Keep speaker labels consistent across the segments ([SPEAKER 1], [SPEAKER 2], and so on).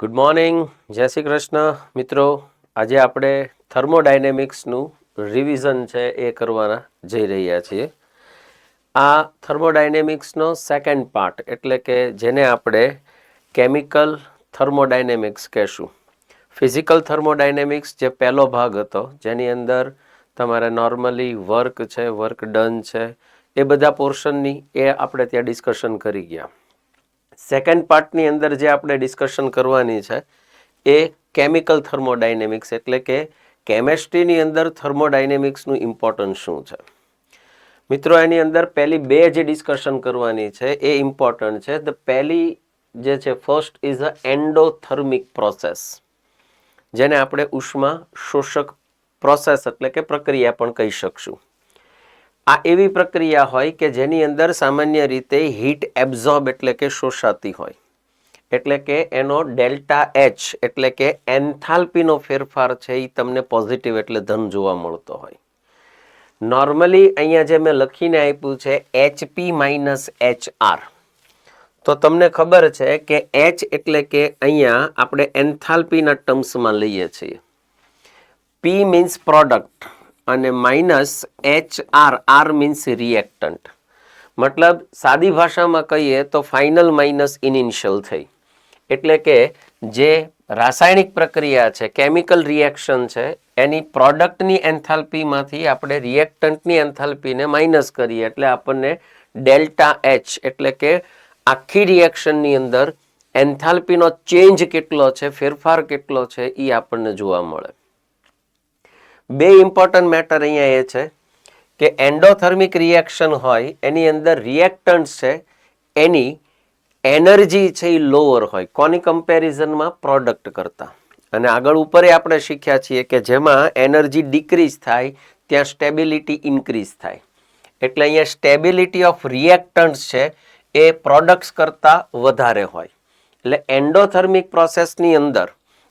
[SPEAKER 1] Good morning, જય શ્રી કૃષ્ણ મિત્રો. આજે આપણે થર્મોડાયનેમિક્સનું રિવિઝન છે એ કરવાના જઈ રહ્યા છીએ. આ થર્મોડાયનેમિક્સનો સેકન્ડ પાર્ટ એટલે કે જેને આપણે કેમિકલ થર્મોડાયનેમિક્સ કહેશું. ફિઝિકલ થર્મોડાયનેમિક્સ જે પહેલો ભાગ હતો જેની અંદર તમારે નોર્મલી વર્ક છે, વર્ક ડન છે, એ બધા પોર્શનની એ આપણે ત્યાં ડિસ્કશન કરી ગયા. સેકન્ડ પાર્ટની અંદર જે આપણે ડિસ્કશન કરવાની છે એ કેમિકલ થર્મોડાયનેમિક્સ એટલે કે કેમેસ્ટ્રીની અંદર થર્મોડાયનેમિક્સનું ઇમ્પોર્ટન્સ શું છે. મિત્રો એની અંદર પહેલી બે જે ડિસ્કશન કરવાની છે એ ઇમ્પોર્ટન્ટ છે. ધ પહેલી જે છે first is a endothermic process, જેને આપણે ઉષ્મા શોષક પ્રોસેસ એટલે કે પ્રક્રિયા પણ કહી શકશું. આ એવી પ્રક્રિયા હોય કે જેની અંદર સામાન્ય રીતે હીટ એબ્ઝોર્બ એટલે કે શોષાતી હોય, એટલે કે એનો ડેલ્ટા એચ એટલે કે એન્થાલ્પીનો ફેરફાર છે એ તમને પોઝિટિવ એટલે ધન જોવા મળતો હોય. નોર્મલી અહીંયા જે મેં લખીને આપ્યું છે HP માઇનસ HR, તો તમને ખબર છે કે H એટલે કે અહીંયા આપણે એન્થાલ્પીના ટર્મ્સમાં લઈએ છીએ. P મીન્સ પ્રોડક્ટ અને minus HR, R means reactant. મતલબ સાદી ભાષામાં કહીએ તો ફાઇનલ માઇનસ ઇનિશિયલ થઈ. એટલે કે જે રાસાયણિક પ્રક્રિયા છે, કેમિકલ રિએક્શન છે, એની પ્રોડક્ટની એન્થાલ્પીમાંથી આપણે રિએક્ટન્ટની એન્થાલ્પીને માઇનસ કરીએ એટલે આપણને ડેલ્ટા એચ એટલે કે આખી રિએક્શનની અંદર એન્થાલ્પીનો ચેન્જ કેટલો છે, ફેરફાર કેટલો છે એ આપણને જોવા મળે. બે ઇમ્પોર્ટન્ટ મેટર અહીંયા એ છે કે એન્ડોથર્મિક રિએક્શન હોય એની અંદર રિએક્ટન્ટ છે એની એનર્જી છે એ લોઅર હોય કોની કમ્પેરિઝનમાં, પ્રોડક્ટ કરતા. અને આગળ ઉપર આપણે શીખ્યા છીએ કે જેમાં એનર્જી ડિક્રીઝ થાય ત્યાં સ્ટેબિલિટી ઇન્ક્રીઝ થાય. એટલે અહીંયા સ્ટેબિલિટી ઓફ રિએક્ટન્ટ્સ છે એ પ્રોડક્ટ્સ કરતાં વધારે હોય. એટલે એન્ડોથર્મિક પ્રોસેસની અંદર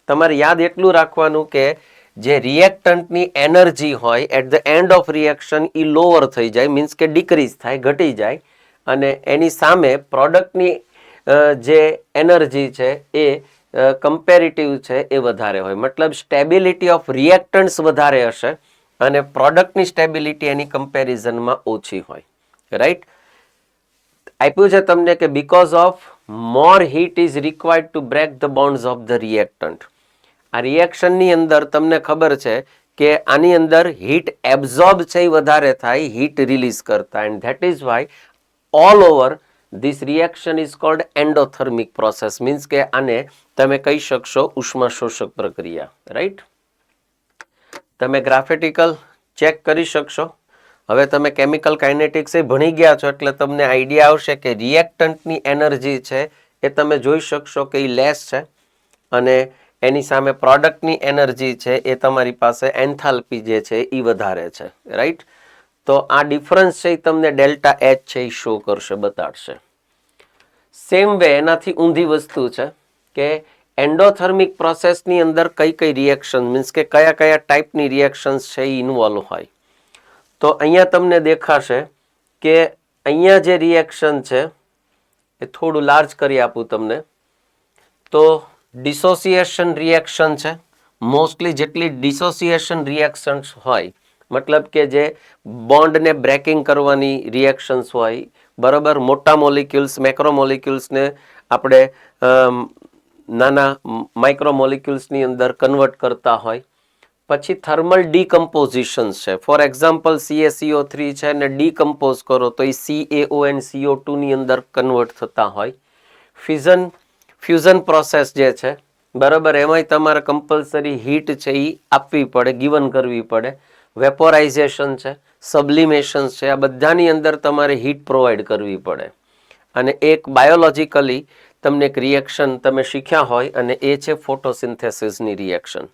[SPEAKER 1] તમારે યાદ એટલું રાખવાનું કે જે રિએક્ટન્ટની એનર્જી હોય at the end of reaction એ લોઅર થઈ જાય, મીન્સ કે ડિક્રીઝ થાય, ઘટી જાય, અને એની સામે પ્રોડક્ટની જે એનર્જી છે એ કમ્પેરિટિવ છે એ વધારે હોય. મતલબ સ્ટેબિલિટી ઓફ રિએક્ટન્ટ્સ વધારે હશે અને પ્રોડક્ટની સ્ટેબિલિટી એની કમ્પેરિઝનમાં ઓછી હોય. રાઈટ? આપ્યું છે તમને કે because of more heat is required to break the bonds of the reactant. આ રિએક્શનની અંદર તમને ખબર છે કે આની અંદર હીટ એબ્ઝોર્બ છે એ વધારે થાય હીટ રિલીઝ કરતા, and that is why all over this reaction is called endothermic process. Means કે આને તમે કહી શકશો ઉષ્મા શોષક પ્રક્રિયા. રાઈટ? તમે ગ્રાફેટિકલ ચેક કરી શકશો. હવે તમે કેમિકલ કાઇનેટિક્સ એ ભણી ગયા છો એટલે તમને આઈડિયા આવશે કે રિએક્ટન્ટની એનર્જી છે એ તમે જોઈ શકશો કે એ લેસ છે અને એની સામે પ્રોડક્ટની એનર્જી છે એ તમારી પાસે એન્થાલ્પી જે છે એ વધારે છે. રાઈટ? તો આ ડિફરન્સ છે એ તમને ડેલ્ટા એચ છે એ શો કરશે, બતાડશે. સેમ વે એનાથી ઊંધી વસ્તુ છે કે એન્ડોથર્મિક પ્રોસેસની અંદર કઈ કઈ રિએક્શન મીન્સ કે કયા કયા ટાઈપની રિએક્શન્સ છે એ ઇન્વોલ્વ હોય. તો અહીંયા તમને દેખાશે કે અહીંયા જે રિએક્શન છે એ થોડું લાર્જ કરી આપું તમને તો ડિસોસિએશન રિએક્શન છે. મોસ્ટલી જેટલી ડિસોસિએશન રિએક્શન્સ હોય, મતલબ કે જે બોન્ડને બ્રેકિંગ કરવાની રિએક્શન્સ હોય, બરાબર, મોટા મોલિક્યુલ્સ મેક્રોમોલિક્યુલ્સને આપણે નાના માઇક્રોમોલિક્યુલ્સની અંદર કન્વર્ટ કરતા હોય. પછી થર્મલ ડીકમ્પોઝિશન્સ છે. ફોર એક્ઝામ્પલ CaCO3 છે ને ડીકમ્પોઝ કરો તો એ CaO and CO2 ની અંદર કન્વર્ટ થતા હોય. ફ્યુઝન પ્રોસેસ જે છે, બરાબર, એમાંય તમારે કમ્પલસરી હીટ છે એ આપવી પડે, ગિવન કરવી પડે. વેપોરાઇઝેશન છે, સબ્લિમેશન છે, આ બધાની અંદર તમારે હીટ પ્રોવાઈડ કરવી પડે. અને એક બાયોલોજિકલી તમને એક રિએક્શન તમે શીખ્યા હોય અને એ છે ફોટોસિન્થેસિસની રિએક્શન.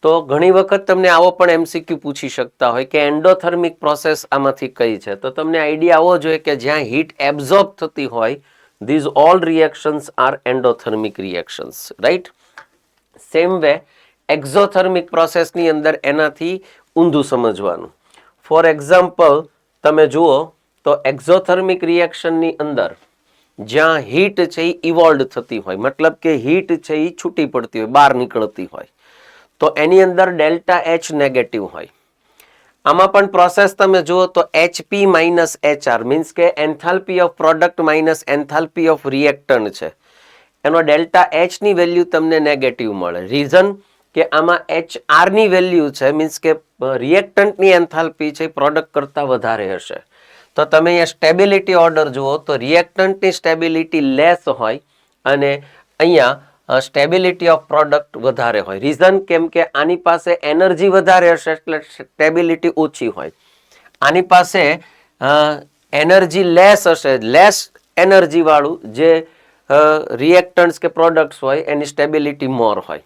[SPEAKER 1] તો ઘણી વખત તમને આવો પણ MCQ પૂછી શકતા હોય કે એન્ડોથર્મિક પ્રોસેસ આમાંથી કઈ છે. તો તમને આઈડિયા આવવો જોઈએ કે જ્યાં હીટ એબ્ઝોર્બ થતી હોય these all reactions are endothermic reactions. Right? Same way exothermic process ની અંદર એનાથી ઊંધું સમજવાનું. ફોર એક્ઝામ્પલ તમે જુઓ તો એક્ઝોથર્મિક રિએક્શનની અંદર જ્યાં હીટ છે એ ઇવોલ્વ થતી હોય, મતલબ કે હીટ છે એ છૂટી પડતી હોય, બહાર નીકળતી હોય, તો એની અંદર ડેલ્ટા એચ નેગેટિવ હોય. આમાં પણ પ્રોસેસ તમે જુઓ તો HP માઇનસ HR મીન્સ કે enthalpy of product minus enthalpy of reactant છે, એનો ડેલ્ટા એચ ની વેલ્યુ તમને નેગેટિવ મળે. રીઝન કે આમાં HR ની વેલ્યુ છે, મીન્સ કે રિએક્ટન્ટની એન્થાલ્પી છે પ્રોડક્ટ કરતાં વધારે હશે. તો તમે અહીંયા સ્ટેબિલિટી ઓર્ડર જુઓ તો રિએક્ટન્ટની સ્ટેબિલિટી લેસ હોય અને અહીંયા સ્ટેબિલિટી ઓફ પ્રોડક્ટ વધારે હોય. રીઝન કેમ કે આની પાસે એનર્જી વધારે હશે એટલે સ્ટેબિલિટી ઓછી હોય. આની પાસે એનર્જી લેસ હશે, લેસ એનર્જી વાળું જે રિએક્ટન્ટ્સ કે પ્રોડક્ટ્સ હોય એની સ્ટેબિલિટી મોર હોય.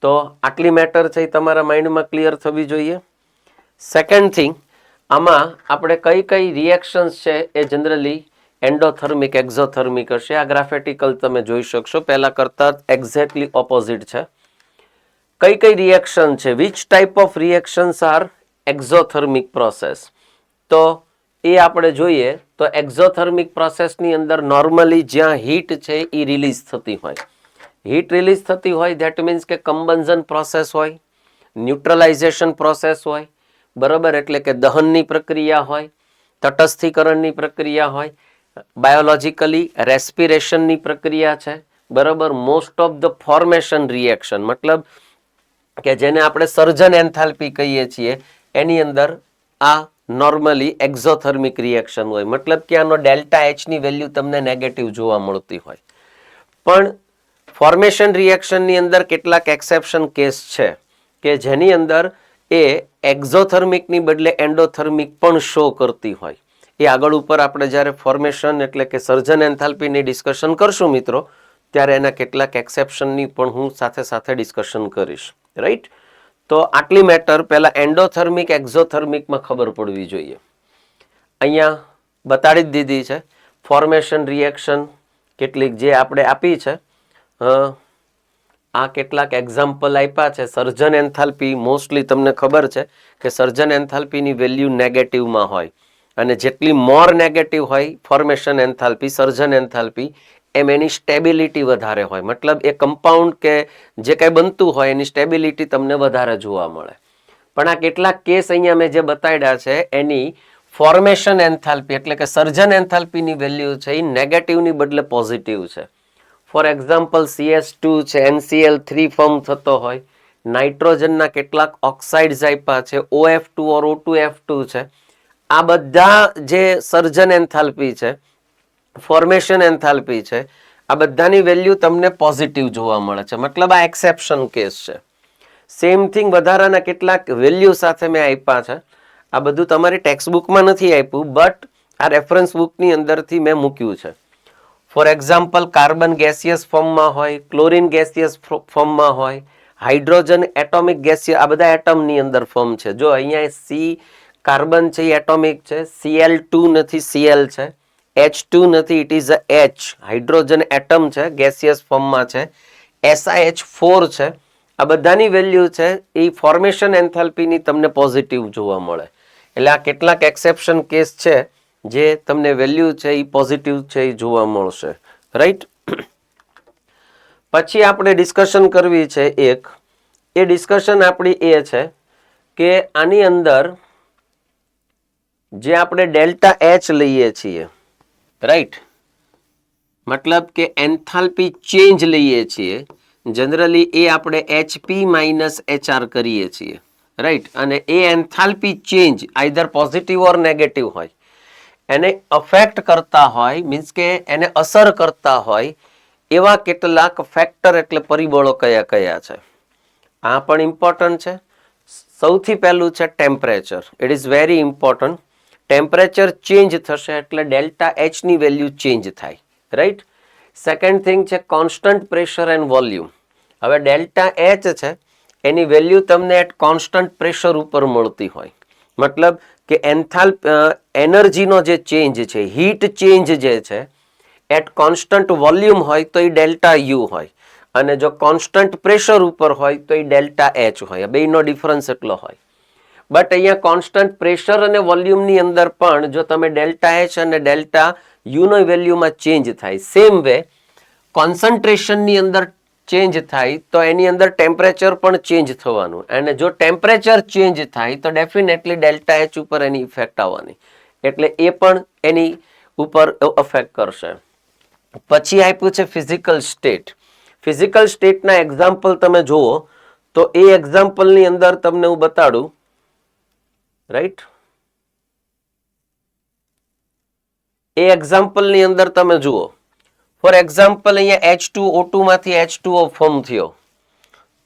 [SPEAKER 1] તો આટલી મેટર છે એ તમારા માઇન્ડમાં ક્લિયર થવી જોઈએ. સેકન્ડ થિંગ, આમાં આપણે કઈ કઈ રિએક્શન્સ છે એ જનરલી એન્ડોથર્મિક એક્ઝોથર્મિક હશે. આ ગ્રાફેટિકલ તમે જોઈ શકશો, પહેલા કરતા એક્ઝેક્ટલી ઓપોઝિટ છે. કઈ કઈ રિએક્શન છે, which type of reactions are exothermic process, તો એ આપણે જોઈએ તો એક્ઝોથર્મિક પ્રોસેસની અંદર નોર્મલી જ્યાં હીટ છે એ રિલીઝ થતી હોય, હીટ રિલીઝ થતી હોય ધેટ મીન્સ કે કમ્બન્ઝન પ્રોસેસ હોય, ન્યુટ્રલાઇઝેશન પ્રોસેસ હોય, બરાબર, એટલે કે દહનની પ્રક્રિયા હોય, તટસ્થીકરણની પ્રક્રિયા હોય, બાયોલોજીકલી રેસ્પિરેશનની પ્રક્રિયા છે, બરાબર. Most of the formation reaction મતલબ કે જેને આપણે સર્જન એન્થાલ્પી કહીએ છીએ એની અંદર આ નોર્મલી એક્ઝોથર્મિક રિએક્શન હોય, મતલબ કે આનો ડેલ્ટા એચ ની વેલ્યુ તમને નેગેટિવ જોવા મળતી હોય. પણ ફોર્મેશન રિએક્શનની અંદર કેટલાક એક્સેપ્શન કેસ છે કે જેની અંદર એ એક્ઝોથર્મિકની બદલે એન્ડોથર્મિક પણ શો કરતી હોય. એ આગળ ઉપર આપણે જ્યારે ફોર્મેશન એટલે કે સર્જન એન્થાલ્પીની ડિસ્કશન કરશું મિત્રો, ત્યારે એના કેટલાક એક્સેપ્શનની પણ હું સાથે સાથે ડિસ્કશન કરીશ, રાઈટ. તો આટલી મેટર પહેલા એન્ડોથર્મિક એક્ઝોથર્મિકમાં ખબર પડવી જોઈએ. અહીંયા બતાડી જ દીધી છે ફોર્મેશન રિએક્શન કેટલીક જે આપણે આપી છે. આ કેટલાક એક્ઝામ્પલ આપ્યા છે. સર્જન એન્થાલ્પી મોસ્ટલી તમને ખબર છે કે સર્જન એન્થાલ્પીની વેલ્યુ નેગેટિવમાં હોય અને જેટલી મોર નેગેટિવ હોય ફોર્મેશન એન્થાલ્પી સર્જન એન્થાલ્પી એમ એની સ્ટેબિલિટી વધારે હોય, મતલબ એ કમ્પાઉન્ડ કે જે કંઈ બનતું હોય એની સ્ટેબિલિટી તમને વધારે જોવા મળે. પણ આ કેટલાક કેસ અહીંયા મેં જે બતાડ્યા છે એની ફોર્મેશન એન્થાલ્પી એટલે કે સર્જન એન્થાલ્પીની વેલ્યુ છે એ નેગેટિવની બદલે પોઝિટિવ છે. ફોર એક્ઝામ્પલ CS2 છે, NCl3 ફોર્મ થતો હોય, નાઇટ્રોજનના કેટલાક ઓક્સાઇડ્સ આપ્યા છે, OF2 ઓર O2F2 છે. આ બધા જે સર્જન એન્થાલ્પી છે, ફોર્મેશન એન્થાલ્પી છે, આ બધાની વેલ્યુ તમને પોઝિટિવ જોવા મળે છે, મતલબ આ એક્સેપ્શન કેસ છે. સેમ થિંગ વધારાના કેટલાક વેલ્યુ સાથે મેં આપ્યા છે. આ બધું તમારી ટેક્સ્ટ બુકમાં નથી આપ્યું, બટ આ રેફરન્સ બુકની અંદરથી મેં મૂક્યું છે. ફોર એક્ઝામ્પલ કાર્બન ગેસિયસ ફોર્મમાં હોય, ક્લોરિન ગેસિયસ ફોર્મમાં હોય, હાઇડ્રોજન એટોમિક ગેસિયસ, આ બધા એટમની અંદર ફોર્મ છે. જો અહીંયા સી કાર્બન છે એ એટોમિક છે, Cl2 નથી Cl છે, H2 નથી it is a H, hydrogen atom છે ગેસિયસ ફોર્મમાં છે, SiH4 છે. આ બધાની વેલ્યુ છે એ ફોર્મેશન એન્થાલ્પીની તમને પોઝિટિવ જોવા મળે. એટલે આ કેટલાક એક્સેપ્શન કેસ છે જે તમને વેલ્યુ છે એ પોઝિટિવ છે એ જોવા મળશે, રાઈટ. પછી આપણે ડિસ્કશન કરવી છે એક, એ ડિસ્કશન આપણી એ છે કે આની અંદર જે આપણે ડેલ્ટા એચ લઈએ છીએ, રાઈટ, મતલબ કે એન્થાલ્પી ચેન્જ લઈએ છીએ, જનરલી એ આપણે HP માઇનસ HR કરીએ છીએ, રાઈટ. અને એ એન્થાલ્પી ચેન્જ આઈધર પોઝિટિવ ઓર નેગેટિવ હોય, એને અફેક્ટ કરતા હોય, મીન્સ કે એને અસર કરતા હોય એવા કેટલાક ફેક્ટર એટલે પરિબળો કયા કયા છે. આ પણ ઇમ્પોર્ટન્ટ છે. સૌથી પહેલું છે temperature. It is very important. Temperature change થશે એટલે ડેલ્ટા એચ ની વેલ્યુ ચેન્જ થાય, રાઈટ. સેકન્ડ થિંગ છે કોન્સ્ટન્ટ પ્રેશર એન્ડ વોલ્યુમ. હવે ડેલ્ટા એચ છે એની વેલ્યુ તમને એટ કોન્સ્ટન્ટ પ્રેશર ઉપર મળતી હોય, મતલબ કે એનર્જીનો જે ચેન્જ છે, હીટ ચેન્જ જે છે એટ કોન્સ્ટન્ટ વોલ્યુમ હોય તો એ ડેલ્ટા યુ હોય, અને જો કોન્સ્ટન્ટ પ્રેશર ઉપર હોય તો એ ડેલ્ટા એચ હોય. બેનો ડિફરન્સ એટલો હોય. બટ અહીંયા કોન્સ્ટન્ટ પ્રેશર અને વોલ્યુમની અંદર પણ જો તમે ડેલ્ટા એચ અને ડેલ્ટા યુનો વેલ્યુમાં ચેન્જ થાય, સેમ વે કોન્સન્ટ્રેશનની અંદર ચેન્જ થાય તો એની અંદર ટેમ્પરેચર પણ ચેન્જ થવાનું, અને જો ટેમ્પરેચર ચેન્જ થાય તો ડેફિનેટલી ડેલ્ટા એચ ઉપર એની ઇફેક્ટ આવવાની, એટલે એ પણ એની ઉપર અફેક્ટ કરશે. પછી આપ્યું છે ફિઝિકલ સ્ટેટ. ફિઝિકલ સ્ટેટના એક્ઝામ્પલ તમે જુઓ તો એ એક્ઝામ્પલની અંદર તમને હું બતાડું, રાઈટ, એ એક્ઝામ્પલની અંદર તમે જુઓ, ફોર એક્ઝામ્પલ અહીંયા H2O2 માંથી H2O ફોર્મ થયો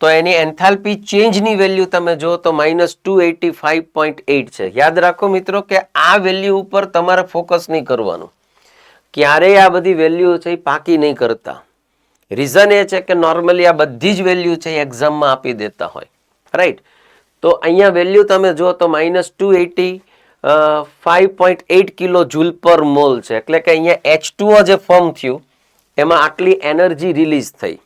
[SPEAKER 1] તો એની એન્થાલ્પી ચેન્જની વેલ્યુ તમે જો તો -285.8 છે. યાદ રાખો મિત્રો કે આ વેલ્યુ ઉપર તમારે ફોકસ નહીં કરવાનું, ક્યારેય આ બધી વેલ્યુ છે એ પાકી નહીં કરતા. રીઝન એ છે કે નોર્મલી આ બધી જ વેલ્યુ છે એ એક્ઝામમાં આપી દેતા હોય, રાઈટ. તો અહીંયા વેલ્યુ તમે જો તો -285.8 કિલો જૂલ પર મોલ છે, એટલે કે અહીંયા H2O જે ફોર્મ થયું એમાં આટલી એનર્જી રિલીઝ થઈ.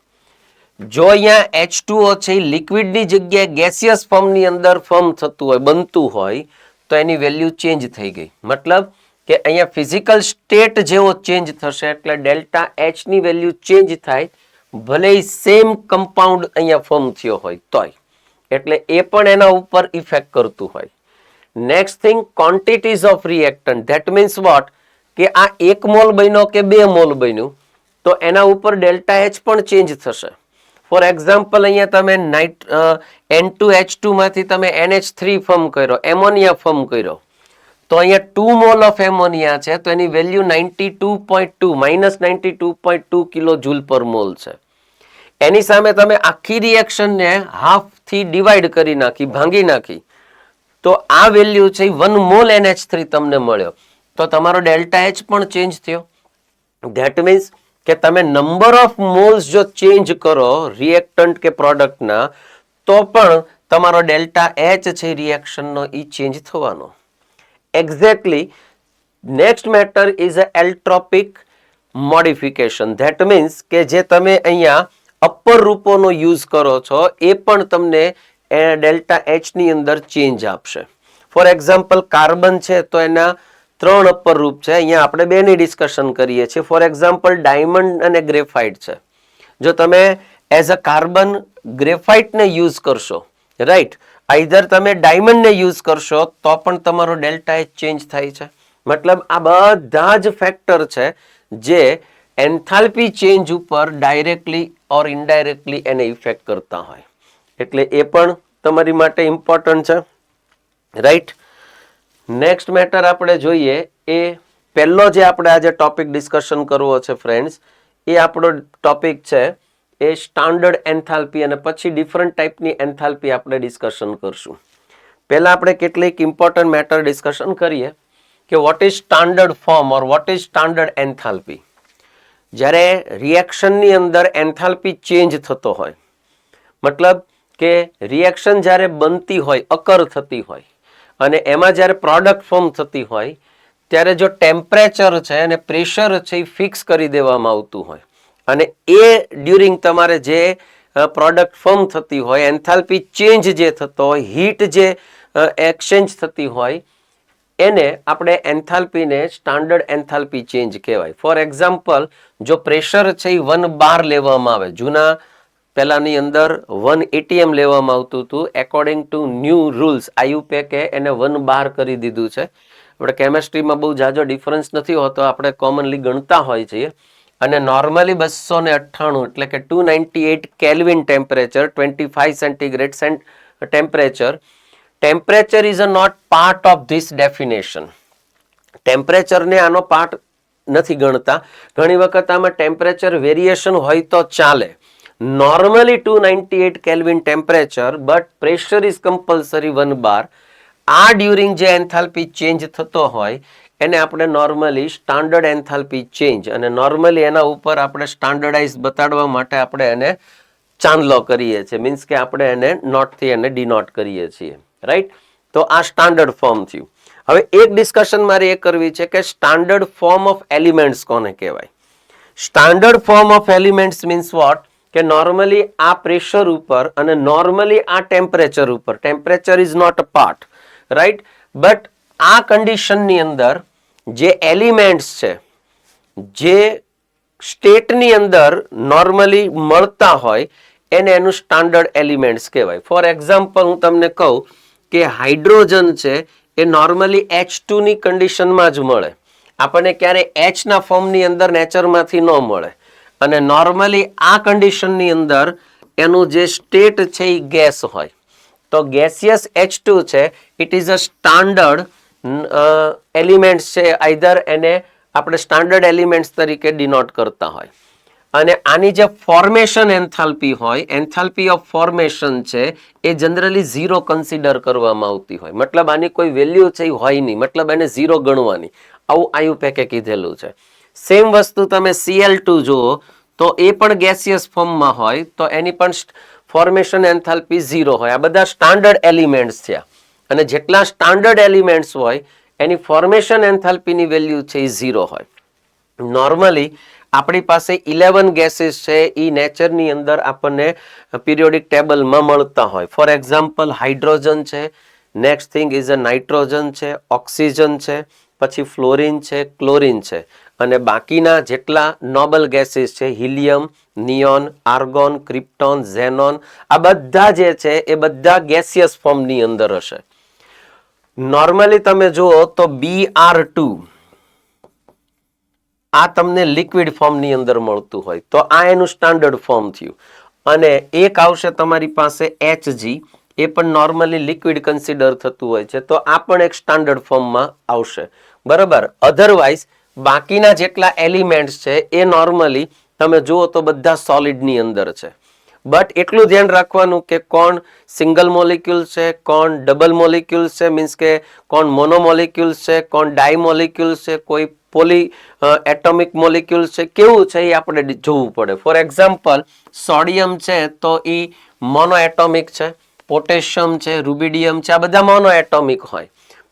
[SPEAKER 1] જો અહીંયા H2O છે એ લિક્વિડની જગ્યાએ ગેસિયસ ફોર્મની અંદર ફોર્મ થતું હોય, બનતું હોય તો એની વેલ્યુ ચેન્જ થઈ ગઈ. મતલબ કે અહીંયા ફિઝિકલ સ્ટેટ જેવો ચેન્જ થશે એટલે ડેલ્ટા એચ ની વેલ્યુ ચેન્જ થાય, ભલે સેમ કમ્પાઉન્ડ અહીંયા ફોર્મ થયો હોય તોય, એટલે એ પણ એના ઉપર ઇફેક્ટ કરતું હોય. Next thing, quantities of reactant. That means what, કે આ 1 મોલ બન્યો કે 2 મોલ બન્યું તો એના ઉપર ડેલ્ટા એચ પણ ચેન્જ થશે. ફોર એક્ઝામ્પલ અહીંયા તમે N2H2 માંથી તમે NH3 ફોર્મ કર્યો, એમોનિયા ફોર્મ કર્યો, તો અહીંયા 2 મોલ ઓફ એમોનિયા છે તો એની વેલ્યુ -92.2 કિલો જૂલ પર મોલ છે. એની સામે તમે આખી રિએક્શનને હાફ થી ડિવાઈડ કરી નાખી, ભાંગી નાખી, તો આ વેલ્યુ છે 1 મોલ NH3 તમને મળ્યો, તો તમારો ડેલ્ટા એચ પણ ચેન્જ થયો. ધેટ મીન્સ કે તમે નંબર ઓફ મોલ્સ જો ચેન્જ કરો રિએક્ટન્ટ કે પ્રોડક્ટના તો પણ તમારો ડેલ્ટા એચ છે રિએક્શનનો એ ચેન્જ થવાનો. Exactly next matter is a allotropic modification. That means કે જે તમે અહીંયા અપર રૂપોનો યુઝ કરો છો એ પણ તમને ડેલ્ટા એચ ની અંદર ચેન્જ આપશે. ફોર એક્ઝામ્પલ કાર્બન છે તો એના 3 અપર રૂપ છે, અહીંયા આપણે 2 ની ડિસ્કશન કરીએ છીએ. ફોર એક્ઝામ્પલ ડાયમંડ અને ગ્રેફાઇટ છે. જો તમે એઝ અ કાર્બન ગ્રેફાઇટને યુઝ કરશો, રાઈટ, આઈધર તમે ડાયમંડને યુઝ કરશો તો પણ તમારો ડેલ્ટા એચ ચેન્જ થાય છે. મતલબ આ બધા જ ફેક્ટર છે જે એન્થાલ્પી ચેન્જ ઉપર ડાયરેક્ટલી ઓર ઇનડાયરેક્ટલી એને ઇફેક્ટ કરતા હોય, એટલે એ પણ તમારી માટે ઇમ્પોર્ટન્ટ છે, રાઈટ. નેક્સ્ટ મેટર આપણે જોઈએ એ પહેલો જે આપણે આજે ટોપિક ડિસ્કશન કરવો છે ફ્રેન્ડ્સ, એ આપણો ટોપિક છે એ સ્ટાન્ડર્ડ એન્થાલ્પી, અને પછી ડિફરન્ટ ટાઈપની એન્થાલ્પી આપણે ડિસ્કશન કરશું. પહેલા આપણે કેટલીક ઇમ્પોર્ટન્ટ મેટર ડિસ્કશન કરીએ કે what is standard form or what is standard enthalpy. જ્યારે રિએક્શનની અંદર એન્થાલ્પી ચેન્જ થતો હોય, મતલબ કે રિએક્શન જ્યારે બનતી હોય, અકર થતી હોય, અને એમાં જ્યારે પ્રોડક્ટ ફોર્મ થતી હોય ત્યારે જો ટેમ્પરેચર છે અને પ્રેશર છે એ ફિક્સ કરી દેવામાં આવતું હોય, અને એ ડ્યુરિંગ તમારે જે પ્રોડક્ટ ફોર્મ થતી હોય, એન્થાલ્પી ચેન્જ જે થતો હોય, હીટ જે એક્સચેન્જ થતી હોય, એને આપણે એન્થાલ્પીને સ્ટાન્ડર્ડ એન્થાલ્પી ચેન્જ કહેવાય. ફોર એક્ઝામ્પલ, જો પ્રેશર છે એ 1 બાર લેવામાં આવે, જૂના પહેલાની અંદર 1 ATM લેવામાં આવતું હતું, according to new rules IUPAC એને 1 બાર કરી દીધું છે. આપણે કેમેસ્ટ્રીમાં બહુ જાજો ડિફરન્સ નથી હોતો, આપણે કોમનલી ગણતા હોય છીએ, અને નોર્મલી 298 એટલે કે 298 kelvin temperature, 25 centigrade temperature. Temperature is a not part of this definition. ટેમ્પરેચરને આનો પાર્ટ નથી ગણતા. ઘણી વખત આમાં ટેમ્પરેચર વેરિએશન હોય તો ચાલે. Normally 298 kelvin temperature, but pressure is compulsory 1 બાર. આ ડ્યુરિંગ જે એન્થાલ્પી ચેન્જ થતો હોય એને આપણે નોર્મલી સ્ટાન્ડર્ડ એન્થાલ્પી ચેન્જ, અને નોર્મલી એના ઉપર આપણે સ્ટાન્ડર્ડાઇઝ બતાડવા માટે આપણે એને ચાંદલો કરીએ છીએ, મીન્સ કે આપણે એને નોટથી એને ડિનોટ કરીએ છીએ, રાઈટ. તો આ સ્ટાન્ડર્ડ ફોર્મ થયું. હવે એક ડિસ્કશન મારે એ કરવી છે કે સ્ટાન્ડર્ડ ફોર્મ ઓફ એલિમેન્ટ્સ કોને કહેવાય. Standard form of elements means what, કે નોર્મલી આ પ્રેશર ઉપર અને નોર્મલી આ ટેમ્પરેચર ઉપર, temperature is not a part, right. But આ કન્ડિશનની અંદર જે એલિમેન્ટ્સ છે જે સ્ટેટની અંદર નોર્મલી મળતા હોય એને એનું સ્ટાન્ડર્ડ એલિમેન્ટ્સ કહેવાય. ફોર એક્ઝામ્પલ હું તમને કહું કે હાઇડ્રોજન છે એ નોર્મલી H2 ની કન્ડિશનમાં જ મળે. આપણને ક્યારે H ના ફોર્મની અંદર નેચરમાંથી ન મળે. અને નોર્મલી આ કન્ડિશનની અંદર એનું જે સ્ટેટ છે એ ગેસ હોય. તો ગેસિયસ H2 છે it is a standard elements છે. આઈધર એને આપણે સ્ટાન્ડર્ડ એલિમેન્ટ્સ તરીકે ડિનોટ કરતા હોય. અને આની જે ફોર્મેશન એન્થાલ્પી હોય, એન્થાલ્પી ઓફ ફોર્મેશન છે એ જનરલી 0 કન્સિડર કરવામાં આવતી હોય. મતલબ આની કોઈ વેલ્યુ છે એ હોય નહીં, મતલબ એને 0 ગણવાની. આવું આયુપેકે કીધેલું છે. સેમ વસ્તુ તમે Cl2 જુઓ તો એ પણ ગેસિયસ ફોર્મમાં હોય તો એની પણ ફોર્મેશન એન્થાલ્પી 0 હોય. આ બધા સ્ટાન્ડર્ડ એલિમેન્ટ્સ છે. અને જેટલા સ્ટાન્ડર્ડ એલિમેન્ટ્સ હોય એની ફોર્મેશન એન્થાલ્પીની વેલ્યુ છે એ 0 હોય. નોર્મલી આપણી પાસે 11 ગેસીસ છે એ નેચરની અંદર આપણને પિરિયોડિક ટેબલમાં મળતા હોય. ફોર એક્ઝામ્પલ હાઇડ્રોજન છે, next thing is a nitrogen છે, ઓક્સિજન છે, પછી ફ્લોરિન છે, ક્લોરિન છે. અને બાકીના જેટલા નોબલ ગેસીસ છે helium, neon, argon, krypton, xenon, આ બધા જે છે એ બધા ગેસિયસ ફોર્મની અંદર હશે. નોર્મલી તમે જુઓ તો Br2 આ તમને લિક્વિડ ફોર્મની અંદર મળતું હોય તો આ એનું સ્ટાન્ડર્ડ ફોર્મ થયું. અને એક આવશે તમારી પાસે Hg, એ પણ નોર્મલી લિક્વિડ કન્સિડર થતું હોય છે તો આ પણ એક સ્ટાન્ડર્ડ ફોર્મમાં આવશે. બરાબર. અધરવાઇઝ બાકીના જેટલા એલિમેન્ટ્સ છે એ નોર્મલી તમે જુઓ તો બધા સોલિડની અંદર છે. બટ એટલું ધ્યાન રાખવાનું કે કોણ સિંગલ મોલિક્યુલ છે, કોણ ડબલ મોલિક્યુલ છે, મીન્સ કે કોણ મોનોમોલિક્યુલ છે, કોણ ડાયમોલિક્યુલ છે, કોઈ પોલી એટોમિક મોલિક્યુલ છે, કેવું છે એ આપણે જોવું પડે. ફોર એક્ઝામ્પલ સોડિયમ છે તો એ મોનો એટોમિક છે, પોટેશિયમ છે, રૂબિડિયમ છે, આ બધા મોનો એટોમિક હોય.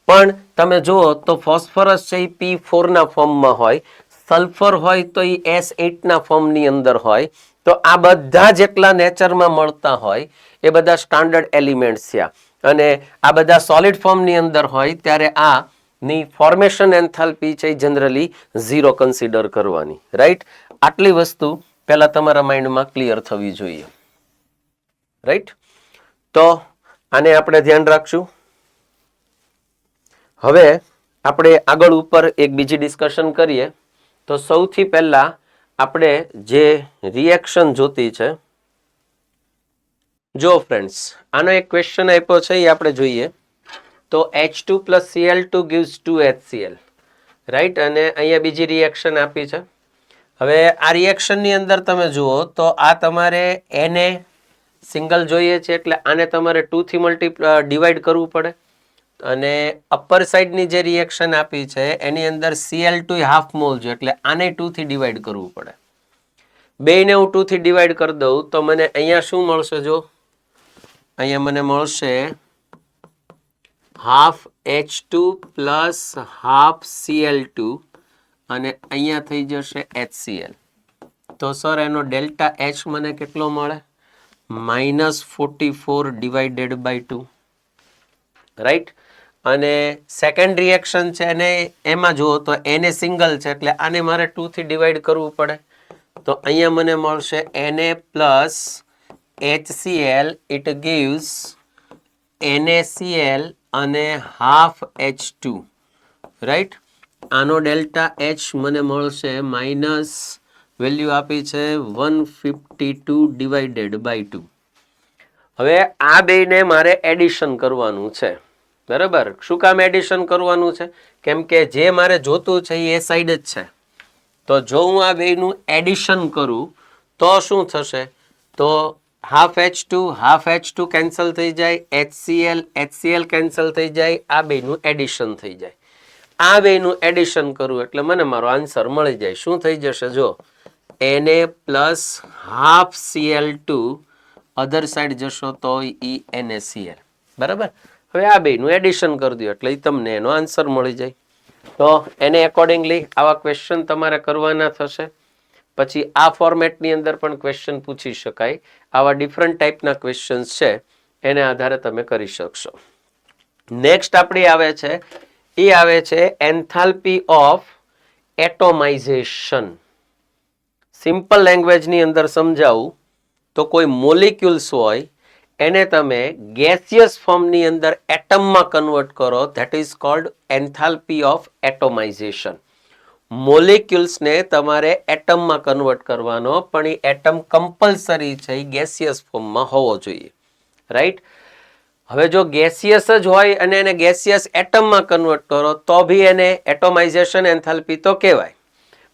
[SPEAKER 1] પણ તમે જુઓ તો ફોસ્ફરસ છે એ P4 ના ફોર્મમાં હોય, સલ્ફર હોય તો એ S8 ના ફોર્મની અંદર હોય. તો આ બધા જેટલા નેચરમાં મળતા હોય એ બધા સ્ટાન્ડર્ડ એલિમેન્ટ્સ છે. અને આ બધા સોલિડ ફોર્મની અંદર હોય ત્યારે આ ની ફોર્મેશન એન્થાલ્પી છે જનરલી 0 કન્સિડર કરવાની. રાઈટ. આટલી વસ્તુ પહેલા તમારા માઇન્ડમાં ક્લિયર થવી જોઈએ. રાઈટ. તો આને આપણે ધ્યાન રાખશું. હવે આપણે આગળ ઉપર એક બીજી ડિસ્કશન કરીએ તો સૌથી પહેલા આપણે જે રિએક્શન જોતી છે, જો ફ્રેન્ડ્સ આનો એક ક્વેશ્ચન આપ્યો છે એ આપણે જોઈએ. તો H2 plus Cl2 gives 2HCl. Right. અને અહીંયા બીજી રિએક્શન આપી છે. હવે આ રિએક્શનની અંદર તમે જુઓ તો આ તમારે Na સિંગલ જોઈએ છે એટલે આને તમારે 2 થી ડિવાઈડ કરવું પડે. અને અપર સાઈડની જે રિએક્શન આપી છે એની અંદર Cl2 હાફ મોલ છે એટલે આને 2 થી ડિવાઈડ કરવું પડે. બેને હું 2 થી ડિવાઈડ કરી દઉં તો મને અહીંયા શું મળશે? જો અહીંયા મને મળશે half H2 plus half Cl2 અને અહીંયા થઈ જશે HCl. તો સર એનો ડેલ્ટા H મને કેટલો મળે? -44 ડિવાઇડેડ બાય 2. રાઈટ. અને સેકન્ડ રિએક્શન છે અને એમાં જુઓ તો Na સિંગલ છે એટલે આને મારે 2 થી ડિવાઈડ કરવું પડે. તો અહીંયા મને મળશે Na plus HCl it gives NaCl અને હાફ H2. રાઈટ. આનો ડેલ્ટા H મને મળશે માઇનસ વેલ્યુ આપી છે 152 ડિવાઇડેડ બાય 2. હવે આ બેને મારે એડિશન કરવાનું છે. બરાબર. શું કામ એડિશન કરવાનું છે? કેમ કે જે મારે જોતું છે એ સાઈડ જ છે. તો જો હું આ બેનું એડિશન કરું તો શું થશે? તો હાફ H2 કેન્સલ થઈ જાય, HCl કેન્સલ થઈ જાય, આ બેનું એડિશન થઈ જાય. આ બેનું એડિશન કરું એટલે મને મારો આન્સર મળી જાય. શું થઈ જશે? જો Na પ્લસ હાફ Cl2 અધર સાઈડ જશો તો ઈ NaCl. બરાબર. હવે આ બેનું એડિશન કરી દો એટલે તમને એનો આન્સર મળી જાય. તો એને એકોર્ડિંગલી આવા ક્વેશ્ચન તમારે કરવાના થશે. પછી આ ફોર્મેટની અંદર પણ ક્વેશ્ચન પૂછી શકાય. આવા ડિફરન્ટ ટાઈપના ક્વેશ્ચન્સ છે એને આધારે તમે કરી શકશો. નેક્સ્ટ આપણી આવે છે એ આવે છે એન્થાલ્પી ઓફ એટોમાઇઝેશન. સિમ્પલ લેંગ્વેજની અંદર સમજાવું તો કોઈ મોલિક્યુલ્સ હોય એને તમે ગેસિયસ ફોર્મની અંદર એટમમાં કન્વર્ટ કરો, that is called enthalpy of atomisation. મોલિક્યુલ્સને તમારે એટમમાં કન્વર્ટ કરવાનો, પણ એ એટમ કમ્પલસરી છે એ ગેસિયસ ફોર્મમાં હોવો જોઈએ, રાઈટ? હવે જો ગેસિયસ જ હોય અને એને ગેસિયસ એટમમાં કન્વર્ટ કરો તો બી એને એટોમાઇઝેશન એન્થાલ્પી તો કહેવાય.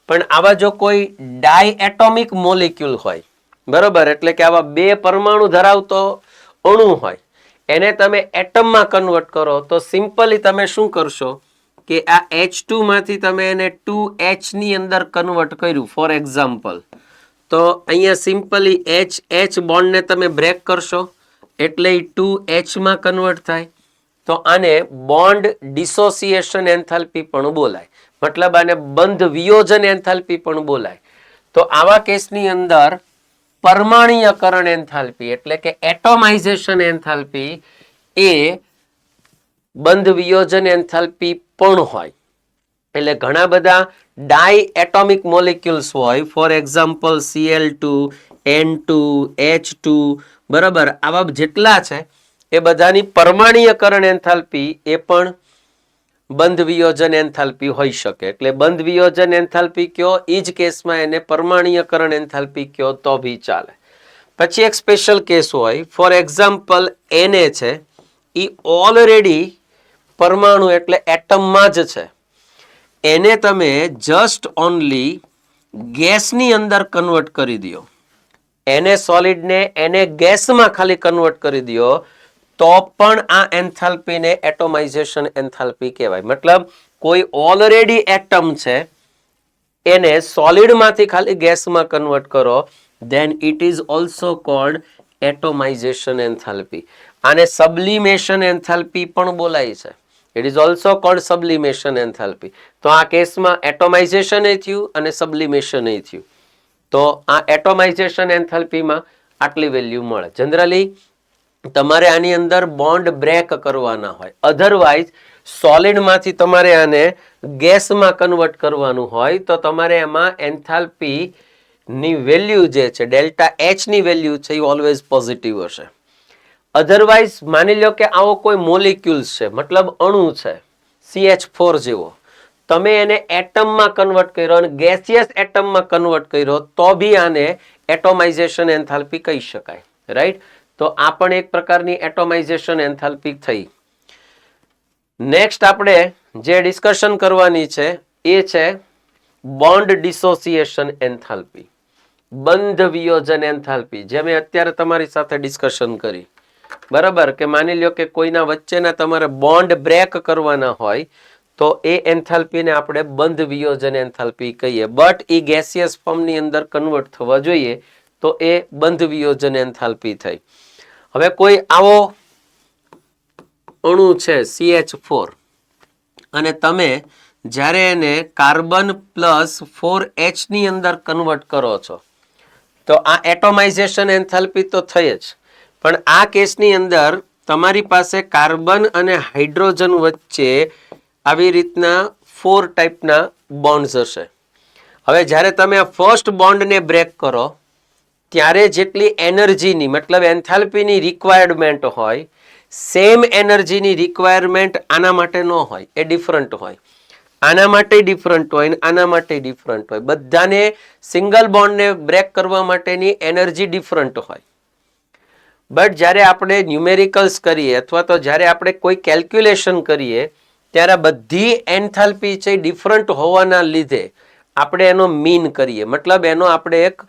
[SPEAKER 1] પણ આવા જો કોઈ ડાયએટોમિક મોલિક્યુલ હોય, બરોબર, એટલે કે આવા બે પરમાણુ ધરાવતો અણુ હોય, એને તમે એટમમાં કન્વર્ટ કરો તો સિમ્પલી તમે શું કરશો કે આ H2 માંથી તમે એને 2H ની અંદર કન્વર્ટ કર્યું ફોર એક્ઝામ્પલ, તો અહીંયા સિમ્પલી H બોન્ડને તમે બ્રેક કરશો એટલે 2H માં કન્વર્ટ થાય. તો આને બોન્ડ ડિસોસિએશન એન્થાલ્પી પણ બોલાય, મતલબ આને બંધ વિયોજન એન્થાલ્પી પણ બોલાય. તો આવા કેસની અંદર પરમાણ્વીયકરણ એન્થાલ્પી એટલે કે એટોમાઇઝેશન એન્થાલ્પી એ બંધ વિયોજન એન્થાલ્પી પણ હોય. એટલે ઘણા બધા ડાયએટોમિક મોલિક્યુલ્સ હોય, for example Cl2, N2, H2, બરાબર, આવા જેટલા છે એ બધાની પરમાણ્વીયકરણ એન્થાલ્પી એ પણ બંધ વિયોજન એન્થાલ્પી હોઈ શકે. એટલે બંધ વિયોજન એન્થાલ્પી કયો, એ જ કેસમાં એને પરમાણ્વીયકરણ એન્થાલ્પી કયો તો ભી ચાલે. પછી એક સ્પેશિયલ કેસ હોય, ફોર એક્ઝામ્પલ Na છે, એ ઓલરેડી પરમાણુ એટલે એટમમાં જ છે, એને તમે જસ્ટ ઓનલી ગેસની અંદર કન્વર્ટ કરી દો, એને સોલિડને એને ગેસમાં ખાલી કન્વર્ટ કરી દો તો પણ આ એન્થાલ્પીને એટોમાઇઝેશન એન્થાલ્પી કહેવાય. મતલબ કોઈ ઓલરેડી એટમ છે એને સોલિડમાંથી ખાલી ગેસમાં કન્વર્ટ કરો, then it is also called atomisation enthalpy. આને સબ્લિમેશન એન્થાલ્પી પણ બોલાય છે. It is also called sublimation enthalpy. તો આ કેસમાં એટોમાઇઝેશન એ થયું અને સબ્લિમેશન એ થયું. તો આ એટોમાઇઝેશન એન્થાલ્પીમાં આટલી વેલ્યુ મળે. જનરલી તમારે આની અંદર બોન્ડ બ્રેક કરવાના હોય, અધરવાઇઝ સોલિડમાંથી તમારે આને ગેસમાં કન્વર્ટ કરવાનું હોય તો તમારે એમાં એન્થાલ્પી ની વેલ્યુ જે છે ડેલ્ટા એચ ની વેલ્યુ છે એ ઓલવેઝ પોઝિટિવ હશે. અધરવાઇઝ માની લો કે આવો કોઈ મોલિક્યુલ્સ છે, મતલબ અણુ છે CH4 જેવો, તમે એને એટમમાં કન્વર્ટ કર્યો અને ગેસિયસ એટમમાં કન્વર્ટ કર્યો તો બી આને એટોમાઇઝેશન એન્થાલ્પી કહી શકાય, રાઈટ? તો આ પણ એક પ્રકારની એટોમાઇઝેશન એન્થાલ્પી થઈ. નેક્સ્ટ આપણે જે ડિસ્કશન કરવાની છે એ છે બોન્ડ ડિસોસિએશન એન્થાલ્પી, બંધ વિયોજન એન્થાલ્પી, જે મેં અત્યારે તમારી સાથે ડિસ્કશન કરી, બરાબર, કે માની લ્યો કે કોઈના વચ્ચેના તમારે બોન્ડ બ્રેક કરવાના હોય તો એ એન્થાલ્પીને આપણે બંધ વિયોજન એન્થાલ્પી કહીએ, બટ એ ગેસિયસ ફોર્મની અંદર કન્વર્ટ થવા જોઈએ તો એ બંધ વિયોજન એન્થાલ્પી થઈ. હવે કોઈ આવો અણુ છે CH4 અને તમે જ્યારે એને કાર્બન પ્લસ 4H ની અંદર કન્વર્ટ કરો છો તો આ એટોમાઇઝેશન એન્થાલ્પી તો થઈ જ, પણ આ કેસની અંદર તમારી પાસે કાર્બન અને હાઇડ્રોજન વચ્ચે આવી રીતના 4 ટાઈપના બોન્ડ્સ હશે. હવે જ્યારે તમે આ ફર્સ્ટ બોન્ડને બ્રેક કરો ત્યારે જેટલી એનર્જીની મતલબ એન્થાલ્પીની રિક્વાયરમેન્ટ હોય, સેમ એનર્જીની રિક્વાયરમેન્ટ આના માટે ન હોય, એ ડિફરન્ટ હોય. આના માટે ડિફરન્ટ હોય, આના માટે ડિફરન્ટ હોય. બધાને સિંગલ બોન્ડને બ્રેક કરવા માટેની એનર્જી ડિફરન્ટ હોય. બટ જ્યારે આપણે ન્યુમેરિકલ્સ કરીએ અથવા તો જ્યારે આપણે કોઈ કેલ્ક્યુલેશન કરીએ ત્યારે બધી એન્થાલ્પી છે ડિફરન્ટ હોવાના લીધે આપણે એનો મીન કરીએ, મતલબ એનો આપણે એક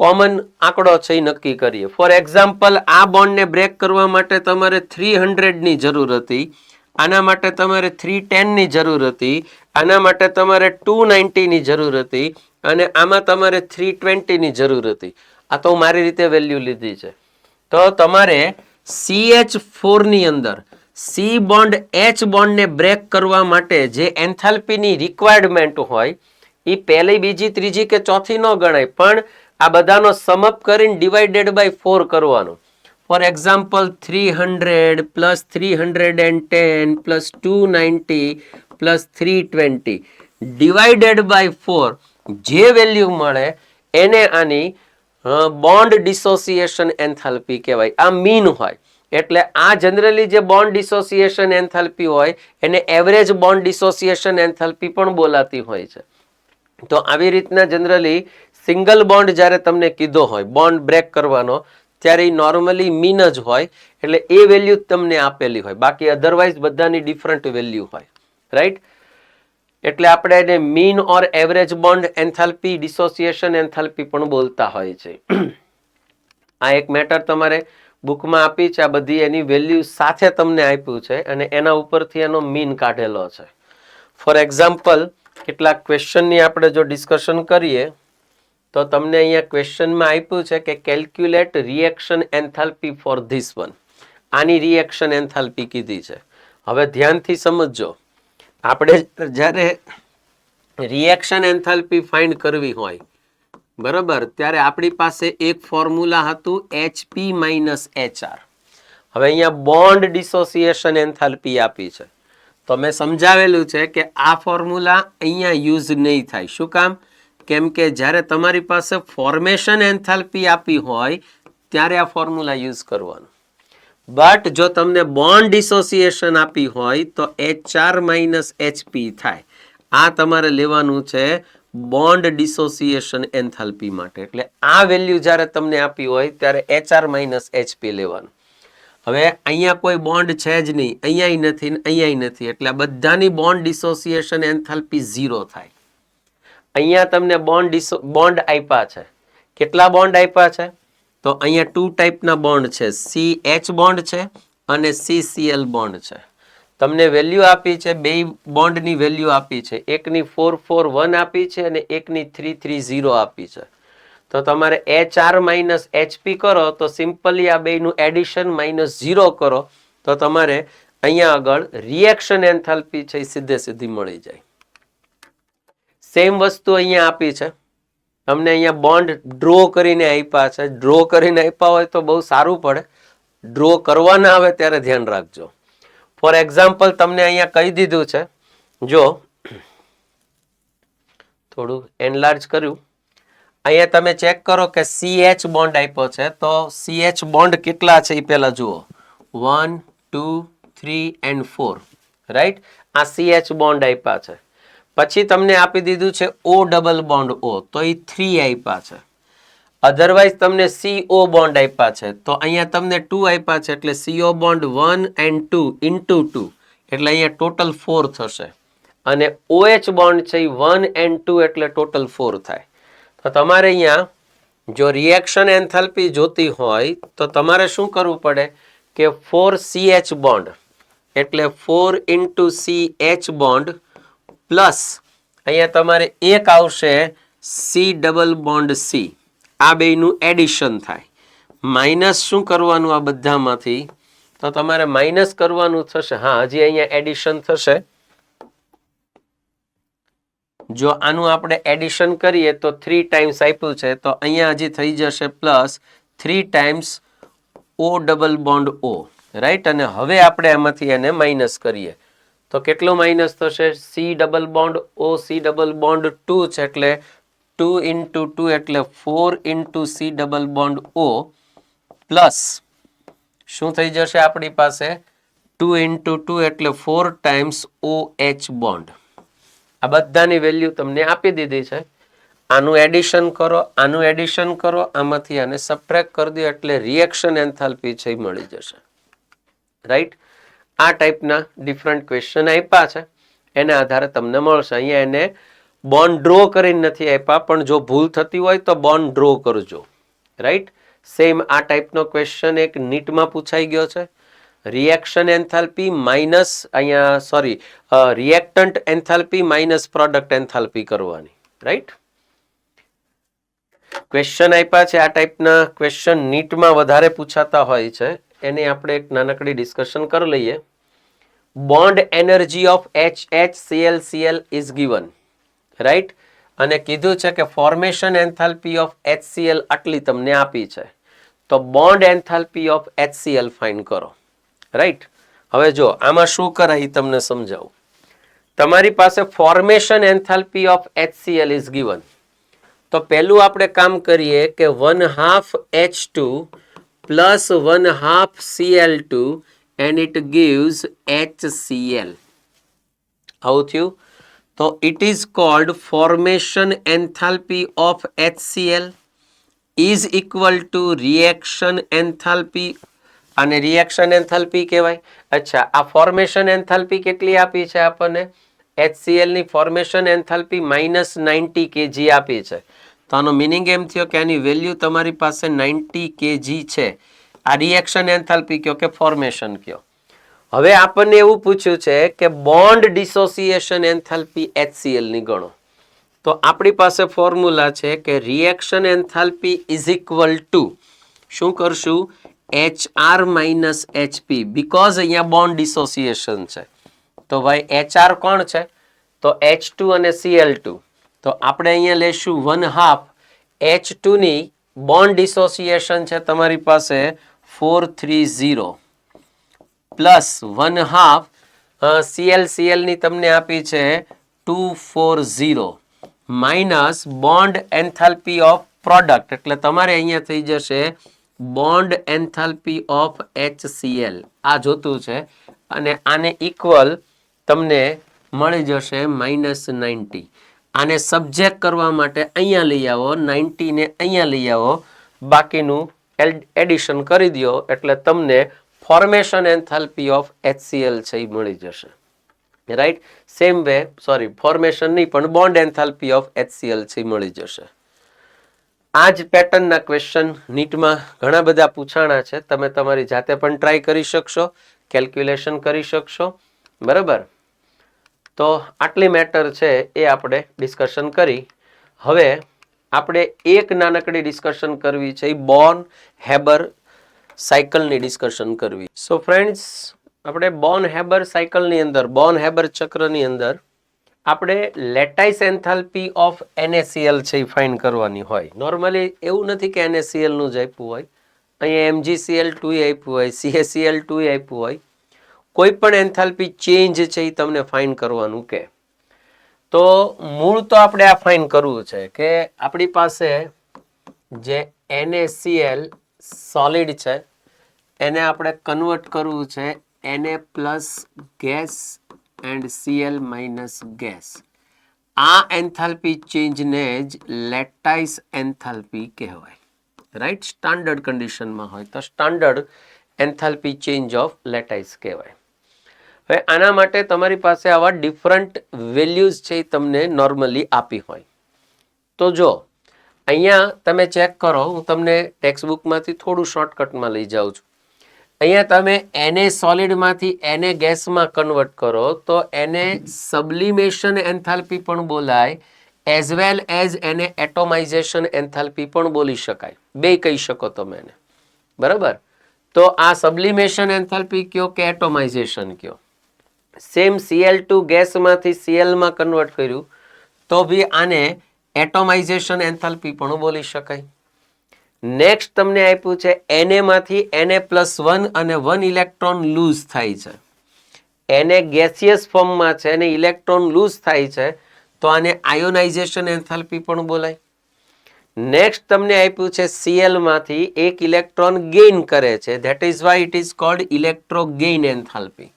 [SPEAKER 1] કોમન આંકડો છે એ નક્કી કરીએ. ફોર એક્ઝામ્પલ આ બોન્ડને બ્રેક કરવા માટે તમારે 300 ની જરૂર હતી, આના માટે તમારે 310 ની જરૂર હતી, આના માટે તમારે 290 ની જરૂર હતી અને આમાં તમારે 320 ની જરૂર હતી. આ તો મારી રીતે વેલ્યુ લીધી છે. તો તમારે CH4 ની અંદર C બોન્ડ H બોન્ડને બ્રેક કરવા માટે જે એન્થાલ્પીની રિક્વાયરમેન્ટ હોય એ પહેલી, બીજી, ત્રીજી કે ચોથી ન ગણાય, પણ આ બધાનો સમઅપ કરીને ડિવાઇડેડ બાય 4 કરવાનો. For example 300 plus 310 plus 290 plus 320 divided by 4 જે વેલ્યુ મળે એને આની બોન્ડ ડિસોસિએશન એન્થાલ્પી કહેવાય. આ મીન હોય એટલે આ જનરલી જે બોન્ડ ડિસોસિએશન એન્થાલ્પી હોય એને એવરેજ બોન્ડ ડિસોસિએશન એન્થાલ્પી પણ બોલાતી હોય છે. તો આવી રીતના જનરલી સિંગલ બોન્ડ જ્યારે તમને કીધો હોય બોન્ડ બ્રેક કરવાનો ત્યારે નોર્મલી મીન જ હોય એટલે એ વેલ્યુ તમને આપેલી હોય, બાકી અધરવાઇઝ બધાની ડિફરન્ટ વેલ્યુ હોય. રાઈટ, એટલે આપણે એને mean or average bond enthalpy dissociation enthalpy પણ બોલતા હોય છે. આ એક મેટર તમારે બુકમાં આપી છે, આ બધી એની વેલ્યુ સાથે તમને આપ્યું છે અને એના ઉપરથી એનો મીન કાઢેલો છે. ફોર એક્ઝામ્પલ કેટલાક ક્વેશ્ચનની આપણે જો ડિસ્કશન કરીએ તો તમને અહીંયા ક્વેશ્ચનમાં આપ્યું છે કે calculate reaction enthalpy for this one. આની રિએક્શન એન્થાલ્પી કીધી છે. હવે ધ્યાનથી સમજજો, આપણે જ્યારે રિએક્શન એન્થાલ્પી ફાઇન્ડ કરવી હોય બરાબર, ત્યારે આપણી પાસે એક ફોર્મ્યુલા હતું HP માઇનસ HR. હવે અહીંયા બોન્ડ ડિસોસિએશન એન્થાલ્પી આપી છે તો મેં સમજાવેલું છે કે આ ફોર્મ્યુલા અહીંયા યુઝ નહીં થાય. શું કામ? કેમ કે જ્યારે તમારી પાસે ફોર્મેશન એન્થાલ્પી આપી હોય ત્યારે આ ફોર્મ્યુલા યુઝ કરવાનું. બટ જો તમને બોન્ડ ડિસોસિએશન આપી હોય તો HR માઇનસ HP થાય. આ તમારે લેવાનું છે બોન્ડ ડિસોસિએશન એન્થાલ્પી માટે. એટલે આ વેલ્યુ જ્યારે તમને આપી હોય ત્યારે HR માઇનસ HP લેવાનું. હવે અહીંયા કોઈ બોન્ડ છે જ નહીં, અહીંયાય નથી ને અહીંયાય નથી, એટલે બધાની બોન્ડ ડિસોસિએશન એન્થાલ્પી 0 થાય. અહીંયા તમને બોન્ડ આપ્યા છે. કેટલા બોન્ડ આપ્યા છે? તો અહીંયા 2 ટાઈપના બોન્ડ છે, CH બોન્ડ છે અને CCl બોન્ડ છે. તમને વેલ્યુ આપી છે, બે બોન્ડની વેલ્યુ આપી છે, એકની 441 આપી છે અને એકની 330 આપી છે. તો તમારે HR માઇનસ HP કરો તો સિમ્પલી આ બેનું એડિશન માઇનસ 0 કરો તો તમારે અહીંયા આગળ રિએક્શન એન્થાલ્પી છે એ સીધે સીધી મળી જાય. સેમ વસ્તુ અહીંયા આપી છે, તમને અહીંયા બોન્ડ ડ્રો કરીને આપ્યા છે. ડ્રો કરીને આપ્યા હોય તો બહુ સારું પડે, ડ્રો કરવા ના આવે ત્યારે ધ્યાન રાખજો. ફોર એક્ઝામ્પલ તમને અહીંયા કહી દીધું છે, જો થોડું એનલાર્જ કર્યું, અહીંયા તમે ચેક કરો કે CH બોન્ડ આપ્યો છે તો CH બોન્ડ કેટલા છે એ પહેલા જુઓ, 1 2 3 and 4. રાઈટ, આ CH બોન્ડ આપ્યા છે. પછી તમને આપી દીધું છે O ડબલ બોન્ડ O તો એ 3 આપ્યા છે. અધરવાઇઝ તમને CO બોન્ડ આપ્યા છે તો અહીંયા તમને 2 આપ્યા છે એટલે CO બોન્ડ 1 and 2 into 2 એટલે અહીંયા ટોટલ 4 થશે. અને OH બોન્ડ છે એ 1 and 2 એટલે ટોટલ 4 થાય. તો તમારે અહીંયા જો રિએક્શન એન્થાલ્પી જોતી હોય તો તમારે શું કરવું પડે કે 4CH બોન્ડ એટલે 4 into CH બોન્ડ પ્લસ અહીંયા તમારે એક આવશે C ડબલ બોન્ડ C, આ બેનું એડિશન થાય. માઇનસ શું કરવાનું આ બધામાંથી? તો તમારે માઇનસ કરવાનું થશે. હા, હજી અહીંયા એડિશન થશે. જો આનું આપણે એડિશન કરીએ તો 3 ટાઈમ્સ આપ્યું છે તો અહીંયા હજી થઈ જશે plus 3 times O double bond O. Right, અને હવે આપણે એમાંથી એને માઇનસ કરીએ તો કેટલું માઇનસ થશે? C double bond O C double bond 2 છે એટલે 2 into 2 એટલે 4 into C double bond O plus શું થઈ જશે આપણી પાસે 2 into 2 એટલે 4 ટાઈમ્સ OH બોન્ડ. આ બધાની વેલ્યુ તમને આપી દીધી છે. આનું એડિશન કરો, આનું એડિશન કરો, આમાંથી આને સબટ્રેક્ટ કરી દો એટલે રિએક્શન એન્થાલ્પી છે એ મળી જશે. રાઈટ, આ ટાઈપના ડિફરન્ટ ક્વેશ્ચન આપ્યા છે એના આધારે તમને મળશે. અહીંયા એને બોન્ડ ડ્રો કરીને નથી આપ્યા, પણ જો ભૂલ થતી હોય તો બોન્ડ ડ્રો કરજો. રાઈટ, સેમ આ ટાઈપનો ક્વેશ્ચન એક નીટમાં પૂછાઈ ગયો છે. રિએક્શન એન્થાલ્પી માઇનસ અહીંયા sorry reactant enthalpy minus product enthalpy કરવાની. રાઈટ, ક્વેશ્ચન આપ્યા છે આ ટાઈપના ક્વેશ્ચન નીટમાં વધારે પૂછાતા હોય છે, એને આપણે એક નાનકડી ડિસ્કશન કરી લઈએ. Bond energy of HCl is given. Right, અને કીધું છે કે ફોર્મેશન એન્થાલ્પી ઓફ HCl આટલી તમને આપી છે. તો bond enthalpy of HCl find કરો. રાઈટ. હવે જો આમાં શું કરાય એ તમને સમજાવું. તમારી પાસે formation enthalpy of HCl is given. તો પહેલું આપણે કામ કરીએ કે 1/2 H2 plus 1/2 Cl2 and it gives HCl. આવું થયું. તો it is called formation enthalpy of HCl is equal to reaction enthalpy. અને રિએક્શન એન્થાલ્પી કહેવાય. અચ્છા, આ ફોર્મેશન એન્થાલ્પી કેટલી આપી છે આપણને? HCl ની ફોર્મેશન એન્થાલ્પી -90 kg આપી છે. તો આનો મિનિંગ એમ થયો કે આની વેલ્યુ તમારી પાસે 90 kg છે. આ રિએક્શન એન્થાલ્પી કયો કે ફોર્મેશન કયો. હવે આપણને એવું પૂછ્યું છે કે બોન્ડ ડિસોસિએશન એન્થાલ્પી HCl ની ગણો. તો આપણી પાસે ફોર્મ્યુલા છે કે reaction enthalpy is equal two શું કરશું? HR માઇનસ HP, બીકોઝ અહીંયા બોન્ડ ડિસોસિએશન છે. તો ભાઈ HR કોણ છે? તો H2 અને Cl2. તો આપણે અહીંયા લેશું 1/2 H2 ની બોન્ડ ડિસોસિએશન છે તમારી પાસે 430 પ્લસ 1/2 Cl ની તમને આપી છે 240 minus bond enthalpy of product, એટલે તમારે અહીંયા થઈ જશે બોન્ડ એન્થાલ્પી ઓફ HCl. આ જોતું છે અને આને ઇક્વલ તમને મળી જશે -90. આને સબ્જેક્ટ કરવા માટે અહીંયા લઈ આવો, 90 ને અહીંયા લઈ આવો, બાકીનું એડિશન કરી દો એટલે તમને ફોર્મેશન એન્થાલ્પી ઓફ HCl છે એ મળી જશે. Right. Same way, sorry, formation નહીં પણ બોન્ડ એન્થાલ્પી ઓફ HCl છે મળી જશે. આ જ પેટર્નના ક્વેશ્ચન નીટમાં ઘણા બધા પૂછાણા છે. તમે તમારી જાતે પણ ટ્રાય કરી શકશો, કેલ્ક્યુલેશન કરી શકશો. બરાબર. તો આટલી મેટર છે એ આપણે ડિસ્કશન કરી. હવે આપણે એક નાનકડી ડિસ્કશન કરવી છે, બોર્ન હેબર સાયકલની ડિસ્કશન કરવી. સો ફ્રેન્ડ્સ, આપણે બોર્ન હેબર સાયકલની અંદર, બોર્ન હેબર ચક્રની અંદર આપણે લેટાઇસ એન્થાલ્પી ઓફ NaCl છે એ ફાઇન્ડ કરવાની હોય. નોર્મલી એવું નથી કે NaCl નું જ આપ્યું હોય, અહીંયા MgCl2 આપ્યું હોય, CaCl2 આપ્યું હોય. કોઈ પણ એન્થાલ્પી ચેન્જ છે એ તમને ફાઇન્ડ કરવાનું કે. તો મૂળ તો આપણે આ ફાઇન્ડ કરવું છે કે આપણી પાસે જે NaCl સોલિડ છે એને આપણે કન્વર્ટ કરવું છે Na plus gas and Cl minus gas. આ એન્થાલ્પી ચેન્જને જ લેટાઇસ એન્થાલ્પી કહેવાય. રાઈટ. સ્ટાન્ડર્ડ કન્ડિશનમાં હોય તો standard enthalpy change of lattice કહેવાય. હવે આના માટે તમારી પાસે આવા ડિફરન્ટ વેલ્યુઝ છે એ તમને નોર્મલી આપી હોય. તો જો અહીંયા તમે ચેક કરો, હું તમને ટેક્સ્ટબુકમાંથી થોડું શોર્ટકટમાં લઈ જાઉં છું. અહીંયા તમે Na સોલિડમાંથી Na ગેસમાં કન્વર્ટ કરો તો એને સબ્લિમેશન એન્થાલ્પી પણ બોલાય, એઝ વેલ એઝ એને એટોમાઇઝેશન એન્થાલ્પી પણ બોલી શકાય. બે કહી શકો તમે એને. બરાબર. તો આ સબ્લિમેશન એન્થાલ્પી કયો કે એટોમાઇઝેશન કયો. સેમ Cl2 ગેસમાંથી Cl માં કન્વર્ટ કર્યું તો બી આને એટોમાઇઝેશન એન્થાલ્પી પણ બોલી શકાય. નેક્સ્ટ તમને આપ્યું છે Na માંથી Na+1 અને 1 ઇલેક્ટ્રોન લૂઝ થાય છે. Na ગેસિયસ ફોર્મમાં છે અને ઇલેક્ટ્રોન લૂઝ થાય છે તો આને આયોનાઇઝેશન એન્થાલ્પી પણ બોલાય. નેક્સ્ટ તમને આપ્યું છે Cl માંથી એક ઇલેક્ટ્રોન ગેઇન કરે છે, that is why it is called electro gain enthalpy.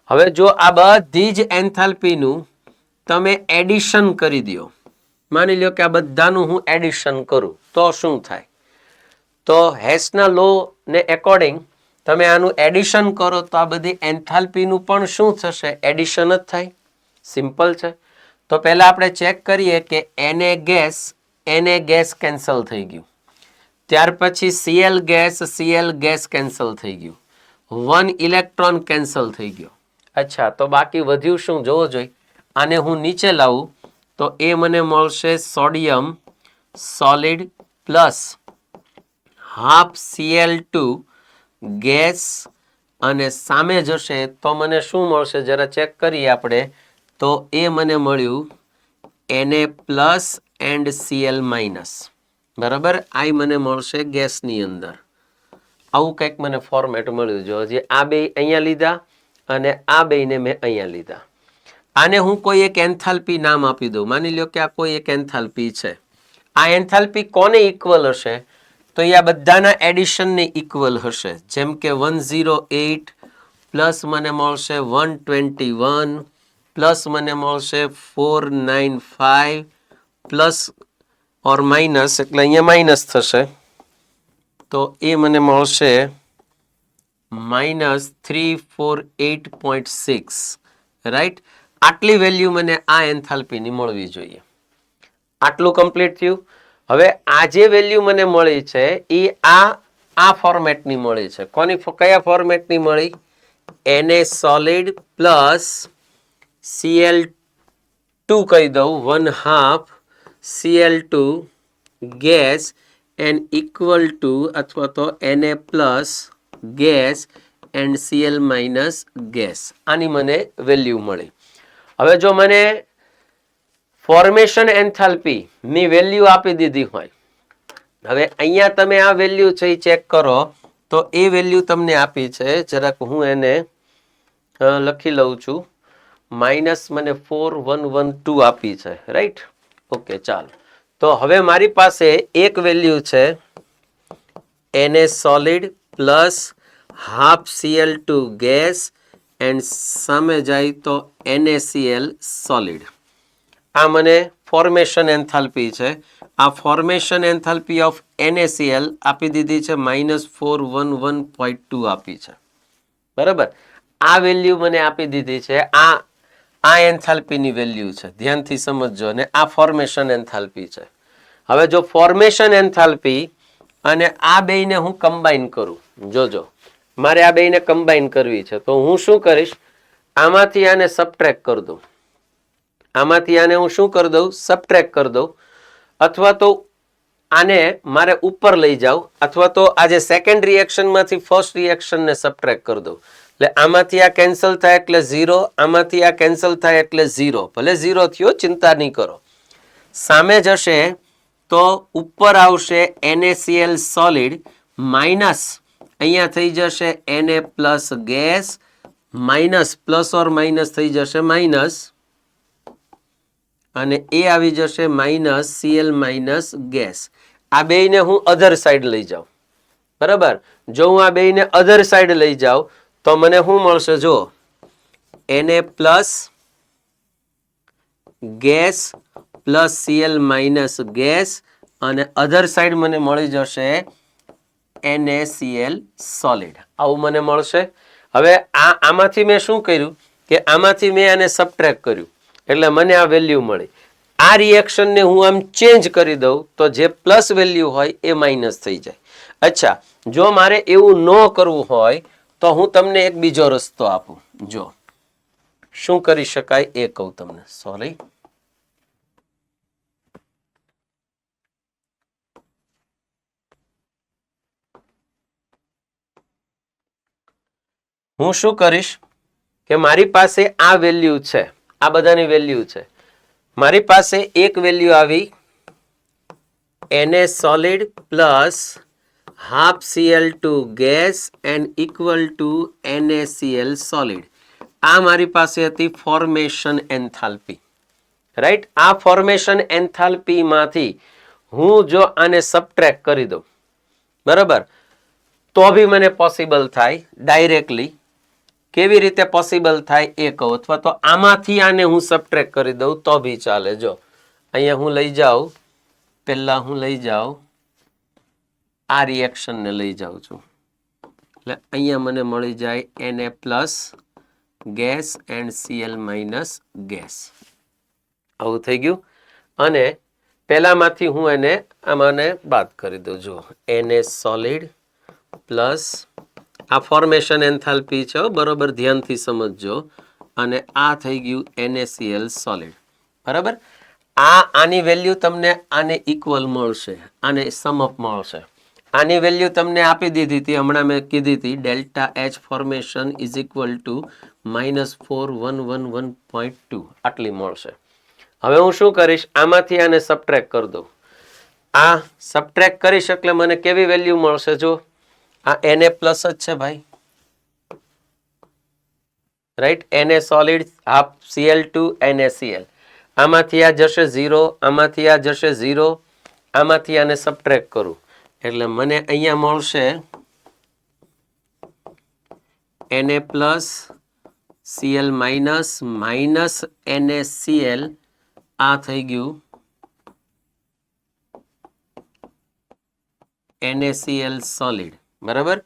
[SPEAKER 1] હવે જો આ બધી જ એન્થાલ્પીનું તમે એડિશન કરી દો, માની લો કે આ બધાનું હું એડિશન કરું તો શું થાય? તો હેસના લો ને એકોર્ડિંગ તમે આનું એડિશન કરો તો આ બધી એન્થાલ્પીનું પણ શું થશે? એડિશન જ થાય. સિમ્પલ છે. તો પહેલા આપણે ચેક કરીએ કે Na ગેસ કેન્સલ થઈ ગયું. ત્યાર પછી Cl ગેસ કેન્સલ થઈ ગયું. 1 ઇલેક્ટ્રોન કેન્સલ થઈ ગયો. અચ્છા, તો બાકી વધ્યું શું જોવો જોઈએ. આને હું નીચે લાવું તો એ મને મળશે sodium solid plus half Cl2 gas અને સામે જશે તો મને શું મળશે જરા ચેક કરીએ આપણે. તો એ મને મળ્યું Na plus and Cl minus. બરાબર. આઈ મને મળશે ગેસની અંદર. આવું કંઈક મને ફોર્મેટ મળ્યું. જો હજી આ બે અહીંયા લીધા અને આ બેને મેં અહીંયા લીધા. આને હું કોઈ એક એન્થાલ્પી નામ આપી દઉં. માની લ્યો કે આ કોઈ એક એન્થાલ્પી છે. આ એન્થાલ્પી કોને ઇક્વલ હશે? તો એ આ બધાના એડિશનને ઇક્વલ હશે. જેમ કે 108 પ્લસ મને મળશે 121 પ્લસ મને મળશે 495 પ્લસ ઓર માઇનસ, એટલે અહીંયા માઇનસ થશે તો એ મને મળશે -348.6. રાઈટ. આટલી વેલ્યુ મને આ એન્થાલ્પીની મળવી જોઈએ. આટલું કમ્પ્લીટ થયું. હવે આ જે વેલ્યુ મને મળી છે એ આ ફોર્મેટની મળી છે. કયા ફોર્મેટની મળી? Na સોલિડ પ્લસ Cl2 કહી દઉં 1/2 Cl2 gas and equal to અથવા તો Na plus gas and Cl minus gas. આની મને વેલ્યુ મળી. હવે જો મને ફોર્મેશન એન્થાલ્પી ની વેલ્યુ આપી દીધી હોય, હવે અહીંયા તમે આ વેલ્યુ છે એ ચેક કરો તો એ વેલ્યુ તમને આપી છે. જરાક હું એને લખી લઉં છું. માઇનસ મને 4112 આપી છે. રાઈટ. ઓકે, ચાલો. તો હવે મારી પાસે એક વેલ્યુ છે Na solid plus half Cl2 gas and સામે જાય તો NaCl સોલિડ. આ મને ફોર્મેશન એન્થાલ્પી છે. આ ફોર્મેશન એન્થાલ્પી ઓફ NaCl આપી દીધી છે -411.2 આપી છે. બરાબર. આ વેલ્યુ મને આપી દીધી છે. આ એન્થાલ્પીની વેલ્યુ છે. ધ્યાનથી સમજજો. અને આ ફોર્મેશન એન્થાલ્પી છે. હવે જો ફોર્મેશન એન્થાલ્પી અને આ બેયને હું કમ્બાઈન કરું, જોજો મારે આ બેયને કમ્બાઈન કરવી છે તો હું શું કરીશ? આમાંથી આને સબટ્રેક્ટ કરી દઉં. આમાંથી આને હું શું કરી દઉં? સબટ્રેક્ટ કરી દઉં. અથવા તો આને મારે ઉપર લઈ જાઉં, અથવા તો આ જે સેકન્ડ રિએક્શનમાંથી ફર્સ્ટ રિએક્શનને સબટ્રેક્ટ કરી દઉં. એટલે આમાંથી આ કેન્સલ થાય એટલે 0, આમાંથી આ કેન્સલ થાય એટલે 0. ભલે 0 થયો, ચિંતા નહીં કરો. સામે જશે તો ઉપર આવશે NaCl સોલિડ માઇનસ અહીંયા થઈ જશે Na plus gas minus plus or minus થઈ જશે માઇનસ, અને એ આવી જશે માઇનસ Cl માઇનસ ગેસ. આ બેયને હું અધર સાઈડ લઈ જાઉં. બરાબર. જો હું આ બેયને અધર સાઈડ લઈ જાઉં તો મને શું મળશે? જો Na plus gas plus Cl minus gas, અને અધર સાઈડ મને મળી જશે NaCl સોલિડ. આવું મને મળશે. હવે આમાંથી મેં શું કર્યું કે આમાંથી મેં આને સબટ્રેક્ટ કર્યું એટલે મને આ વેલ્યુ મળી. આ રિએક્શનને હું આમ ચેન્જ કરી દઉં તો જે પ્લસ વેલ્યુ હોય એ માઇનસ થઈ જાય. અચ્છા, જો મારે એવું ન કરવું હોય તો હું તમને એક બીજો રસ્તો આપું. જો શું કરી શકાય એ કહું તમને. સોરી, હું શું કરીશ કે મારી પાસે આ વેલ્યુ છે, આ બધાની વેલ્યુ છે. મારી પાસે એક વેલ્યુ આવી Na solid plus half Cl2 gas and equal to NaCl solid. આ મારી પાસે હતી ફોર્મેશન એન્થાલ્પી. રાઈટ. આ ફોર્મેશન એન્થાલ્પીમાંથી હું જો આને સબટ્રેક્ટ કરી દઉં, બરાબર, તો બી મને પોસિબલ થાય ડાયરેક્ટલી. કેવી રીતે પોસિબલ થાય એ કહું, અથવા તો આમાંથી આને હું સબટ્રેક્ટ કરી દઉં તો બી ચાલે. જો અહીંયા હું લઈ જાઉં, પહેલા હું લઈ જાઉં આ રિએક્શનને લઈ જાઉં છું. એટલે અહીંયા મને મળી જાય Na plus gas and Cl minus gas. આવું થઈ ગયું. અને પહેલામાંથી હું એને આમાંને બાદ કરી દઉં. જો Na સોલિડ પ્લસ આ ફોર્મેશન એન્થાલ્પી છે, બરોબર, ધ્યાનથી સમજજો. અને આ થઈ ગયું NaCl સોલિડ. બરાબર. આની વેલ્યુ તમને આને ઇક્વલ મળશે, આને સમઅપ મળશે. આની વેલ્યુ તમને આપી દીધી હતી, હમણાં મેં કીધી હતી, delta H formation is equal two -4111.2 આટલી મળશે. હવે હું શું કરીશ? આમાંથી આને સબટ્રેક્ટ કરી દઉં આ સબટ્રેક્ટ કરીશ એટલે મને કેવી વેલ્યુ મળશે? જો આ Na પ્લસ જ છે ભાઈ, right. Na solid, half Cl2 NaCl. આમાંથી આ જશે 0, આમાંથી આ જશે 0, આમાંથી આને સબટ્રેક્ટ કરું એટલે મને અહીંયા મળશે Na plus Cl minus minus NaCl. આ થઈ ગયું NaCl સોલિડ, બરાબર.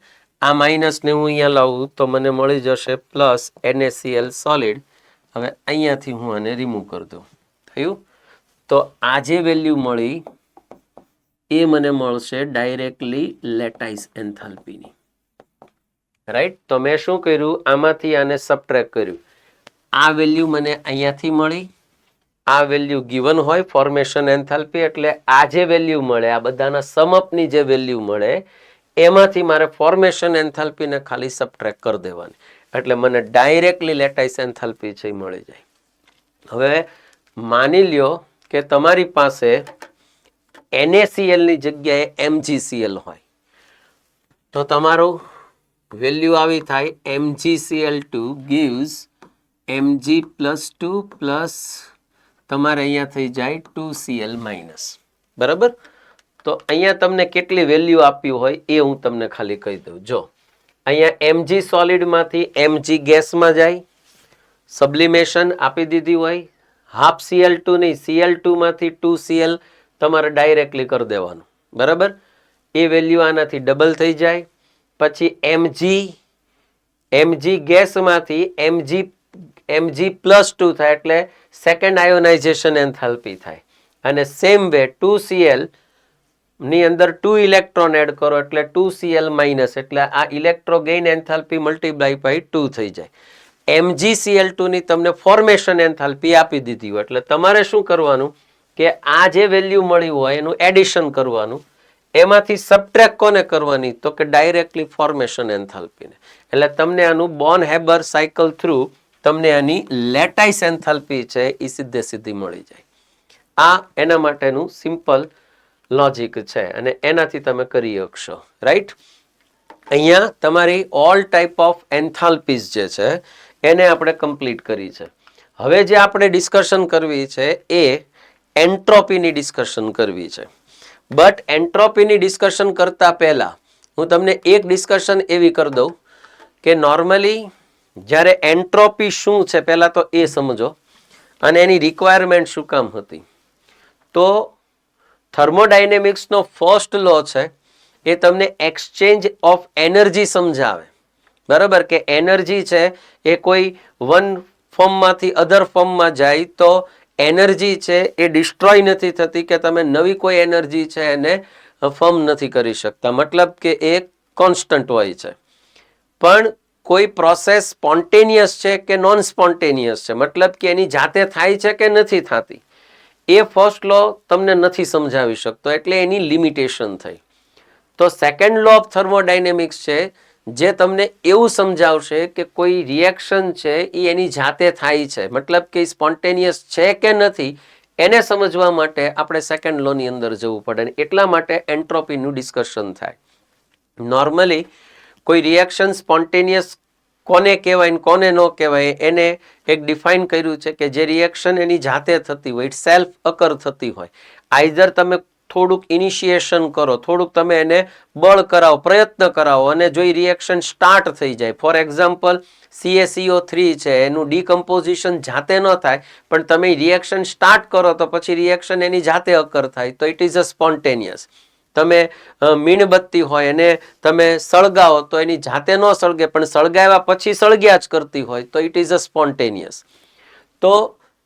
[SPEAKER 1] આ માઇનસ ને હું અહીંયા લાવું તો મને મળી જશે પ્લસ NaCl સોલિડ. હવે અહીંયાથી હું આને રિમૂવ કરી દઉં. થયું? તો આ જે વેલ્યુ મળી એ મને મળશે ડાયરેક્ટલી લેટાઇસ એન્થાલ્પીની, રાઈટ. તો મેં શું કર્યું? આમાંથી આને સબટ્રેક્ટ કર્યું. આ વેલ્યુ મને અહીંયાથી મળી. આ વેલ્યુ ગિવન હોય ફોર્મેશન એન્થાલ્પી, એટલે આ જે વેલ્યુ મળે, આ બધાના સમઅપની જે વેલ્યુ મળે એમાંથી મારે ફોર્મેશન એન્થાલ્પીને ખાલી સબટ્રેક્ટ કરી દેવાની, એટલે મને ડાયરેક્ટલી લેટાઇસ એન્થાલ્પી છે એ મળી જાય. હવે માની લ્યો કે તમારી પાસે NaCl ની જગ્યાએ MgCl હોય તો તમારું વેલ્યુ આવી થાય MgCl2 gives Mg+2 પ્લસ તમારે અહીંયા થઈ જાય 2Cl માઇનસ, બરાબર. તો અહીંયા તમને કેટલી વેલ્યુ આપ્યું હોય એ હું તમને ખાલી કહી દઉં. જો અહીંયા Mg સોલિડમાંથી Mg ગેસમાં જાય, સબ્લિમેશન આપી દીધી હોય, હાફ Cl2 નહીં, Cl2 માંથી 2Cl તમારે ડાયરેક્ટલી કરી દેવાનું, બરાબર. એ વેલ્યુ આનાથી ડબલ થઈ જાય. પછી Mg ગેસમાંથી Mg+2 થાય એટલે સેકન્ડ આયોનાઇઝેશન એન્થાલ્પી થાય. અને સેમ વે 2Cl ની અંદર 2 ઇલેક્ટ્રોન એડ કરો એટલે 2Cl માઇનસ, એટલે આ electro gain enthalpy multiply by 2 થઈ જાય. MgCl2 ની તમને ફોર્મેશન એન્થાલ્પી આપી દીધી હોય એટલે તમારે શું કરવાનું કે આ જે વેલ્યુ મળી હોય એનું એડિશન કરવાનું. એમાંથી સબટ્રેક્ટ કોને કરવાની? તો કે ડાયરેક્ટલી ફોર્મેશન એન્થાલ્પીને. એટલે તમને આનું બોન હેબર સાયકલ થ્રુ તમને આની લેટાઇસ એન્થાલ્પી છે એ સીધે સીધી મળી જાય. આ એના માટેનું સિમ્પલ લોજિક છે અને એનાથી તમે કરી શકશો, રાઈટ. અહીંયા તમારી ઓલ ટાઈપ ઓફ એન્થાલ્પીઝ જે છે એને આપણે કમ્પ્લીટ કરી છે. હવે જે આપણે ડિસ્કશન કરવી છે એ એન્ટ્રોપીની ડિસ્કશન કરવી છે. બટ એન્ટ્રોપીની ડિસ્કશન કરતા પહેલા હું તમને એક ડિસ્કશન એવી કરી દઉં કે નોર્મલી જ્યારે એન્ટ્રોપી શું છે પહેલા તો એ સમજો અને એની રિક્વાયરમેન્ટ શું કામ હતી. તો થર્મોડાયનેમિક્સનો ફર્સ્ટ લો છે એ તમને એક્સચેન્જ ઓફ એનર્જી સમજાવે, બરાબર. કે એનર્જી છે એ કોઈ વન ફોર્મમાંથી અધર ફોર્મમાં જાય તો એનર્જી છે એ ડિસ્ટ્રોય નથી થતી કે તમે નવી કોઈ એનર્જી છે એને ફોર્મ નથી કરી શકતા, મતલબ કે એ કોન્સ્ટન્ટ હોય છે. પણ કોઈ પ્રોસેસ સ્પોન્ટેનિયસ છે કે નોન સ્પોન્ટેનિયસ છે, મતલબ કે એની જાતે થાય છે કે નથી થતી, એ ફર્સ્ટ લો તમને નથી સમજાવી શકતો, એટલે એની લિમિટેશન થઈ. તો સેકન્ડ લો ઓફ થર્મોડાયનેમિક્સ છે જે તમને એવું સમજાવશે કે કોઈ રિએક્શન છે એ એની જાતે થાય છે, મતલબ કે સ્પોન્ટેનિયસ છે કે નથી, એને સમજવા માટે આપણે સેકન્ડ લોની અંદર જવું પડે. એટલા માટે એન્ટ્રોપીનું ડિસ્કશન થાય. નોર્મલી કોઈ રિએક્શન સ્પોન્ટેનિયસ કોને કહેવાય ને કોને ન કહેવાય એને એક ડિફાઇન કર્યું છે કે જે રિએક્શન એની જાતે થતી હોય, ઇટ સેલ્ફ અકર થતી હોય. આઈધર તમે થોડુંક ઇનિશિએશન કરો, થોડુંક તમે એને બળ કરાવો, પ્રયત્ન કરાવો અને જો એ રિએક્શન સ્ટાર્ટ થઈ જાય, ફોર એક્ઝામ્પલ CaCO3 છે એનું ડિકમ્પોઝિશન જાતે ન થાય પણ તમે રિએક્શન સ્ટાર્ટ કરો તો પછી રિએક્શન એની જાતે અકર થાય તો ઇટ ઇઝ અ સ્પોન્ટેનિયસ. તમે મીણબત્તી હોય અને તમે સળગાવો તો એની જાતે ન સળગે પણ સળગાવ્યા પછી સળગ્યા જ કરતી હોય તો ઇટ ઇઝ અ સ્પોન્ટેનિયસ. તો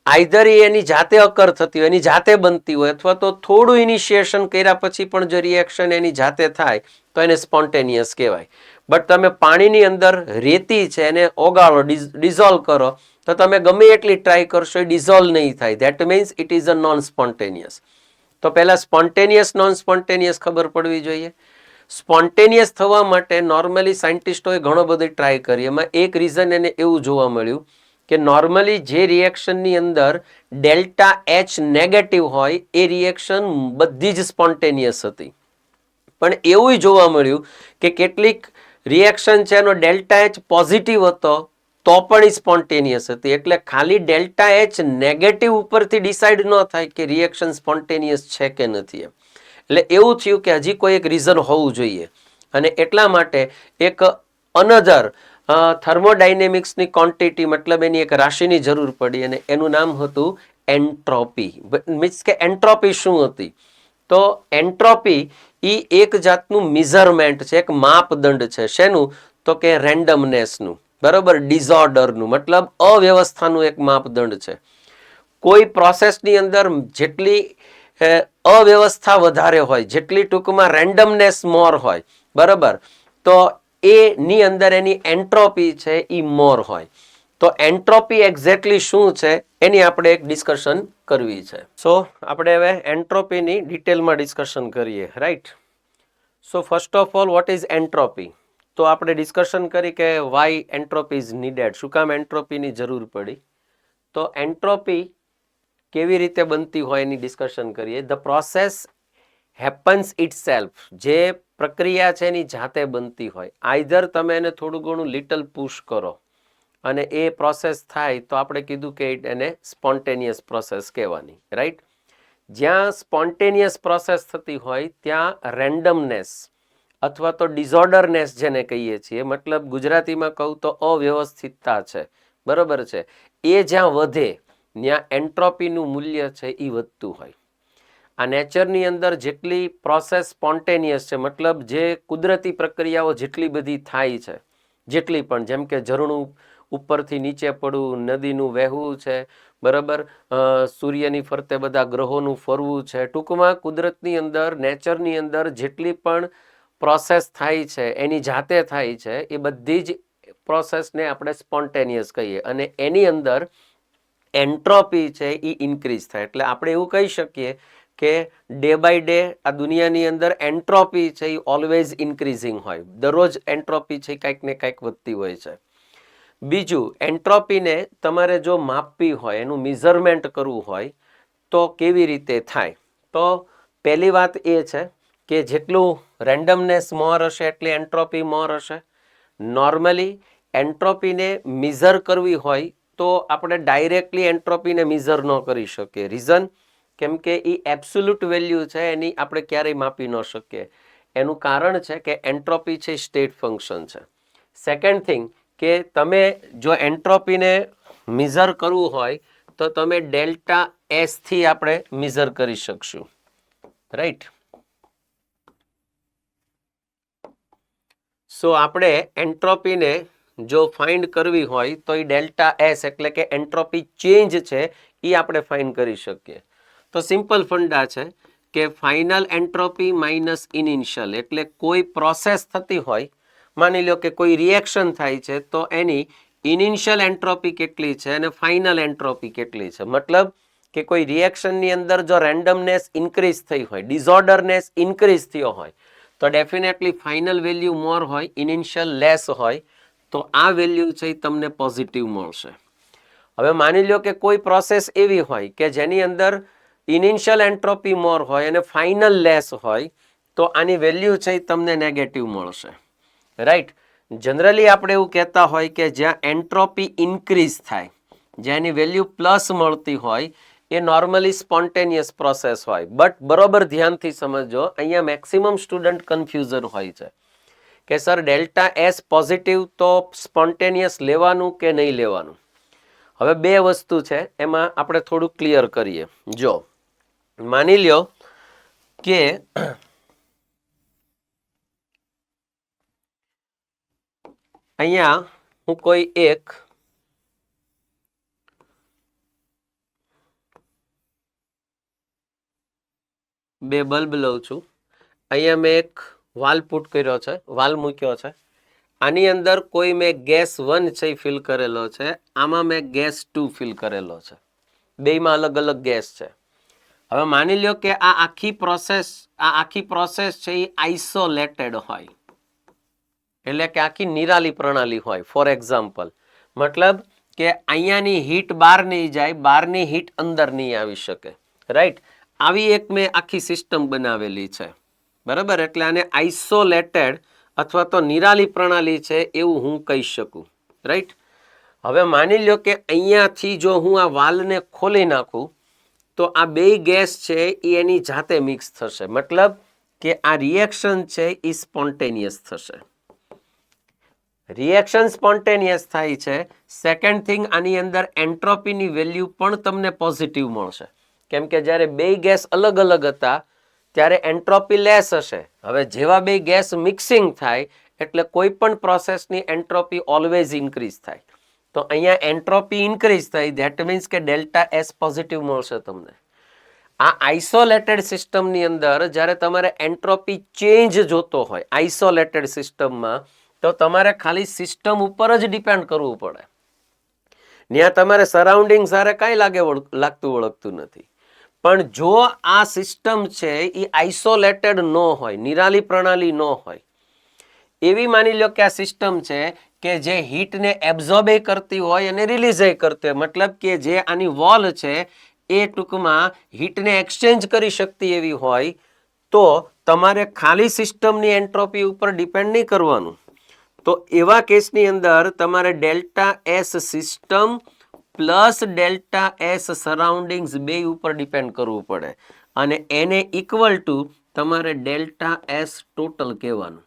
[SPEAKER 1] આઈધર એની જાતે અકર થતી હોય, એની જાતે બનતી હોય, અથવા તો થોડું ઇનિશિએશન કર્યા પછી પણ જો રિએક્શન એની જાતે થાય તો એને સ્પોન્ટેનિયસ કહેવાય. બટ તમે પાણીની અંદર રેતી છે એને ઓગાળો, ડિઝોલ્વ કરો તો તમે ગમે એટલી ટ્રાય કરશો એ ડિઝોલ્વ નહીં થાય. That means it is a non spontaneous. તો પહેલા સ્પોન્ટેનિયસ નોન સ્પોન્ટેનિયસ ખબર પડવી જોઈએ. સ્પોન્ટેનિયસ થવા માટે નોર્મલી સાયન્ટિસ્ટોએ ઘણો બધો ટ્રાય કરી. એમાં એક રીઝન એને એવું જોવા મળ્યું કે નોર્મલી જે રિએક્શનની અંદર ડેલ્ટા એચ નેગેટિવ હોય એ રિએક્શન બધી જ સ્પોન્ટેનિયસ હતી, પણ એવું જોવા મળ્યું કે કેટલીક રિએક્શન છે એનો ડેલ્ટા એચ પોઝિટિવ હતો તો પણ સ્પોન્ટેનિયસ હતી. એટલે ખાલી ડેલ્ટા એચ નેગેટિવ ઉપરથી ડિસાઇડ ન થાય કે રિએક્શન સ્પોન્ટેનિયસ છે કે નથી. એટલે એવું થયું કે હજી કોઈ એક રીઝન હોવું જોઈએ, અને એટલા માટે એક અનધર થર્મોડાયનેમિક્સની ક્વોન્ટિટી મતલબ એની એક રાશિની જરૂર પડી, અને એનું નામ હતું એન્ટ્રોપી. મીન્સ કે એન્ટ્રોપી શું હતી? તો એન્ટ્રોપી એ એક જાતનું મેઝરમેન્ટ છે, એક માપદંડ છે. શેનું? તો કે રેન્ડમનેસનું, બરોબર, ડિઝોર્ડરનું, મતલબ અવ્યવસ્થાનું એક માપદંડ છે. કોઈ પ્રોસેસની અંદર જેટલી અવ્યવસ્થા વધારે હોય, જેટલી ટૂંકમાં રેન્ડમનેસ મોર હોય, બરોબર, તો એની અંદર એની એન્ટ્રોપી છે એ મોર હોય. તો એન્ટ્રોપી એક્ઝેક્ટલી શું છે એની આપણે એક ડિસ્કશન કરવી છે. સો આપણે હવે એન્ટ્રોપીની ડિટેલમાં ડિસ્કશન કરીએ, right. So first of all, what is entropy? તો આપણે ડિસ્કશન કરી કે વાય એન્ટ્રોપી ઇઝ નીડેડ, શું કામ એન્ટ્રોપીની જરૂર પડી. તો એન્ટ્રોપી કેવી રીતે બનતી હોય એની ડિસ્કશન કરીએ. ધ પ્રોસેસ હેપન્સ ઇટસેલ્ફ, જે પ્રક્રિયા છે એની જાતે બનતી હોય. આઈધર તમે એને થોડું ઘણું લિટલ પુશ કરો અને એ પ્રોસેસ થાય તો આપણે કીધું કે એને સ્પોન્ટેનિયસ પ્રોસેસ કહેવાની, રાઈટ. જ્યાં સ્પોન્ટેનિયસ પ્રોસેસ થતી હોય ત્યાં રેન્ડમનેસ અથવા તો ડિઝોર્ડરનેસ જેને કહીએ છીએ, મતલબ ગુજરાતીમાં કહું તો અવ્યવસ્થિતતા છે, બરોબર છે, એ જ્યાં વધે ત્યાં એન્ટ્રોપીનું મૂલ્ય છે એ વધતું હોય. આ નેચરની અંદર જેટલી પ્રોસેસ સ્પોન્ટેનિયસ છે, મતલબ જે કુદરતી પ્રક્રિયાઓ જેટલી બધી થાય છે, જેટલી પણ, જેમ કે ઝરણું ઉપરથી નીચે પડવું, નદીનું વહેવું છે, બરાબર, સૂર્યની ફરતે બધા ગ્રહોનું ફરવું છે, ટૂંકમાં કુદરતની અંદર, નેચરની અંદર જેટલી પણ પ્રોસેસ થાય છે એની જાતે થાય છે, એ બધી જ પ્રોસેસને આપણે સ્પોન્ટેનિયસ કહીએ, અને એની અંદર એન્ટ્રોપી છે એ ઇન્ક્રીઝ થાય. એટલે આપણે એવું કહી શકીએ કે ડે બાય ડે આ દુનિયાની અંદર એન્ટ્રોપી છે એ ઓલવેઝ ઇન્ક્રીઝિંગ હોય. દરરોજ એન્ટ્રોપી છે કાંઈક ને કાંઈક વધતી હોય છે. બીજું, એન્ટ્રોપીને તમારે જો માપવી હોય, એનું મેઝરમેન્ટ કરવું હોય તો કેવી રીતે થાય? તો પહેલી વાત એ છે કે જેટલું રેન્ડમનેસ મોર હશે એટલી એન્ટ્રોપી મોર હશે. નોર્મલી એન્ટ્રોપીને મેઝર કરવી હોય તો આપણે ડાયરેક્ટલી એન્ટ્રોપીને મેઝર ન કરી શકીએ. રીઝન? કેમ કે એ એબ્સોલ્યુટ વેલ્યુ છે એની આપણે ક્યારેય માપી ન શકીએ. એનું કારણ છે કે એન્ટ્રોપી છે સ્ટેટ ફંક્શન છે. સેકન્ડ થિંગ કે તમે જો એન્ટ્રોપીને મેઝર કરવું હોય તો તમે ડેલ્ટા એસ થી આપણે મેઝર કરી શકશું, રાઈટ. સો આપણે એન્ટ્રોપીને જો ફાઇન્ડ કરવી હોય તો એ ડેલ્ટા એસ એટલે કે એન્ટ્રોપી ચેન્જ છે એ આપણે ફાઇન્ડ કરી શકીએ. તો સિમ્પલ ફંડા છે કે ફાઇનલ એન્ટ્રોપી માઇનસ ઇનિશિયલ, એટલે કોઈ પ્રોસેસ થતી હોય, માની લો કે કોઈ રિએક્શન થાય છે તો એની ઇનિશિયલ એન્ટ્રોપી કેટલી છે અને ફાઇનલ એન્ટ્રોપી કેટલી છે. મતલબ કે કોઈ રિએક્શનની અંદર જો રેન્ડમનેસ ઇન્ક્રીઝ થઈ હોય, ડિઝોર્ડરનેસ ઇન્ક્રીઝ થયો હોય તો ડેફિનેટલી ફાઇનલ વેલ્યુ મોર હોય, ઇનિશિયલ લેસ હોય, તો આ વેલ્યુ છે એ તમને પોઝિટિવ મળશે. હવે માની લો કે કોઈ પ્રોસેસ એવી હોય કે જેની અંદર ઇનિશિયલ એન્ટ્રોપી મોર હોય અને ફાઇનલ લેસ હોય, તો આની વેલ્યુ છે એ તમને નેગેટિવ મળશે, રાઈટ. જનરલી આપણે એવું કહેતા હોય કે જ્યાં એન્ટ્રોપી ઇન્ક્રીઝ થાય, જ્યાં એની વેલ્યુ પ્લસ મળતી હોય, એ નોર્મલી સ્પોન્ટેનિયસ પ્રોસેસ હોય. બટ બરોબર ધ્યાનથી સમજો, અહીંયા મેક્સિમમ સ્ટુડન્ટ કન્ફ્યુઝન હોય છે કે સર ડેલ્ટા એસ પોઝિટિવ તો સ્પોન્ટેનિયસ લેવાનું કે નહીં લેવાનું. હવે બે વસ્તુ છે એમાં આપણે થોડું ક્લિયર કરીએ. જો માની લ્યો કે અહીંયા હું કોઈ એક બે બલ્બ લઉં છું. અહીંયા મેં એક વાલ પુટ કર્યો છે, વાલ મૂક્યો છે. આની અંદર કોઈ મેં ગેસ 1 છે ફિલ કરેલો છે, આમાં મેં ગેસ 2 ફિલ કરેલો છે. બેયમાં અલગ અલગ ગેસ છે. હવે માની લ્યો કે આ આખી પ્રોસેસ છે એ આઇસોલેટેડ હોય, એટલે કે આખી નિરાલી પ્રણાલી હોય. ફોર એક્ઝામ્પલ, મતલબ કે અહીંયાની હીટ બહાર નહીં જાય, બહારની હીટ અંદર નહીં આવી શકે, રાઈટ? આવી એક મેં આખી સિસ્ટમ બનાવેલી છે, બરાબર? એટલે આને આઇસોલેટેડ અથવા તો નિરાલી પ્રણાલી છે એવું હું કહી શકું, રાઈટ? હવે માની લો કે અહીંયાથી જો હું આ વાલ્વને ખોલી નાખું તો આ બે ગેસ છે એ એની જાતે મિક્સ થશે, મતલબ કે આ રિએક્શન છે એ સ્પોન્ટેનિયસ થશે. રિએક્શન સ્પોન્ટેનિયસ થાય છે. સેકન્ડ થિંગ, આની અંદર એન્ટ્રોપીની વેલ્યુ પણ તમને પોઝિટિવ મળશે, કેમ કે જ્યારે બે ગેસ અલગ અલગ હતા ત્યારે એન્ટ્રોપી લેસ હશે. હવે જેવા બે ગેસ મિક્સિંગ થાય એટલે કોઈ પણ પ્રોસેસની એન્ટ્રોપી ઓલવેઝ ઇન્ક્રીઝ થાય. તો અહીંયા એન્ટ્રોપી ઇન્ક્રીઝ થઈ, ધેટ મીન્સ કે ડેલ્ટા એસ પોઝિટિવ મળશે તમને. આ આઇસોલેટેડ સિસ્ટમની અંદર જ્યારે તમારે એન્ટ્રોપી ચેન્જ જોતો હોય આઇસોલેટેડ સિસ્ટમમાં, તો તમારે ખાલી સિસ્ટમ ઉપર જ ડિપેન્ડ કરવું પડે. ત્યાં તમારે સરાઉન્ડિંગ સારે કાંઈ લાગતું ઓળખતું નથી. પણ જો આ સિસ્ટમ છે એ આઇસોલેટેડ ન હોય, નિરાલી પ્રણાલી ન હોય, એવી માની લો કે આ સિસ્ટમ છે કે જે હીટને એબ્ઝોર્બ કરતી હોય અને રિલીઝ કરતી હોય, મતલબ કે જે આની વોલ છે એ ટૂંકમાં હીટને એક્સચેન્જ કરી શકતી એવી હોય, તો તમારે ખાલી સિસ્ટમની એન્ટ્રોપી ઉપર ડિપેન્ડ નહીં કરવાનું. તો એવા કેસની અંદર તમારે delta S system plus delta S surroundings બે ઉપર ડિપેન્ડ કરવું પડે, અને એને ઇક્વલ ટુ તમારે ડેલ્ટા એસ ટોટલ કહેવાનું,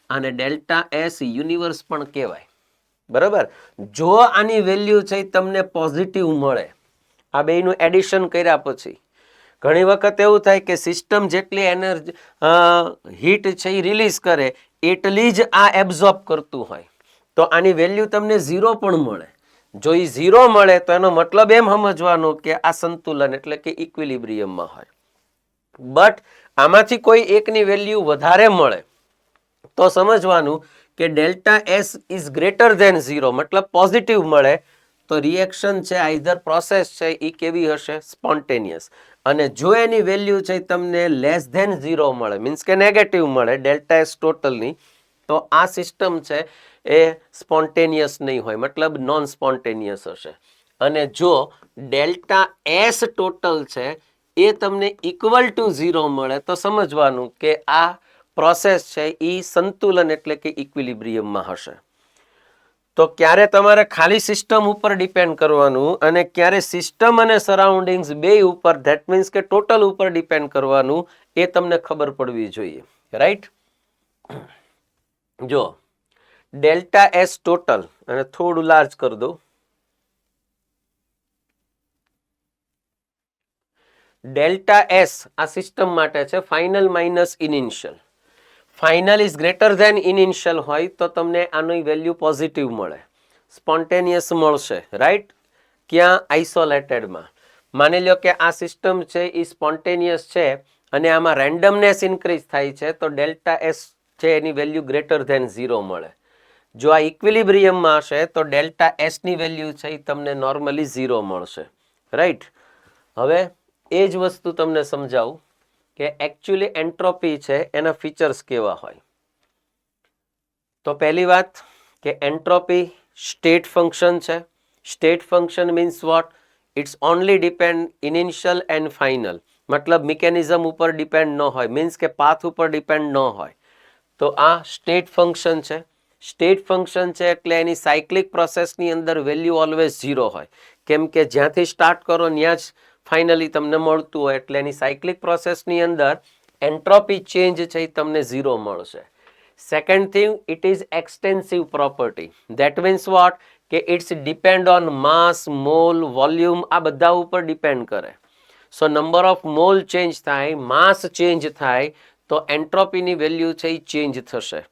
[SPEAKER 1] અને ડેલ્ટા એસ યુનિવર્સ પણ કહેવાય, બરાબર? જો આની વેલ્યુ છે તમને પોઝિટિવ મળે, આ બેનું એડિશન કર્યા પછી ઘણી વખત એવું થાય કે સિસ્ટમ જેટલી એનર્જી હીટ છે એ રિલીઝ કરે એટલી જ આ એબ્ઝોર્બ કરતું હોય, તો આની વેલ્યુ તમને 0 પણ મળે. જો એ 0 મળે તો એનો મતલબ એમ સમજવાનો કે આ સંતુલન એટલે કે ઇક્વિલિબ્રિયમમાં હોય. બટ આમાંથી કોઈ એકની વેલ્યુ વધારે મળે તો સમજવાનું કે delta S is greater than 0, મતલબ પોઝિટિવ મળે, તો રિએક્શન છે આઈધર પ્રોસેસ છે એ કેવી હશે? સ્પોન્ટેનિયસ. અને જો એની વેલ્યુ છે તમને લેસ ધેન 0 મળે, મીન્સ કે નેગેટિવ મળે ડેલ્ટા એસ ટોટલની, તો આ સિસ્ટમ છે એ સ્પોન્ટેનિયસ નહીં હોય, મતલબ નોન સ્પોન્ટેનિયસ હશે. અને જો ડેલ્ટા એસ ટોટલ છે એ તમને ઇક્વલ ટુ 0 મળે તો સમજવાનું કે આ પ્રોસેસ છે એ સંતુલન એટલે કે ઇક્વિલિબ્રિયમમાં હશે. તો ક્યારે તમારે ખાલી સિસ્ટમ ઉપર ડિપેન્ડ કરવાનું અને ક્યારે સિસ્ટમ અને સરાઉન્ડિંગ્સ બે ઉપર, ધેટ મીન્સ કે ટોટલ ઉપર ડિપેન્ડ કરવાનું, એ તમને ખબર પડવી જોઈએ, રાઈટ? જો ડેલ્ટા એસ ટોટલ, અને થોડું લાર્જ કરી દો, ડેલ્ટા એસ આ સિસ્ટમ માટે છે final minus initial. Final is greater than initial હોય તો તમને આની વેલ્યુ પોઝિટિવ મળે, સ્પોન્ટેનિયસ મળશે, રાઈટ? ક્યાં? આઇસોલેટેડમાં. માની લો કે આ સિસ્ટમ છે એ સ્પોન્ટેનિયસ છે અને આમાં રેન્ડમનેસ ઇન્ક્રીઝ થાય છે, તો ડેલ્ટા એસ છે એની વેલ્યુ ગ્રેટર ધેન 0 મળે. જો આ ઇક્વિલિબ્રિયમમાં હશે તો ડેલ્ટા એસની વેલ્યુ છે એ તમને નોર્મલી 0 મળશે, રાઈટ? હવે એ જ વસ્તુ તમને સમજાવું કે એકચ્યુઅલી એન્ટ્રોપી છે એના ફીચર્સ કેવા હોય. તો પહેલી વાત કે એન્ટ્રોપી સ્ટેટ ફંક્શન છે. State function means what? It's only depend initial and final, મતલબ મિકેનિઝમ ઉપર ડિપેન્ડ ન હોય, મીન્સ કે પાથ ઉપર ડિપેન્ડ ન હોય. તો આ સ્ટેટ ફંક્શન છે. સ્ટેટ ફંક્શન છે એટલે એની સાયક્લિક પ્રોસેસની અંદર વેલ્યુ ઓલવેઝ 0 હોય, કેમ કે જ્યાંથી સ્ટાર્ટ કરો ત્યાં જ ફાઇનલી તમને મળતું હોય, એટલે એની સાયક્લિક પ્રોસેસની અંદર એન્ટ્રોપી ચેન્જ છે એ તમને 0 મળશે. Second thing, it is extensive property, that means what? કે it's depend on mass, mole, volume, આ બધા ઉપર ડિપેન્ડ કરે. So number of mole change થાય, માસ ચેન્જ થાય, તો એન્ટ્રોપીની વેલ્યુ છે એ ચેન્જ થશે.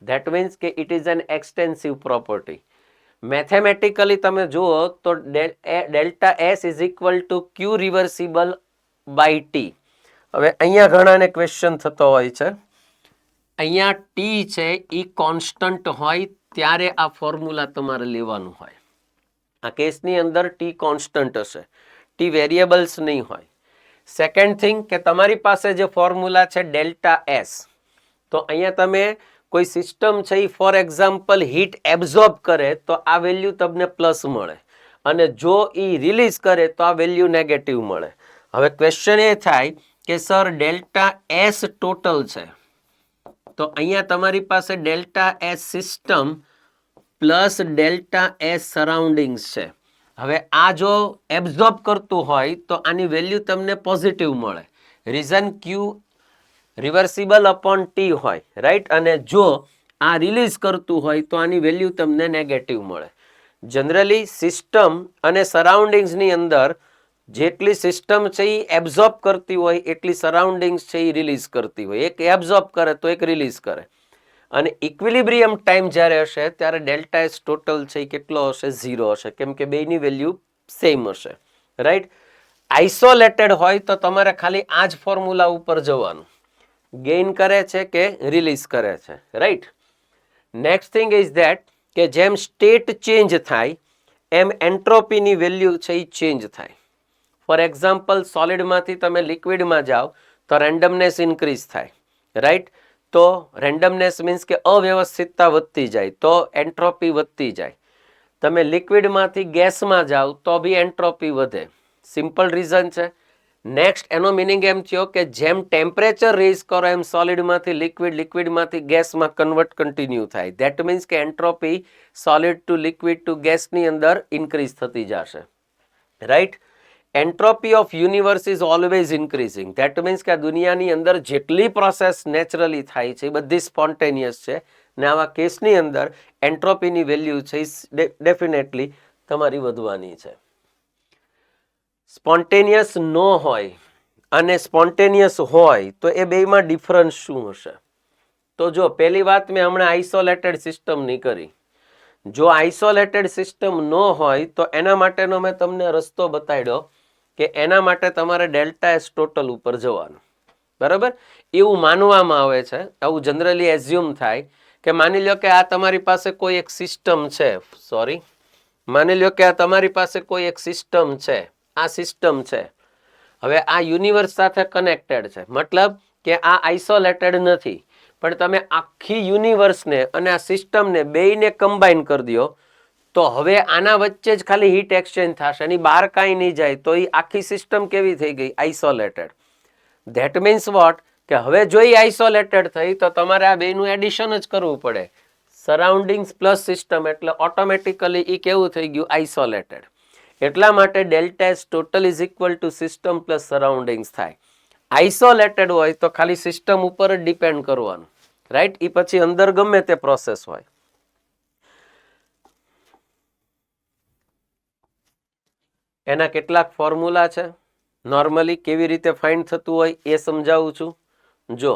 [SPEAKER 1] ધેટ મીન્સ કે it is an extensive property. Mathematically તમે જુઓ તો delta S is equal to Q reversible by T. હવે અહીંયા ઘણાને ક્વેશ્ચન થતો હોય છે, અહીંયા ટી છે એ કોન્સ્ટન્ટ હોય ત્યારે આ ફોર્મ્યુલા તમારે લેવાનું હોય. આ કેસની અંદર ટી કોન્સ્ટન્ટ હશે, ટી વેરિયેબલ્સ નહીં હોય. સેકન્ડ થિંગ કે તમારી પાસે જે ફોર્મ્યુલા છે ડેલ્ટા એસ, તો અહીંયા તમે કોઈ સિસ્ટમ છે એ ફોર એક્ઝામ્પલ હીટ એબ્ઝોર્બ કરે તો આ વેલ્યુ તમને પ્લસ મળે, અને જો એ રિલીઝ કરે તો આ વેલ્યુ નેગેટિવ મળે. હવે ક્વેશ્ચન એ થાય કે સર ડેલ્ટા એસ ટોટલ છે, તો અહીંયા તમારી પાસે delta S system plus delta S surroundings છે. હવે આ જો એબ્ઝોર્બ કરતું હોય તો આની વેલ્યુ તમને પોઝિટિવ મળે. રીઝન ક્યુ રિવર્સિબલ અપોન ટી હોય, રાઈટ. અને જો આ રિલીઝ કરતું હોય તો આની વેલ્યુ તમને નેગેટિવ મળે. જનરલી સિસ્ટમ અને સરાઉન્ડિંગ્સની અંદર જેટલી સિસ્ટમ છે એ એબ્ઝોર્બ કરતી હોય એટલી સરાઉન્ડિંગ્સ છે એ રિલીઝ કરતી હોય. એક એબ્ઝોર્બ કરે તો એક રિલીઝ કરે. અને ઇક્વિલિબ્રિયમ ટાઈમ જ્યારે હશે ત્યારે ડેલ્ટા એસ ટોટલ છે એ કેટલો હશે? 0 હશે, કેમ કે બેની વેલ્યુ સેમ હશે, રાઈટ. આઇસોલેટેડ હોય તો તમારે ખાલી આ જ ફોર્મ્યુલા ઉપર જવાનું, ગેઇન કરે છે કે રિલીઝ કરે છે, right. Next thing is that કે જેમ સ્ટેટ ચેન્જ થાય એમ એન્ટ્રોપીની વેલ્યુ છે એ ચેન્જ થાય. ફોર એક્ઝામ્પલ, સોલિડમાંથી તમે લિક્વિડમાં જાઓ તો રેન્ડમનેસ ઇન્ક્રીઝ થાય, રાઈટ. તો રેન્ડમનેસ મીન્સ કે અવ્યવસ્થિતતા વધતી જાય, તો એન્ટ્રોપી વધતી જાય. તમે લિક્વિડમાંથી ગેસમાં જાઓ તો બી એન્ટ્રોપી વધે. સિમ્પલ રીઝન છે. નેક્સ્ટ એનો મિનિંગ એમ થયો કે જેમ ટેમ્પરેચર રેઝ કરો એમ સોલિડમાંથી લિક્વિડ, લિક્વિડમાંથી ગેસમાં કન્વર્ટ કન્ટિન્યુ થાય. ધેટ મીન્સ કે entropy solid to liquid to ગેસની અંદર ઇન્ક્રીઝ થતી જશે, right. Entropy of universe is always increasing. That means કે આ દુનિયાની અંદર જેટલી પ્રોસેસ નેચરલી થાય છે એ બધી સ્પોન્ટેનિયસ છે. ને આવા કેસની અંદર એન્ટ્રોપીની વેલ્યુ છે ડેફિનેટલી તમારી વધવાની છે. સ્પોન્ટેનિયસ ન હોય અને સ્પોન્ટેનિયસ હોય તો એ બેમાં ડિફરન્સ શું હશે? તો જો પહેલી વાત મેં હમણાં આઇસોલેટેડ સિસ્ટમની કરી. જો આઇસોલેટેડ સિસ્ટમ ન હોય તો એના માટેનો મેં તમને રસ્તો બતાડ્યો કે એના માટે તમારે ડેલ્ટા એસ ટોટલ ઉપર જવાનું, બરાબર. એવું માનવામાં આવે છે, આવું જનરલી એઝ્યુમ થાય કે માની લો કે આ તમારી પાસે કોઈ એક સિસ્ટમ છે, માની લો કે આ તમારી પાસે કોઈ એક સિસ્ટમ છે, આ સિસ્ટમ છે. હવે આ યુનિવર્સ સાથે કનેક્ટેડ છે, મતલબ કે આ આઇસોલેટેડ નથી. પણ તમે આખી યુનિવર્સને અને આ સિસ્ટમને બેયને કમ્બાઈન કરી દો તો હવે આના વચ્ચે જ ખાલી હીટ એક્સચેન્જ થશે, એની બહાર કાંઈ નહીં જાય, તો એ આખી સિસ્ટમ કેવી થઈ ગઈ? આઇસોલેટેડ. ધેટ મીન્સ વોટ કે હવે જો એ આઇસોલેટેડ થઈ તો તમારે આ બેનું એડિશન જ કરવું પડે, સરાઉન્ડિંગ્સ પ્લસ સિસ્ટમ, એટલે ઓટોમેટિકલી એ કેવું થઈ ગયું? આઇસોલેટેડ. એટલા માટે delta S total is equal two system plus surroundings થાય. આઇસોલેટેડ હોય તો ખાલી સિસ્ટમ ઉપર જ ડિપેન્ડ કરવાનું, રાઈટ. એ પછી અંદર ગમે તે પ્રોસેસ હોય. એના કેટલાક ફોર્મ્યુલા છે, નોર્મલી કેવી રીતે ફાઇન્ડ થતું હોય એ સમજાવું છું. જો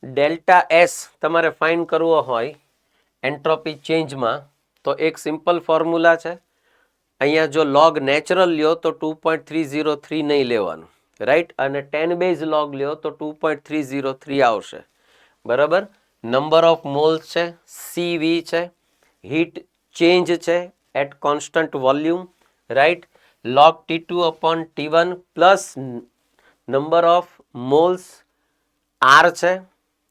[SPEAKER 1] ડેલ્ટા એસ તમારે ફાઇન્ડ કરવો હોય એન્ટ્રોપી ચેન્જમાં તો એક સિમ્પલ ફોર્મ્યુલા છે. અહીંયા જો લોગ નેચરલ લ્યો તો 2.303 નહીં લેવાનું, રાઈટ. અને 10 બેઝ લોગ લ્યો તો 2.303 આવશે, બરાબર. નંબર ઓફ મોલ્સ છે, CV છે, હીટ ચેન્જ છે at constant volume, right. log T2 upon T1 plus number of moles R છે,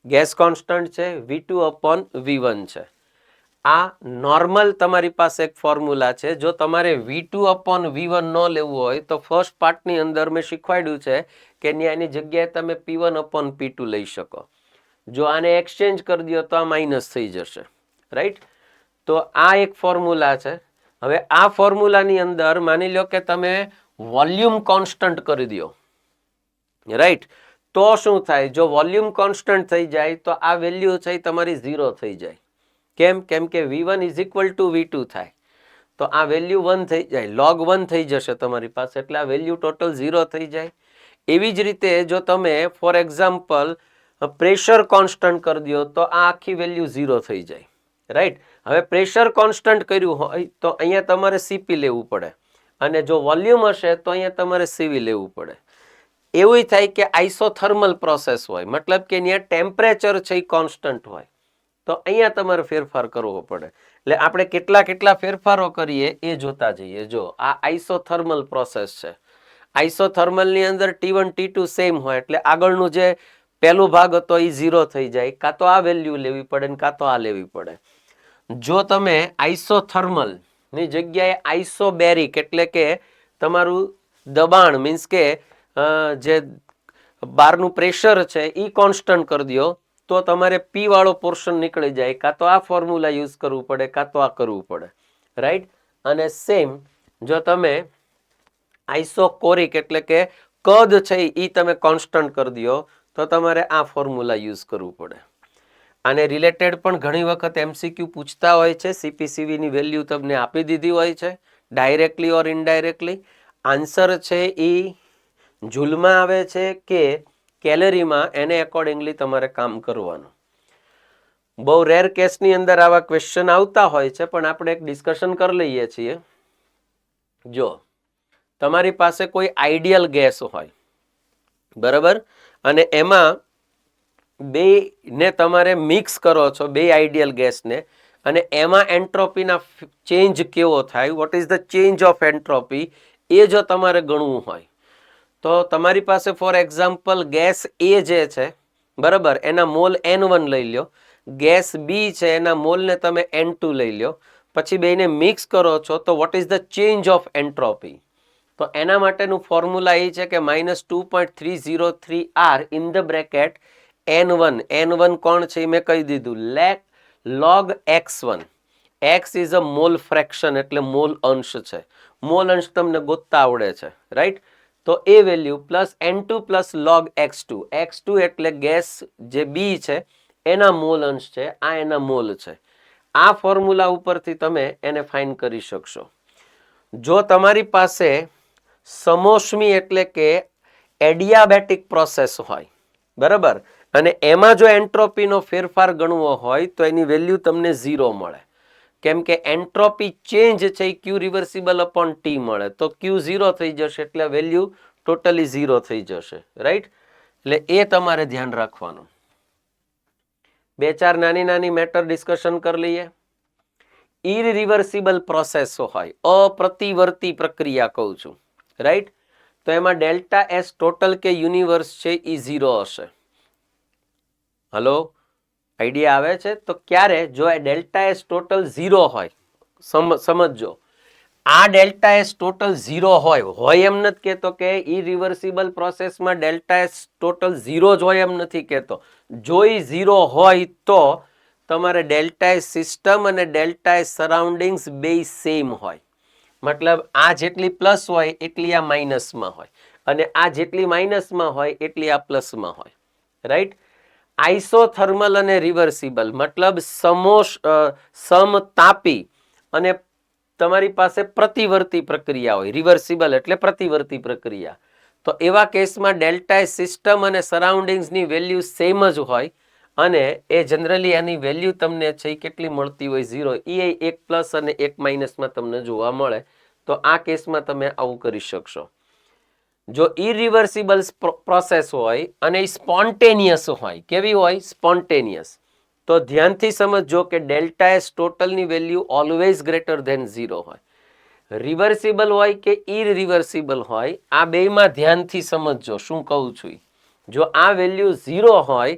[SPEAKER 1] ગેસ કોન્સ્ટન્ટ છે, V2 upon V1 છે. આ નોર્મલ તમારી પાસે એક ફોર્મ્યુલા છે. જો તમારે V2 upon V1 ન લેવું હોય તો ફર્સ્ટ પાર્ટની અંદર મેં શીખવાડ્યું છે કે એની જગ્યાએ તમે P1 upon P2 લઈ શકો. જો આને એક્સચેન્જ કરી દો તો આ માઇનસ થઈ જશે, રાઈટ. તો આ એક ફોર્મ્યુલા છે. હવે આ ફોર્મ્યુલાની અંદર માની લો કે તમે વોલ્યુમ કોન્સ્ટન્ટ કરી દો, રાઈટ. તો શું થાય? જો વોલ્યુમ કોન્સ્ટન્ટ થઈ જાય તો આ વેલ્યુ છે તમારી 0 થઈ જાય. કેમ? કેમ કે V1 is equal two V2 થાય તો આ વેલ્યુ 1 થઈ જાય, log 1 થઈ જશે તમારી પાસે, એટલે આ વેલ્યુ ટોટલ 0 થઈ જાય. એવી જ રીતે જો તમે ફોર એક્ઝામ્પલ પ્રેશર કોન્સ્ટન્ટ કરી દો તો આ આખી વેલ્યુ 0 થઈ જાય, રાઈટ. હવે પ્રેશર કોન્સ્ટન્ટ કર્યું હોય તો અહીંયા તમારે CP લેવું પડે, અને જો વોલ્યુમ હશે તો અહીંયા તમારે CV લેવું પડે. એવું થાય કે આઇસોથર્મલ પ્રોસેસ હોય, મતલબ કે અહીંયા ટેમ્પરેચર છે એ કોન્સ્ટન્ટ હોય, તો અહીંયા તમારે ફેરફાર કરવો પડે. એટલે આપણે કેટલા ફેરફારો કરીએ એ જોતા જઈએ. જો આ આઇસોથર્મલ પ્રોસેસ છે. આઇસોથર્મલની અંદર T1 T2 સેમ હોય, એટલે આગળનું જે પહેલું ભાગ હતો એ 0 થઈ જાય. કાં તો આ વેલ્યુ લેવી પડે ને કાં તો આ લેવી પડે. જો તમે આઇસોથર્મલ ની જગ્યાએ આઇસોબેરિક એટલે કે તમારું દબાણ મીન્સ કે જે બારનું પ્રેશર છે એ કોન્સ્ટન્ટ કરી દો તો તમારે પી વાળો પોર્શન નીકળી જાય. કાં તો આ ફોર્મ્યુલા યુઝ કરવું પડે કાં તો આ કરવું પડે, રાઈટ. અને સેમ જો તમે આઇસોકોરિક એટલે કે કદ છે એ તમે કોન્સ્ટન્ટ કરી દો તો તમારે આ ફોર્મ્યુલા યુઝ કરવું પડે. આને રિલેટેડ પણ ઘણી વખત એમસીક્યુ પૂછતા હોય છે. સીપીસીવી ની વેલ્યુ તમને આપી દીધી હોય છે ડાયરેક્ટલી ઓર ઇનડાયરેક્ટલી. આન્સર છે એ જૂલમાં આવે છે કે કેલરીમાં, એને એકોર્ડિંગલી તમારે કામ કરવાનું. બહુ રેર કેસની અંદર આવા ક્વેશ્ચન આવતા હોય છે પણ આપણે એક ડિસ્કશન કરી લઈએ છીએ. જો તમારી પાસે કોઈ આઈડિયલ ગેસ હોય, બરાબર, અને એમાં બે ને તમારે મિક્સ કરો છો, બે આઈડિયલ ગેસને, અને એમાં એન્ટ્રોપીના ચેન્જ કેવો થાય, what is the change of entropy, એ જો તમારે ગણવું હોય તો તમારી પાસે ફોર એક્ઝામ્પલ ગેસ એ જે છે, બરાબર, એના મોલ N1 લઈ લો, ગેસ બી છે એના મોલને તમે N2 લઈ લો, પછી બેને મિક્સ કરો છો તો vote is the change of entropy. તો એના માટેનું ફોર્મ્યુલા એ છે કે -2.303R in the bracket N1 કોણ છે એ મેં કહી દીધું, log x1. x is a mall fraction એટલે મોલ અંશ છે. મોલ અંશ તમને ગોતતા આવડે છે, રાઈટ. તો એ value plus N2 plus log x2 એટલે ગેસ જે બી છે એના મોલ અંશ છે, આ એના મોલ છે. આ ફોર્મ્યુલા ઉપરથી તમે એને ફાઇન કરી શકશો. જો તમારી પાસે સમોષ્મી એટલે કે એડિયાબેટિક પ્રોસેસ હોય, બરાબર, અને એમાં જો એન્ટ્રોપીનો ફેરફાર ગણવો હોય તો એની વેલ્યુ તમને 0 મળે. કેમ કે એન્ટ્રોપી ચેન્જ છે એ ક્યુ રિવર્સિબલ અપોન ટી મળે, તો ક્યુ 0 થઈ જશે એટલે વેલ્યુ ટોટલી 0 થઈ જશે, રાઈટ. એટલે એ તમારે ધ્યાન રાખવાનું. બે ચાર નાની નાની મેટર ડિસ્કશન કરી લઈએ. ઇરરિવર્સિબલ પ્રોસેસ હોય, અપ્રતિવર્તી પ્રક્રિયા કહું છું, રાઈટ. તો એમાં ડેલ્ટા એસ ટોટલ કે યુનિવર્સ છે એ 0 હશે. હલો, આઈડિયા આવે છે? તો ક્યારે જો આ ડેલ્ટા એસ ટોટલ 0 હોય, સમજજો, આ ડેલ્ટા એસ ટોટલ 0 હોય એમ નથી કહેતો કે ઇરિવર્સિબલ પ્રોસેસમાં ડેલ્ટા એસ ટોટલ 0 જ હોય એમ નથી કહેતો. જો એ 0 હોય તો તમારે ડેલ્ટા એસ સિસ્ટમ અને ડેલ્ટા એસ સરાઉન્ડિંગ્સ બે સેમ હોય. મતલબ આ જેટલી પ્લસ હોય એટલી આ માઇનસમાં હોય, અને આ જેટલી માઇનસમાં હોય એટલી આ પ્લસમાં હોય, રાઈટ. આઇસોથર્મલ અને રિવર્સિબલ મતલબ સમતાપી અને તમારી પાસે પ્રતિવર્તી પ્રક્રિયા હોય. રિવર્સિબલ એટલે પ્રતિવર્તી પ્રક્રિયા. તો એવા કેસમાં ડેલ્ટા સિસ્ટમ અને સરાઉન્ડિંગ્સની વેલ્યુ સેમ જ હોય, અને એ જનરલી એની વેલ્યુ તમને છે કેટલી મળતી હોય 0. એ એક પ્લસ અને એક માઇનસમાં તમને જોવા મળે. તો આ કેસમાં તમે આવું કરી શકશો. જો ઇરિવર્સિબલ પ્રોસેસ હોય અને સ્પોન્ટેનિયસ હોય, કેવી હોય? સ્પોન્ટેનિયસ. તો ધ્યાનથી સમજજો કે ડેલ્ટા એસ ટોટલની વેલ્યુ ઓલવેઝ ગ્રેટર ધેન 0 હોય. રિવર્સિબલ હોય કે ઇરિવર્સિબલ હોય, આ બેમાં ધ્યાનથી સમજજો શું કહું છું. જો આ વેલ્યુ 0 હોય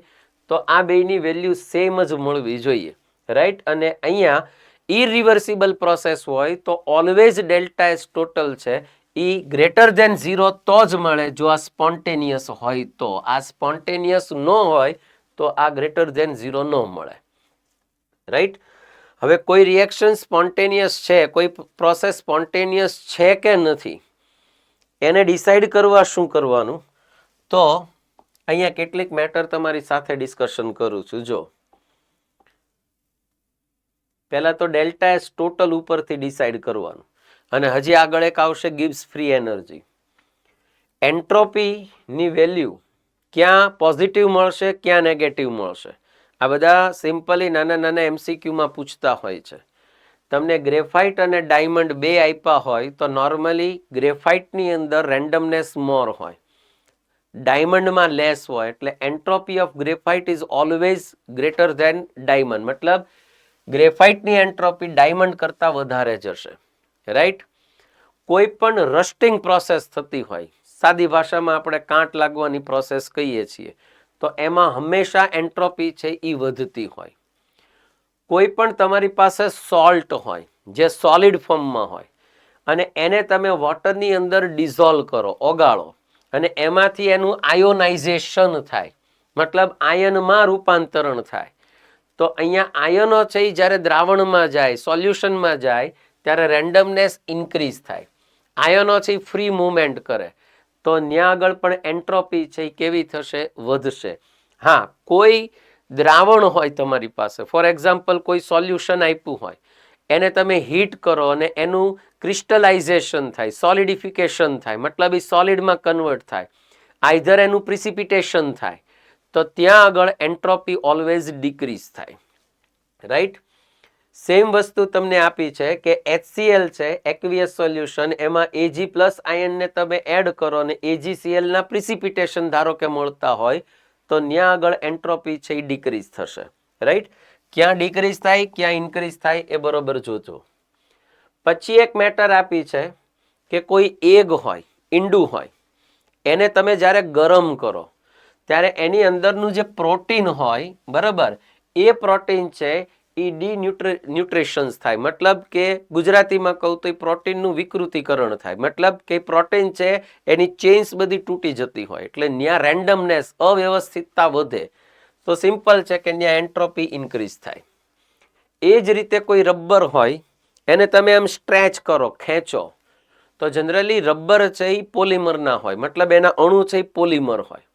[SPEAKER 1] તો આ બેની વેલ્યુ સેમ જ મળવી જોઈએ, રાઈટ. અને અહીંયા ઇરિવર્સિબલ પ્રોસેસ હોય તો ઓલવેઝ ડેલ્ટા એસ ટોટલ છે એ ગ્રેટર ધેન 0 તો જ મળે જો આ સ્પોન્ટેનિયસ હોય તો. આ સ્પોન્ટેનિયસ ન હોય તો આ ગ્રેટર ધેન 0 ન મળે, રાઈટ. હવે કોઈ રિએક્શન સ્પોન્ટેનિયસ છે, કોઈ પ્રોસેસ સ્પોન્ટેનિયસ છે કે નથી, એને ડિસાઇડ કરવા શું કરવાનું? તો અહીંયા કેટલીક મેટર તમારી સાથે ડિસ્કશન કરું છું. જો પહેલા તો ડેલ્ટા એસ ટોટલ ઉપરથી ડિસાઇડ કરવાનું, અને હજી આગળ એક આવશે ગિબ્સ ફ્રી એનર્જી. એન્ટ્રોપીની વેલ્યુ ક્યાં પોઝિટિવ મળશે, ક્યાં નેગેટિવ મળશે, આ બધા સિમ્પલી નાના નાના એમસીક્યુમાં પૂછતા હોય છે. તમને ગ્રેફાઇટ અને ડાયમંડ બે આપ્યા હોય તો નોર્મલી ગ્રેફાઇટની અંદર રેન્ડમનેસ મોર હોય, ડાયમંડમાં લેસ હોય, એટલે entropy of graphite is always greater than diamond. મતલબ ગ્રેફાઇટની એન્ટ્રોપી ડાયમંડ કરતાં વધારે જશે, રાઈટ. કોઈ પણ રસ્ટિંગ પ્રોસેસ થતી હોય, સાદી ભાષામાં આપણે કાંટ લાગવાની પ્રોસેસ કહીએ છીએ, તો એમાં હંમેશા એન્ટ્રોપી છે એ વધતી હોય. કોઈ પણ તમારી પાસે સોલ્ટ હોય જે સોલિડ ફોર્મમાં હોય અને એને તમે વોટરની અંદર ડિઝોલ્વ કરો, ઓગાળો, અને એમાંથી એનું આયોનાઇઝેશન થાય, મતલબ આયનમાં રૂપાંતરણ થાય, તો અહીંયા આયનો છે એ જ્યારે દ્રાવણમાં જાય, સોલ્યુશનમાં જાય, ત્યારે રેન્ડમનેસ ઇન્ક્રીઝ થાય. આયનો છે એ ફ્રી મૂવમેન્ટ કરે, તો ત્યાં આગળ પણ એન્ટ્રોપી છે એ કેવી થશે? વધશે. હા, કોઈ દ્રાવણ હોય તમારી પાસે, ફોર એક્ઝામ્પલ કોઈ સોલ્યુશન આપ્યું હોય, એને તમે હીટ કરો અને એનું ક્રિસ્ટલાઇઝેશન થાય, સોલિડિફિકેશન થાય, મતલબ એ સોલિડમાં કન્વર્ટ થાય, આઈધર એનું પ્રિસિપિટેશન થાય, તો ત્યાં આગળ એન્ટ્રોપી ઓલવેઝ ડિક્રીઝ થાય. રાઈટ? સેમ વસ્તુ તમને આપી છે કે HCl છે, એક્વિયસ સોલ્યુશન, એમાં Ag પ્લસ આયનને તમે એડ કરો અને AgCl ના પ્રિસિપિટેશન ધારો કે મળતા હોય, તો ત્યાં આગળ એન્ટ્રોપી છે એ ડિક્રીઝ થશે. રાઈટ? ક્યાં ડિક્રીઝ થાય, ક્યાં ઇન્ક્રીઝ થાય એ બરોબર જોજો. પછી એક મેટર આપી છે કે કોઈ એગ હોય, ઈંડું હોય, એને તમે જ્યારે ગરમ કરો ત્યારે એની અંદરનું જે પ્રોટીન હોય, બરાબર, એ પ્રોટીન છે એ ન્યુટ્રિશન્સ થાય, મતલબ કે ગુજરાતીમાં કહું તો એ પ્રોટીનનું વિકૃતિકરણ થાય, મતલબ કે પ્રોટીન છે એની ચેઇન્સ બધી તૂટી જતી હોય, એટલે ત્યાં રેન્ડમનેસ, અવ્યવસ્થિતતા વધે, તો સિમ્પલ છે કે ત્યાં એન્ટ્રોપી ઇન્ક્રીઝ થાય. એ જ રીતે કોઈ રબર હોય, એને તમે આમ સ્ટ્રેચ કરો, ખેંચો, તો જનરલી રબર છે એ પોલિમરના હોય, મતલબ એના અણુ છે એ પોલિમર હોય,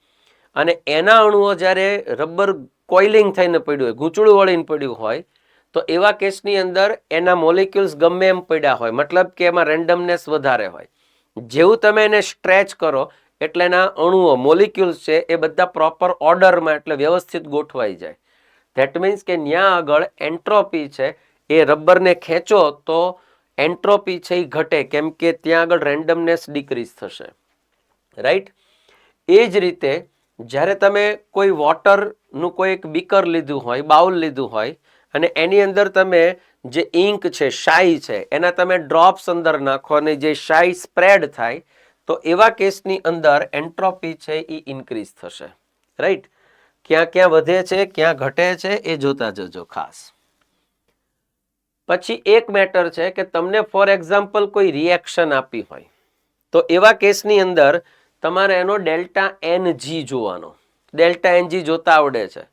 [SPEAKER 1] અને એના અણુઓ જ્યારે રબર કોઇલિંગ થઈને પડ્યું હોય, ગૂંચળું વળીને પડ્યું હોય, તો એવા કેસની અંદર એના મોલિક્યુલ્સ ગમે એમ પડ્યા હોય, મતલબ કે એમાં રેન્ડમનેસ વધારે હોય. જેવું તમે એને સ્ટ્રેચ કરો એટલે એના અણુઓ, મોલિક્યુલ્સ છે એ બધા પ્રોપર ઓર્ડરમાં, એટલે વ્યવસ્થિત ગોઠવાઈ જાય. ધેટ મીન્સ કે ત્યાં આગળ એન્ટ્રોપી છે એ રબરને ખેંચો તો એન્ટ્રોપી છે એ ઘટે, કેમ કે ત્યાં આગળ રેન્ડમનેસ ડિક્રીઝ થશે. રાઈટ? એ જ રીતે જ્યારે તમે કોઈ વોટરનું કોઈ એક બીકર લીધું હોય, બાઉલ લીધું હોય, અને એની અંદર તમે જે ઇંક છે, શાઈ છે, એના તમે ડ્રોપ્સ અંદર નાખો અને જે શાઈ સ્પ્રેડ થાય, તો એવા કેસની અંદર એન્ટ્રોપી છે એ ઇન્ક્રીઝ થશે. રાઈટ? ક્યાં ક્યાં વધે છે, ક્યાં ઘટે છે એ જોતા જજો ખાસ. પછી એક મેટર છે કે તમને ફોર એક્ઝામ્પલ કોઈ રિએક્શન આપી હોય, તો એવા કેસની અંદર તમારે એનો ડેલ્ટા NG જોવાનો. ડેલ્ટા NG જોતા આવડે છે,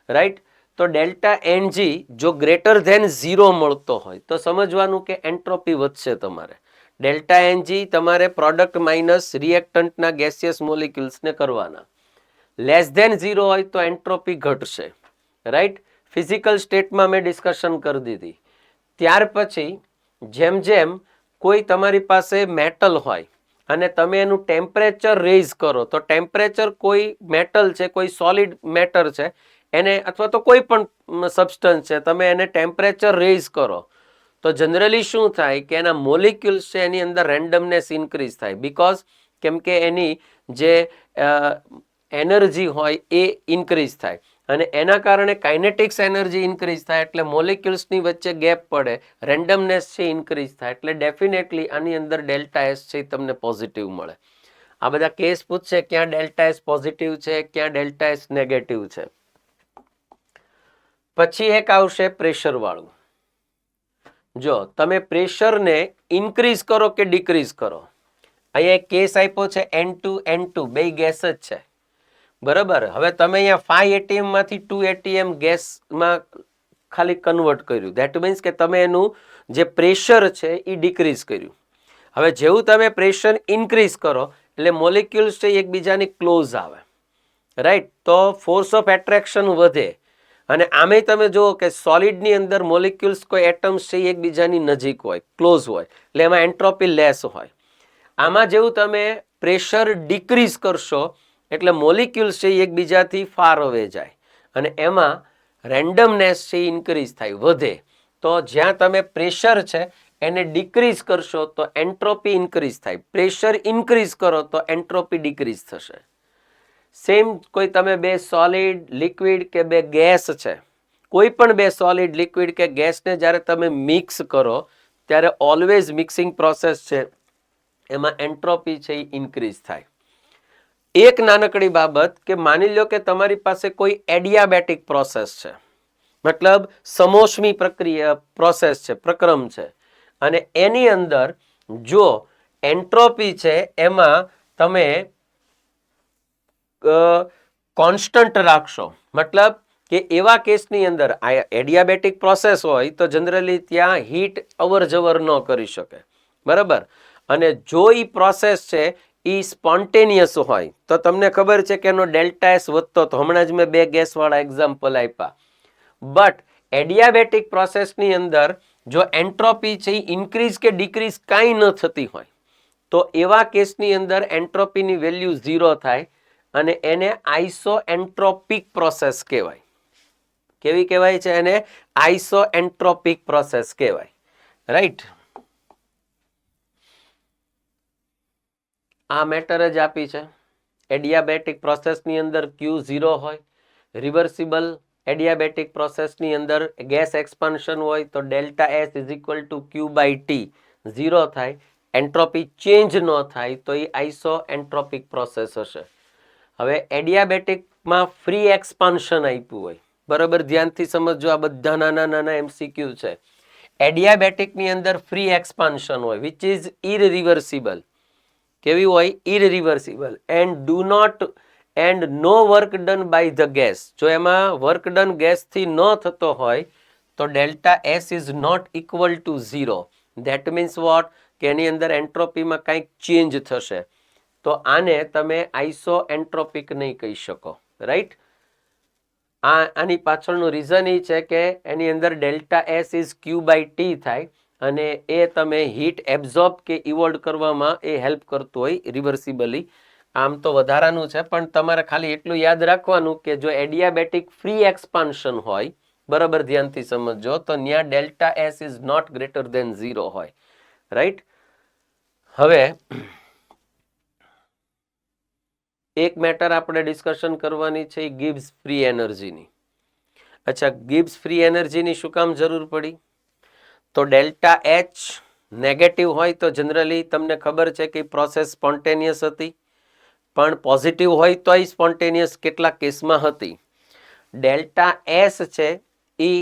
[SPEAKER 1] રાઈટ? તો ડેલ્ટા NG જો ગ્રેટર ધેન 0 મળતો હોય તો સમજવાનું કે એન્ટ્રોપી વધશે તમારે. ડેલ્ટા NG તમારે પ્રોડક્ટ માઇનસ રિએક્ટન્ટના ગેસિયસ મોલિક્યુલ્સને કરવાના. લેસ ધેન 0 હોય તો એન્ટ્રોપી ઘટશે. રાઈટ? ફિઝિકલ સ્ટેટમાં મેં ડિસ્કશન કરી દીધી. ત્યાર પછી જેમ જેમ કોઈ તમારી પાસે મેટલ હોય અને તમે એનું ટેમ્પરેચર રેઝ કરો, તો ટેમ્પરેચર કોઈ મેટલ છે, કોઈ સોલિડ મેટર છે, એને અથવા તો કોઈ પણ સબસ્ટન્સ છે, તમે એને ટેમ્પરેચર રેઝ કરો તો જનરલી શું થાય કે એના મોલિક્યુલ્સ છે એની અંદર રેન્ડમનેસ ઇન્ક્રીઝ થાય, બીકોઝ કેમ કે એની જે એનર્જી હોય એ ઇન્ક્રીઝ થાય, અને એના કારણે કાઇનેટિક્સ એનર્જી ઇન્ક્રીઝ થાય, એટલે મોલિક્યુલ્સની વચ્ચે ગેપ પડે, રેન્ડમનેસ છે ઇન્ક્રીઝ થાય, એટલે ડેફિનેટલી આની અંદર ડેલ્ટા એસ છે તમને પોઝિટિવ મળે. આ બધા કેસ પૂછશે ક્યાં ડેલ્ટા એસ પોઝિટિવ છે, ક્યાં ડેલ્ટા એસ નેગેટિવ છે. પછી એક આવશે પ્રેશર વાળું. જો તમે પ્રેશરને ઇન્ક્રીઝ કરો કે ડિક્રીઝ કરો, અહીંયા એક કેસ આપ્યો છે N2 બે ગેસ જ છે, બરાબર. હવે તમે અહીંયા 5 ATM માંથી 2 ATM ગેસમાં ખાલી કન્વર્ટ કર્યું, ધેટ મીન્સ કે તમે એનું જે પ્રેશર છે એ ડિક્રીઝ કર્યું. હવે જેવું તમે પ્રેશર ઇન્ક્રીઝ કરો એટલે મોલિક્યુલ્સ છે એકબીજાની ક્લોઝ આવે, રાઈટ? તો ફોર્સ ઓફ એટ્રેક્શન વધે, અને આમે તમે જુઓ કે સોલિડની અંદર મોલિક્યુલ્સ કોઈ એટમ્સ છે એકબીજાની નજીક હોય, ક્લોઝ હોય, એટલે એમાં એન્ટ્રોપી લેસ હોય. આમાં જેવું તમે પ્રેશર ડિક્રીઝ કરશો એટલે મોલિક્યુલ્સ છે એકબીજાથી ફાર અવે જાય, અને એમાં રેન્ડમનેસ છે ઇન્ક્રીઝ થાય, વધે. તો જ્યાં તમે પ્રેશર છે એને ડિક્રીઝ કરશો તો એન્ટ્રોપી ઇન્ક્રીઝ થાય, પ્રેશર ઇન્ક્રીઝ કરો તો એન્ટ્રોપી ડિક્રીઝ થશે. સેમ કોઈ તમે બે સોલિડ, લિક્વિડ કે બે ગેસ છે, કોઈ પણ બે સોલિડ, લિક્વિડ કે ગેસને જ્યારે તમે મિક્સ કરો ત્યારે ઓલવેઝ મિક્સિંગ પ્રોસેસ છે એમાં એન્ટ્રોપી છે એ ઇન્ક્રીઝ થાય. એક નાનકડી બાબત કે માની લો કે તમારી પાસે કોઈ એડિયાબેટિક પ્રોસેસ છે, મતલબ સમોષ્મી પ્રક્રિયા પ્રોસેસ છે, પ્રક્રમ છે, અને એની અંદર જો એન્ટ્રોપી છે એમાં તમે કોન્સ્ટન્ટ રાખશો, મતલબ કે એવા કેસની અંદર એડિયાબેટિક પ્રોસેસ હોય તો જનરલી ત્યાં હીટ અવર જવર ન કરી શકે, બરાબર. અને જો એ પ્રોસેસ છે એ સ્પોન્ટેનિયસ હોય તો તમને ખબર છે કે એનો ડેલ્ટા એસ વધતો, તો હમણાં જ મેં 2 ગેસવાળા એક્ઝામ્પલ આપ્યા. બટ એડિયાબેટિક પ્રોસેસની અંદર જો એન્ટ્રોપી છે એ ઇન્ક્રીઝ કે ડિક્રીઝ કાંઈ ન થતી હોય તો એવા કેસની અંદર એન્ટ્રોપીની વેલ્યુ 0 થાય અને એને આઇસો એન્ટ્રોપિક પ્રોસેસ કહેવાય. કેવી કહેવાય છે? એને આઇસો એન્ટ્રોપિક પ્રોસેસ કહેવાય, રાઈટ. આ મેટર જ આપી છે. એડિયાબેટિક પ્રોસેસની અંદર Q0 હોય, રિવર્સિબલ એડિયાબેટિક પ્રોસેસની અંદર ગેસ એક્સપાન્શન હોય તો delta S is equal to Q by T 0 થાય, એન્ટ્રોપી ચેન્જ ન થાય તો એ આઇસો એન્ટ્રોપિક પ્રોસેસ હશે. હવે એડિયાબેટિકમાં ફ્રી એક્સપાન્શન આપ્યું હોય, બરાબર, ધ્યાનથી સમજો, આ બધા નાના નાના MCQ છે. એડિયાબેટિકની અંદર ફ્રી એક્સપાન્શન હોય વિચ ઇઝ ઇરરિવર્સિબલ. કેવી હોય? Irreversible. And no work done by the gas. જો એમાં વર્ક ડન ગેસથી ન થતો હોય તો delta S is not equal to 0. That means what? કે એની અંદર એન્ટ્રોપીમાં કંઈક ચેન્જ થશે, તો આને તમે આઇસો એન્ટ્રોપિક નહીં કહી શકો, રાઈટ. આની પાછળનું રીઝન એ છે કે એની અંદર delta S is Q by T થાય અને એ તમે હીટ એબ્ઝોર્બ કે ઇવોલ્ડ કરવામાં એ હેલ્પ કરતું હોય રિવર્સિબલી. આમ તો વધારાનું છે પણ તમારે ખાલી એટલું યાદ રાખવાનું કે જો એડિયાબેટિક ફ્રી એક્સપાન્શન હોય, બરાબર, ધ્યાનથી સમજો, તો ત્યાં delta S is not greater than 0 હોય, રાઈટ. હવે એક મેટર આપણે ડિસ્કશન કરવાની છે ગિબ્સ ફ્રી એનર્જીની. અચ્છા, ગિબ્સ ફ્રી એનર્જીની શું કામ જરૂર પડી? તો ડેલ્ટા એચ નેગેટિવ હોય તો જનરલી તમને ખબર છે કે પ્રોસેસ સ્પોન્ટેનિયસ હતી, પણ પોઝિટિવ હોય તોય સ્પોન્ટેનિયસ કેટલાક કેસમાં હતી. ડેલ્ટા એસ છે એ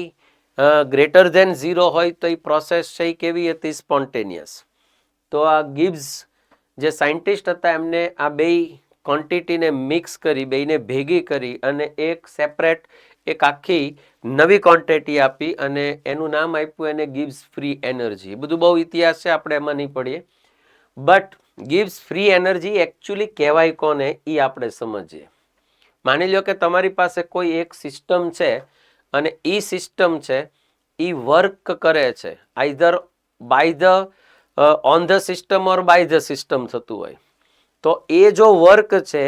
[SPEAKER 1] ગ્રેટર ધેન 0 હોય તો એ પ્રોસેસ છે એ કેવી હતી? સ્પોન્ટેનિયસ. તો આ ગિબ્સ જે સાયન્ટિસ્ટ હતા એમને આ બે ક્વોન્ટિટીને મિક્સ કરી, બેયને ભેગી કરી અને એક સેપરેટ એક આખી નવી ક્વોન્ટિટી આપી અને એનું નામ આપ્યું એને ગિબ્સ ફ્રી એનર્જી. બધું બહુ ઇતિહાસ છે, આપણે એમાં નહીં પડીએ. But Gibbs free energy actually કહેવાય કોને એ આપણે સમજીએ. માની લો કે તમારી પાસે કોઈ એક સિસ્ટમ છે અને એ સિસ્ટમ છે એ વર્ક કરે છે, either by the on the system or by the system થતું હોય. તો એ જો વર્ક છે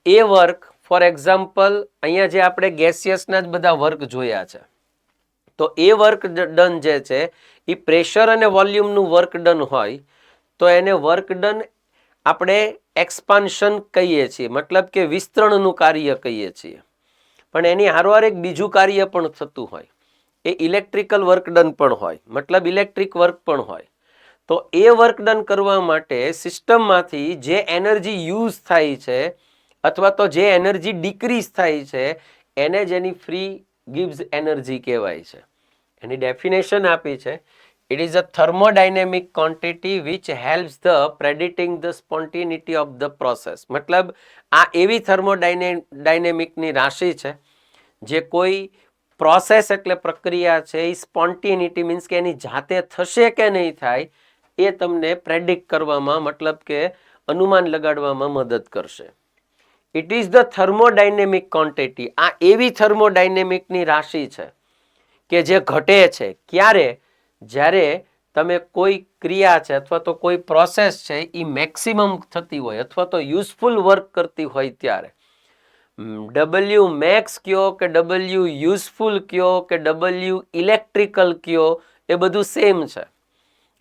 [SPEAKER 1] એ વર્ક, ફોર એક્ઝામ્પલ અહીંયા જે આપણે ગેસિયસના જ બધા વર્ક જોયા છે, તો એ વર્ક ડન જે છે એ પ્રેશર અને વોલ્યુમનું વર્ક ડન હોય તો એને વર્ક ડન આપણે એક્સપાન્શન કહીએ છીએ, મતલબ કે વિસ્તરણનું કાર્ય કહીએ છીએ. પણ એની હારવાર એક બીજું કાર્ય પણ થતું હોય, એ ઇલેક્ટ્રિકલ વર્ક ડન પણ હોય, મતલબ ઇલેક્ટ્રિક વર્ક પણ હોય. તો એ વર્ક ડન કરવા માટે સિસ્ટમમાંથી જે એનર્જી યુઝ થાય છે અથવા તો જે એનર્જી ડિક્રીઝ થાય છે એને જ એની ફ્રી ગિબ્સ એનર્જી કહેવાય છે. એની ડેફિનેશન આપી છે, it is a thermodynamic quantity which helps the predicting the spontaneity of the process. મતલબ આ એવી થર્મોડાયનેમિકની રાશિ છે જે કોઈ પ્રોસેસ એટલે પ્રક્રિયા છે એ સ્પોન્ટિનિટી મીન્સ કે એની જાતે થશે કે નહીં થાય એ તમને પ્રેડિક્ટ કરવામાં, મતલબ કે અનુમાન લગાડવામાં મદદ કરશે. It is the thermodynamic quantity. આ એવી થર્મોડાયનેમિકની રાશિ છે કે જે ઘટે છે ક્યારે? જ્યારે તમે કોઈ ક્રિયા છે અથવા તો કોઈ પ્રોસેસ છે એ મેક્સિમમ થતી હોય અથવા તો યુઝફુલ વર્ક કરતી હોય ત્યારે. ડબલ્યુ મેક્સ કયો કે ડબલ્યુ યુઝફુલ કયો કે ડબલ્યુ ઇલેક્ટ્રિકલ કયો, એ બધું સેમ છે.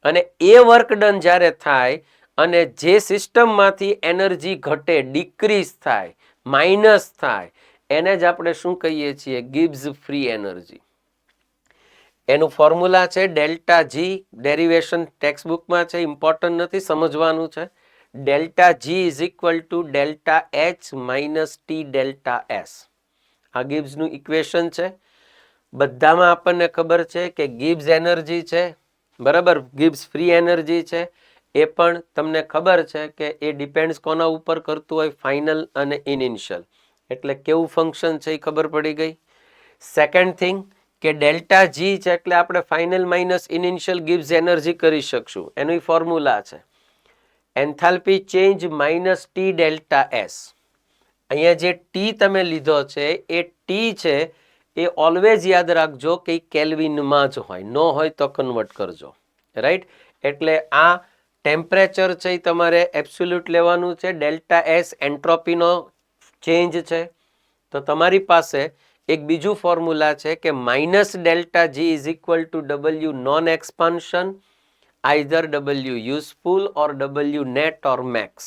[SPEAKER 1] અને એ વર્ક ડન જ્યારે થાય અને જે સિસ્ટમમાંથી એનર્જી ઘટે, ડિક્રીઝ થાય, માઇનસ થાય, એને જ આપણે શું કહીએ છીએ? Gibbs free energy. એનું ફોર્મ્યુલા છે ડેલ્ટા જી, ડેરિવેશન ટેક્સ્ટબુકમાં છે, ઇમ્પોર્ટન્ટ નથી, સમજવાનું છે. Delta G is equal to delta H minus T delta S. આ ગિબ્સનું ઇક્વેશન છે. બધામાં આપણને ખબર છે કે ગિબ્સ એનર્જી છે, બરાબર, ગિબ્સ ફ્રી એનર્જી છે, એ પણ તમને ખબર છે કે એ ડિપેન્ડ્સ કોના ઉપર કરતું હોય, ફાઇનલ અને ઇનિશિયલ. એટલે કેવું ફંક્શન છે એ ખબર પડી ગઈ. સેકન્ડ થિંગ કે ડેલ્ટા જી છે એટલે આપણે final minus initial Gibbs energy કરી શકશું. એનું ફોર્મ્યુલા છે enthalpy change minus T delta S. અહીંયા જે ટી તમે લીધો છે એ ટી છે એ ઓલવેઝ યાદ રાખજો કે કેલ્વિનમાં જ હોય, ન હોય તો કન્વર્ટ કરજો, રાઈટ. એટલે આ ટેમ્પરેચર છે એ તમારે એબ્સોલ્યુટ લેવાનું છે. ડેલ્ટા એસ એન્ટ્રોપીનો ચેન્જ છે. તો તમારી પાસે એક બીજું ફોર્મ્યુલા છે કે minus delta G is equal to W non expansion, either W useful or W net or max.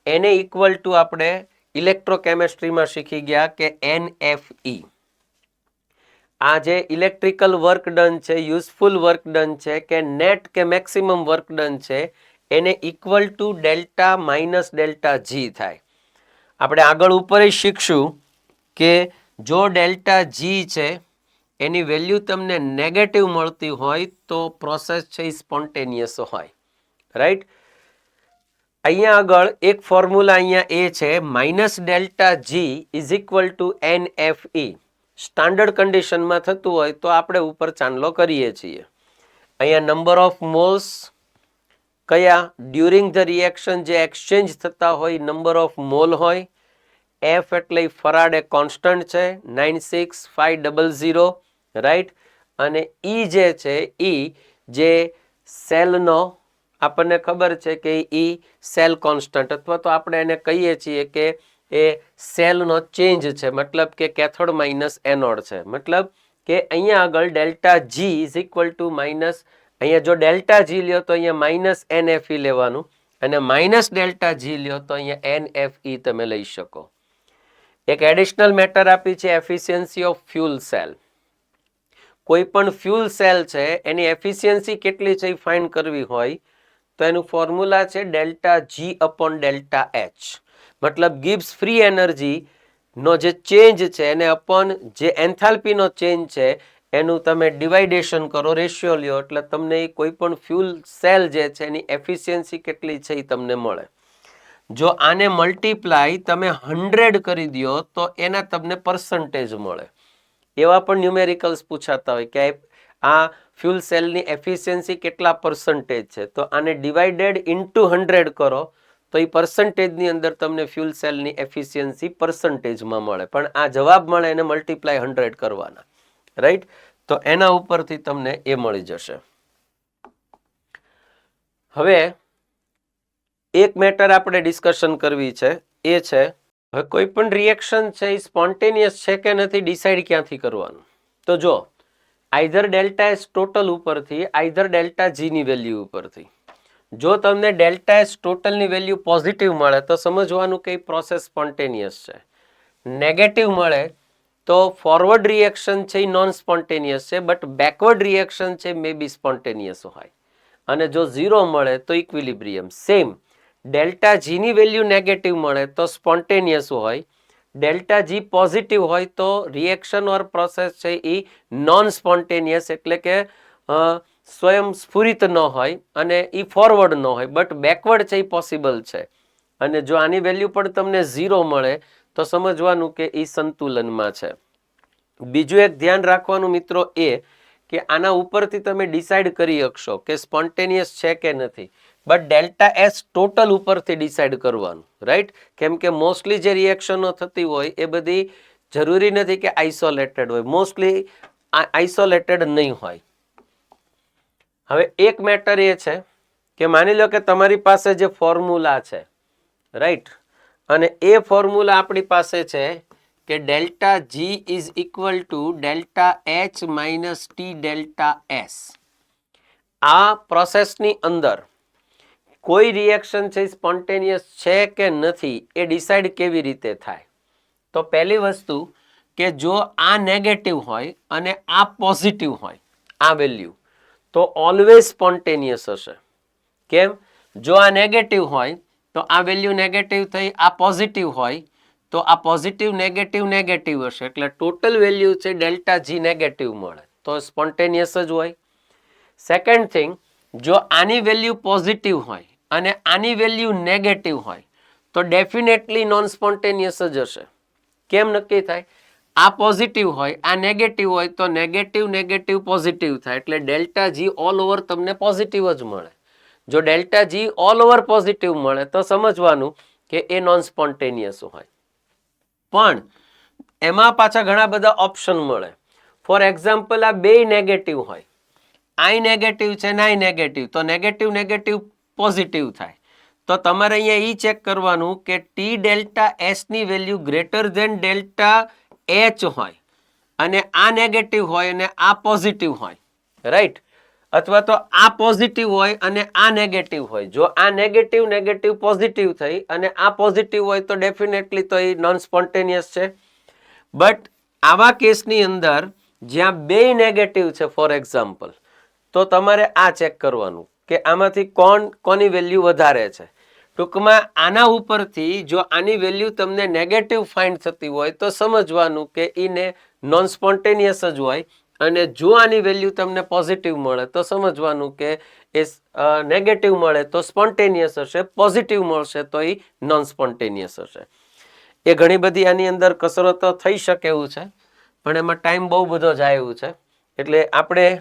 [SPEAKER 1] એને ઇક્વલ ટુ આપણે ઇલેક્ટ્રોકેમિસ્ટ્રીમાં શીખી ગયા કે NFE. આ જે ઇલેક્ટ્રિકલ વર્ક ડન છે, યુઝફુલ વર્ક ડન છે કે નેટ કે મેક્સિમમ વર્ક ડન છે, એને equal to delta minus delta G થાય. આપણે આગળ ઉપર શીખશું કે જો ડેલ્ટા જી છે એની વેલ્યુ તમને નેગેટિવ મળતી હોય તો પ્રોસેસ છે એ સ્પોન્ટેનિયસ હોય, રાઈટ. અહીંયા આગળ એક ફોર્મ્યુલા અહીંયા એ છે minus delta G is equal to NFE. Standard કન્ડિશનમાં થતું હોય તો આપણે ઉપર ચાંદલો કરીએ છીએ. અહીંયા નંબર ઓફ મોલ્સ કયા ડ્યુરિંગ ધ રિએક્શન જે એક્સચેન્જ થતા હોય નંબર ઓફ મોલ હોય. એફ એટલે ફરાડે કોન્સ્ટન્ટ છે 96500, રાઈટ. અને ઈ જે છે ઈ જે સેલનો આપણને ખબર છે કે ઈ સેલ કોન્સ્ટન્ટ અથવા તો આપણે એને કહીએ છીએ કે એ સેલનો ચેન્જ છે, મતલબ કે કેથોડ માઇનસ એનોડ છે. મતલબ કે અહીંયા આગળ delta G is equal to minus, અહીંયા જો ડેલ્ટા જી લ્યો તો અહીંયા માઇનસ NFE લેવાનું અને માઇનસ ડેલ્ટા જી લ્યો તો અહીંયા NFE તમે લઈ શકો. એક એડિશનલ મેટર આપી છે એફિશિયન્સી ઓફ ફ્યુલ સેલ. કોઈ પણ ફ્યુલ સેલ છે એની એફિશિયન્સી કેટલી છે એ ફાઇન્ડ કરવી હોય તો એનું ફોર્મ્યુલા છે delta G upon delta H. મતલબ ગિબ્સ ફ્રી એનર્જી નો જે ચેન્જ છે એને અપોન જે એન્થાલ્પીનો ચેન્જ છે એનું તમે ડિવાઇડેશન કરો, રેશિયો લ્યો, એટલે તમને કોઈ પણ ફ્યુલ સેલ જે છે એની એફિશિયન્સી કેટલી છે એ તમને મળે. જો આને મલ્ટીપ્લાય તમે 100 કરી દો તો એના તમને પર્સન્ટેજ મળે. એવા પણ ન્યુમેરિકલ્સ પૂછાતા હોય કે આ ફ્યુલ સેલની એફિશિયન્સી કેટલા પર્સન્ટેજ છે, તો આને ડિવાઇડેડ ઇન્ટુ 100 કરો તો એ પર્સન્ટેજની અંદર તમને ફ્યુલ સેલની એફિશિયન્સી પર્સન્ટેજમાં મળે. પણ આ જવાબ મળે એને મલ્ટીપ્લાય 100 કરવાના, રાઈટ. તો એના ઉપરથી તમને એ મળી જશે. હવે એક મેટર આપણે ડિસ્કશન કરવી છે એ છે હવે કોઈ પણ રિએક્શન છે એ સ્પોન્ટેનિયસ છે કે નથી ડિસાઇડ ક્યાંથી કરવાનું. તો જો આઈધર ડેલ્ટા એસ ટોટલ ઉપરથી આઈધર ડેલ્ટા જી ની વેલ્યુ ઉપરથી. જો તમને ડેલ્ટા એસ ટોટલની વેલ્યુ પોઝિટિવ મળે તો સમજવાનું કે પ્રોસેસ સ્પોન્ટેનિયસ છે. નેગેટિવ મળે તો ફોરવર્ડ રિએક્શન છે એ નોન સ્પોન્ટેનિયસ છે, બટ બેકવર્ડ રિએક્શન છે મે બી સ્પોન્ટેનિયસ હોય. અને જો 0 મળે તો ઇક્વિલિબ્રિયમ. સેમ ડેલ્ટા જી ની વેલ્યુ નેગેટિવ મળે તો સ્પોન્ટેનિયસ હોય, ડેલ્ટા જી પોઝિટિવ હોય તો રિએક્શન ઓર પ્રોસેસ છે એ નોન સ્પોન્ટેનિયસ એટલે કે સ્વયં સ્ફુરિત ન હોય અને એ ફોરવર્ડ ન હોય, બટ બેકવર્ડ છે એ પોસિબલ છે. અને જો આની વેલ્યુ પણ તમને 0 મળે તો સમજવાનું કે એ સંતુલનમાં છે. બીજું એક ધ્યાન રાખવાનું મિત્રો એ કે આના ઉપરથી તમે ડિસાઇડ કરી શકશો કે સ્પોન્ટેનિયસ છે કે નથી, બટ ડેલ્ટા એસ ટોટલ ઉપરથી ડિસાઇડ કરવાનું, રાઈટ. કેમ કે મોસ્ટલી જે રિએક્શનો થતી હોય એ બધી જરૂરી નથી કે આઇસોલેટેડ હોય, મોસ્ટલી આઇસોલેટેડ નહીં હોય. હવે એક મેટર એ છે કે માની લો કે તમારી પાસે જે ફોર્મ્યુલા છે, રાઈટ, અને એ ફોર્મ્યુલા આપણી પાસે છે કે delta G is equal to delta H minus T delta S. આ પ્રોસેસની અંદર કોઈ રિએક્શન છે સ્પોન્ટેનિયસ છે કે નથી એ ડિસાઇડ કેવી રીતે થાય? તો પહેલી વસ્તુ કે જો આ નેગેટિવ હોય અને આ પોઝિટિવ હોય આ વેલ્યુ તો ઓલવેઝ સ્પોન્ટેનિયસ હશે. કેમ? જો આ નેગેટિવ હોય તો આ વેલ્યુ નેગેટિવ થઈ, આ પોઝિટિવ હોય તો આ પોઝિટિવ નેગેટિવ નેગેટિવ હશે એટલે ટોટલ વેલ્યુ છે ડેલ્ટા જી નેગેટિવ મળે, તો સ્પોન્ટેનિયસ જ હોય. સેકન્ડ થિંગ, જો આની વેલ્યુ પોઝિટિવ હોય અને આની વેલ્યુ નેગેટિવ હોય તો ડેફિનેટલી નોન સ્પોન્ટેનિયસ જ હશે. કેમ નક્કી થાય? આ પોઝિટિવ હોય, આ નેગેટિવ હોય, તો નેગેટિવ નેગેટિવ પોઝિટિવ થાય એટલે ડેલ્ટા જી ઓલ ઓવર તમને પોઝિટિવ જ મળે. જો delta G all over positive મળે તો સમજવાનું કે એ નોન સ્પોન્ટેનિયસ હોય. પણ એમાં પાછા ઘણા બધા ઓપ્શન મળે. ફોર એક્ઝામ્પલ, આ બે નેગેટિવ હોય, આઈ નેગેટિવ છે ને આઈ નેગેટિવ, તો નેગેટિવ નેગેટિવ પોઝિટિવ થાય. તો તમારે અહીંયા એ ચેક કરવાનું કે ટી ડેલ્ટા એસ ની value greater than delta H હોય અને આ નેગેટિવ હોય અને આ પોઝિટિવ હોય, રાઈટ? અથવા તો આ પોઝિટિવ હોય અને આ નેગેટિવ હોય. જો આ નેગેટિવ નેગેટિવ પોઝિટિવ થઈ અને આ પોઝિટિવ હોય તો ડેફિનેટલી તો એ નોન સ્પોન્ટેનિયસ છે. બટ આવા કેસની અંદર જ્યાં બે નેગેટિવ છે ફોર એક્ઝામ્પલ, તો તમારે આ ચેક કરવાનું કે આમાંથી કોની વેલ્યુ વધારે છે. ટૂંકમાં આના ઉપરથી જો આની વેલ્યુ તમને નેગેટિવ ફાઇન્ડ થતી હોય તો સમજવાનું કે એને નોન સ્પોન્ટેનિયસ જ હોય, અને જો આની વેલ્યુ તમને પોઝિટિવ મળે તો સમજવાનું કે એ નેગેટિવ મળે તો સ્પોન્ટેનિયસ હશે, પોઝિટિવ મળશે તો એ નોન સ્પોન્ટેનિયસ હશે. એ ઘણી બધી આની અંદર કસરતો થઈ શકે એવું છે, પણ એમાં ટાઈમ બહુ બધો જાય એવું છે. એટલે આપણે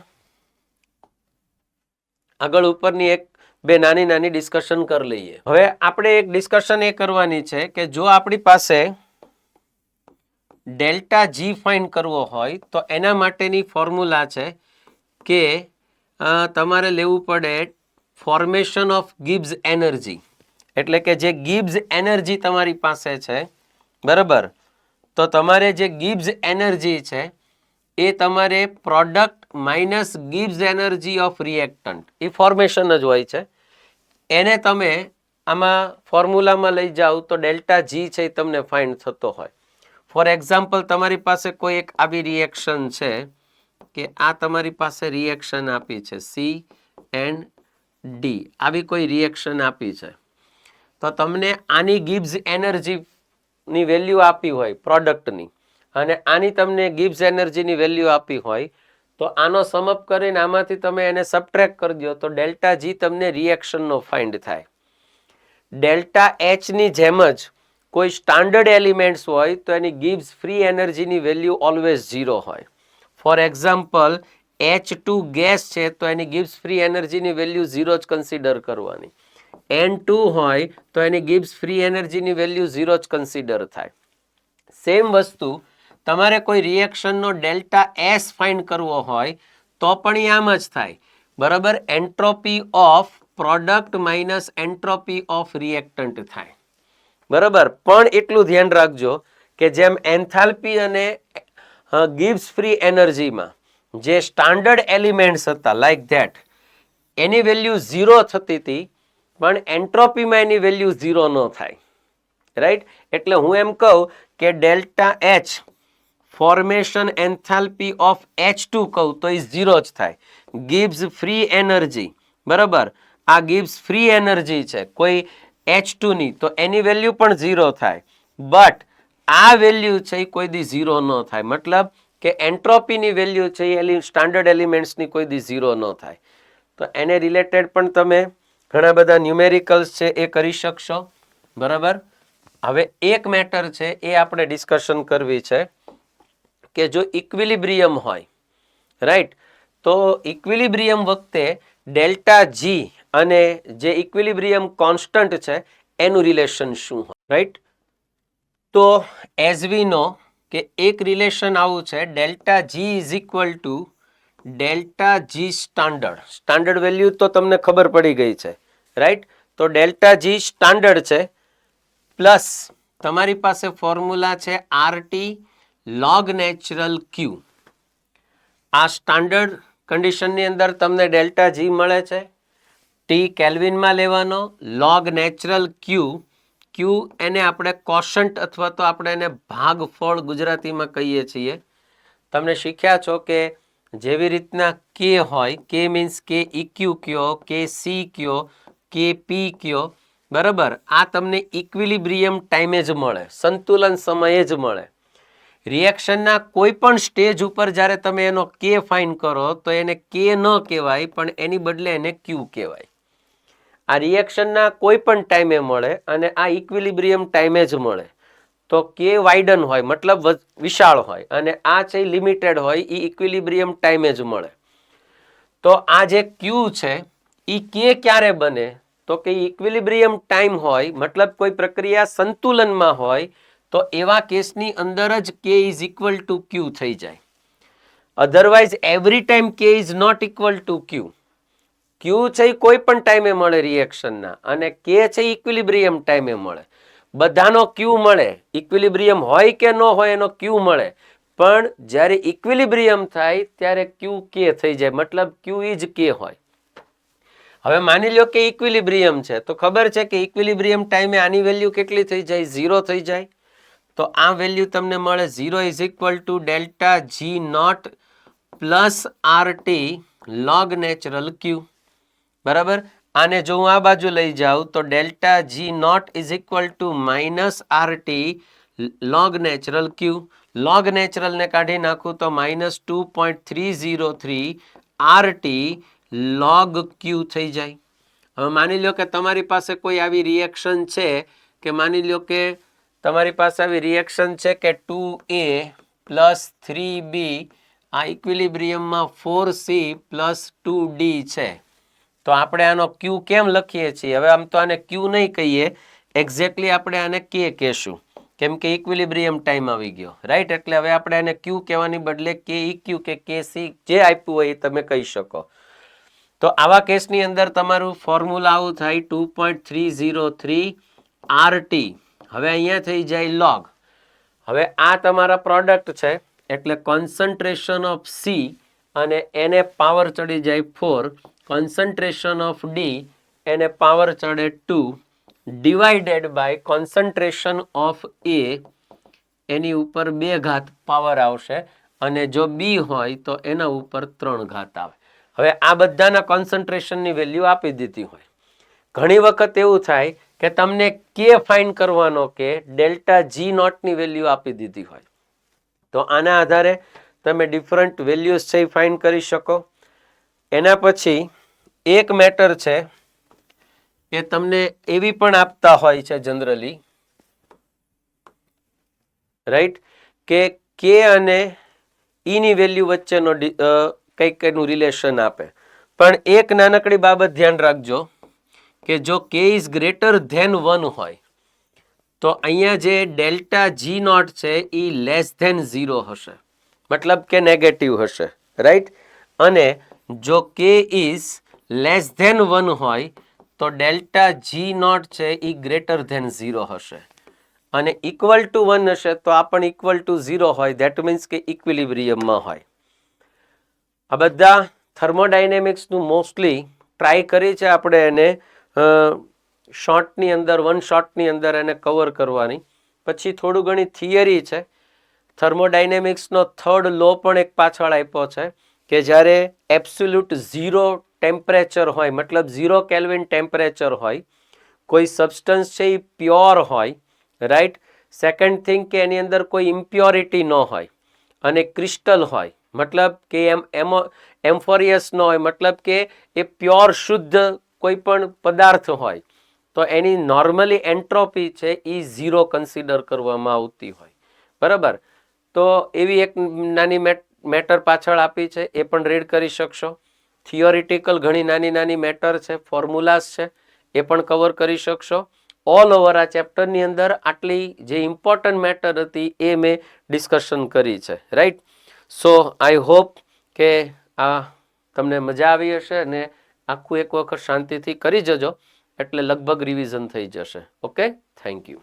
[SPEAKER 1] આગળ ઉપરની એક બે નાની નાની ડિસ્કશન કરી લઈએ. હવે આપણે એક ડિસ્કશન એ કરવાની છે કે જો આપણી પાસે ડેલ્ટા જી ફાઇન્ડ કરવો હોય તો એના માટેની ફોર્મ્યુલા છે કે તમારે લેવું પડે ફોર્મેશન ઓફ ગિબ્સ એનર્જી. એટલે કે જે ગિબ્સ એનર્જી તમારી પાસે છે, બરાબર, તો તમારે જે ગિબ્સ એનર્જી છે એ તમારે product minus Gibbs energy of reactant, A formation જ હોય છે. એને તમે આમાં ફોર્મ્યુલામાં લઈ જાઓ તો ડેલ્ટા જી છે એ તમને ફાઇન્ડ થતો હોય. ફોર એક્ઝામ્પલ, તમારી પાસે કોઈ એક આવી રિએક્શન છે કે આ તમારી પાસે રિએક્શન આપી છે સી એન્ડ ડી, આવી કોઈ રિએક્શન આપી છે, તો તમને આની ગિબ્સ એનર્જીની વેલ્યુ આપી હોય પ્રોડક્ટની, અને આની તમને ગિબ્સ એનર્જીની વેલ્યુ આપી હોય, તો આનો સમઅપ કરીને આમાંથી તમે એને સબટ્રેક્ટ કરી દો તો ડેલ્ટા જી તમને રિએક્શનનો ફાઇન્ડ થાય. ડેલ્ટા એચ ની જેમ જ કોઈ સ્ટાન્ડર્ડ એલિમેન્ટ્સ હોય તો એની ગિબ્સ ફ્રી એનર્જીની વેલ્યુ ઓલવેઝ 0 હોય. ફોર એક્ઝામ્પલ, H2 ગેસ છે તો એની ગિબ્સ ફ્રી એનર્જીની વેલ્યુ 0 જ કન્સિડર કરવાની. N2 હોય તો એની ગિબ્સ ફ્રી એનર્જીની વેલ્યુ 0 જ કન્સિડર થાય. સેમ વસ્તુ તમારે કોઈ રિએક્શનનો ડેલ્ટા એસ ફાઇન્ડ કરવો હોય તો પણ આમ જ થાય, બરાબર? Entropy of product minus entropy of reactant થાય, બરાબર? પણ એટલું ધ્યાન રાખજો કે જેમ એન્થાલ્પી અને ગિબ્સ ફ્રી એનર્જીમાં જે સ્ટાન્ડર્ડ એલિમેન્ટ્સ હતા લાઈક ધેટ, એની વેલ્યુ 0 થતી હતી, પણ એન્ટ્રોપીમાં એની વેલ્યુ 0 ન થાય, રાઈટ? એટલે હું એમ કહું કે delta H formation enthalpy of H2 કહું તો એ 0 જ થાય. ગિબ્સ ફ્રી એનર્જી, બરાબર, આ ગિબ્સ ફ્રી એનર્જી છે કોઈ H2 ની, તો એની વેલ્યુ પણ 0 થાય. બટ આ વેલ્યુ છે એ કોઈ દી 0 ન થાય, મતલબ કે એન્ટ્રોપીની વેલ્યુ છે એ સ્ટાન્ડર્ડ એલિમેન્ટ્સની કોઈ દી 0 ન થાય. તો એને રિલેટેડ પણ તમે ઘણા બધા ન્યુમેરિકલ્સ છે એ કરી શકશો, બરાબર? હવે એક મેટર છે એ આપણે ડિસ્કશન કરવી છે કે જો ઇક્વિલિબ્રિયમ હોય, રાઈટ, તો ઇક્વિલિબ્રિયમ વખતે ડેલ્ટા જી અને જે ઇક્વિલિબ્રિયમ કોન્સ્ટન્ટ છે એનું રિલેશન શું હોય, રાઈટ? તો એઝ વી નો કે એક રિલેશન આવું છે, delta G is equal to delta G standard. Standard value તો તમને ખબર પડી ગઈ છે, રાઈટ? તો ડેલ્ટા જી સ્ટાન્ડર્ડ છે પ્લસ તમારી પાસે ફોર્મ્યુલા છે આરટી લોગ નેચરલ ક્યુ. આ સ્ટાન્ડર્ડ કન્ડિશનની અંદર તમને ડેલ્ટા જી મળે છે, ટી કેલ્વિનમાં લેવાનો, લોગ નેચરલ ક્યુ, ક્યુ એને આપણે કોશન્ટ અથવા તો આપણે એને ભાગફળ ગુજરાતીમાં કહીએ છીએ. તમને શીખ્યા છો કે જેવી રીતના કે હોય, કે મીન્સ કે ઇક્યુ કયો, કે સી કયો, કે પી કયો, બરાબર, આ તમને ઇક્વિલિબ્રિયમ ટાઈમે જ મળે, સંતુલન સમયે જ મળે. રિએક્શનના કોઈ પણ સ્ટેજ ઉપર જ્યારે તમે એનો કે ફાઇન કરો તો એને કે ન કહેવાય, પણ એની બદલે એને ક્યુ કહેવાય. આ રિએક્શનના કોઈ પણ ટાઈમે મળે અને આ ઇક્વિલિબ્રિયમ ટાઈમે જ મળે. તો કે વાઇડન હોય મતલબ વિશાળ હોય અને આ છે લિમિટેડ હોય, એ ઇક્વિલિબ્રિયમ ટાઈમે જ મળે. તો આ જે ક્યુ છે એ કે ક્યારે બને તો કે ઇક્વિલિબ્રિયમ ટાઈમ હોય, મતલબ કોઈ પ્રક્રિયા સંતુલનમાં હોય તો એવા કેસની અંદર જ કે ઇઝ ઇક્વલ ટુ ક્યુ થઈ જાય. અધરવાઇઝ એવરી ટાઈમ કે ઇઝ નોટ ઇક્વલ ટુ ક્યુ. ક્યુ છે એ કોઈ પણ ટાઈમે મળે રિએક્શનના અને કે છે ઇક્વિલિબ્રિયમ ટાઈમે મળે. બધાનો ક્યુ મળે, ઇક્વિલિબ્રિયમ હોય કે ન હોય એનો ક્યુ મળે, પણ જ્યારે ઇક્વિલિબ્રિયમ થાય ત્યારે ક્યુ કે થઈ જાય, મતલબ ક્યુ ઇઝ કે હોય. હવે માની લો કે ઇક્વિલિબ્રિયમ છે તો ખબર છે કે ઇક્વિલિબ્રિયમ ટાઈમે આની વેલ્યુ કેટલી થઈ જાય? 0 થઈ જાય. તો આ વેલ્યુ તમને મળે 0 is equal to delta G not plus R T log natural Q. બરાબર, આને જો હું આ બાજુ લઈ જાઉં તો delta G not is equal to minus R T log natural Q. Log નેચરલને કાઢી નાખું તો -2.303 આર ટી લોગ ક્યુ થઈ જાય. હવે માની લો કે તમારી પાસે કોઈ આવી રિએક્શન છે કે માની લો કે તમારી પાસે આવી રિએક્શન છે કે 2A પ્લસ 3B આ ઇક્વિલિબ્રિયમમાં 4C પ્લસ 2D છે. તો આપણે આનો ક્યુ કેમ લખીએ છીએ? હવે આમ તો આને ક્યુ નહીં કહીએ, એક્ઝેક્ટલી આપણે આને કે કહેશું, કેમ કે ઇક્વિલિબ્રિયમ ટાઈમ આવી ગયો, રાઈટ? એટલે હવે આપણે આને ક્યુ કહેવાની બદલે કે ઇક્યુ કે કેસી જે આપ્યું હોય એ તમે કહી શકો. તો આવા કેસની અંદર તમારું ફોર્મ્યુલા આવું થાય 2.303 આર ટી. હવે અહીંયા થઈ જાય લોગ. હવે આ તમારા પ્રોડક્ટ છે એટલે કોન્સન્ટ્રેશન ઓફ સી અને એને પાવર ચડી જાય 4, કોન્સન્ટ્રેશન ઓફ ડી એને પાવર ચડે 2 ડિવાઇડેડ બાય કોન્સન્ટ્રેશન ઓફ એ એની ઉપર 2 ઘાત પાવર આવશે અને જો બી હોય તો એના ઉપર 3 ઘાત આવે. હવે આ બધાના કોન્સન્ટ્રેશનની વેલ્યુ આપી દીધી હોય. ઘણી વખત એવું થાય કે તમને કે ફાઇન કરવાનો કે ડેલ્ટા જી નોટની વેલ્યુ આપી દીધી હોય, તો આના આધારે તમે ડિફરન્ટ વેલ્યુઝ છે એ ફાઇન કરી શકો. એના પછી એક મેટર છે એ તમને એવી પણ આપતા હોય છે જનરલી, રાઈટ, કે અને ઈની વેલ્યુ વચ્ચેનો કંઈક એનું રિલેશન આપે. પણ એક નાનકડી બાબત ધ્યાન રાખજો કે જો કે ઇઝ ગ્રેટર ધેન 1 હોય તો અહીંયા જે ડેલ્ટા જી નોટ છે એ લેસ ધેન 0 હશે, મતલબ કે નેગેટિવ હશે, રાઈટ? અને જો કે ઇઝ લેસ ધેન 1 હોય તો ડેલ્ટા જી નોટ છે એ ગ્રેટર ધેન 0 હશે અને ઇક્વલ ટુ 1 હશે તો આ પણ ઇક્વલ ટુ 0 હોય, ધેટ મીન્સ કે ઇક્વિલિબ્રિયમમાં હોય. આ બધા થર્મોડાયનેમિક્સનું મોસ્ટલી ટ્રાય કરી છે આપણે એને શોર્ટની અંદર, વન શોર્ટની અંદર એને કવર કરવાની. પછી થોડું ઘણી થિયરી છે. થર્મોડાયનેમિક્સનો થર્ડ લો પણ એક પાછળ આપ્યો છે કે જ્યારે એબ્સોલ્યુટ 0 ટેમ્પરેચર હોય, મતલબ 0 કેલ્વિન ટેમ્પરેચર હોય, કોઈ સબસ્ટન્સ છે એ પ્યોર હોય, રાઈટ? સેકન્ડ થિંગ કે એની અંદર કોઈ ઇમ્પ્યોરિટી ન હોય અને ક્રિસ્ટલ હોય, મતલબ કે એમ્ફોરિયસ ન હોય, મતલબ કે એ પ્યોર શુદ્ધ કોઈ પણ પદાર્થ હોય, તો એની નોર્મલી એન્ટ્રોપી છે એ 0 કન્સિડર કરવામાં આવતી હોય. બરાબર, તો એવી એક નાની મેટર પાછળ આપી છે, એ પણ રીડ કરી શકશો. થિયોરિટિકલ ઘણી નાની નાની મેટર છે, ફોર્મ્યુલાસ છે, એ પણ કવર કરી શકશો. ઓલ ઓવર આ ચેપ્ટરની અંદર આટલી જે ઇમ્પોર્ટન્ટ મેટર હતી એ મેં ડિસ્કશન કરી છે, રાઈટ? સો આઈ હોપ કે આ તમને મજા આવી હશે અને આખું એક વખત શાંતિથી કરી જજો એટલે લગભગ રિવિઝન થઈ જશે. Okay, thank you.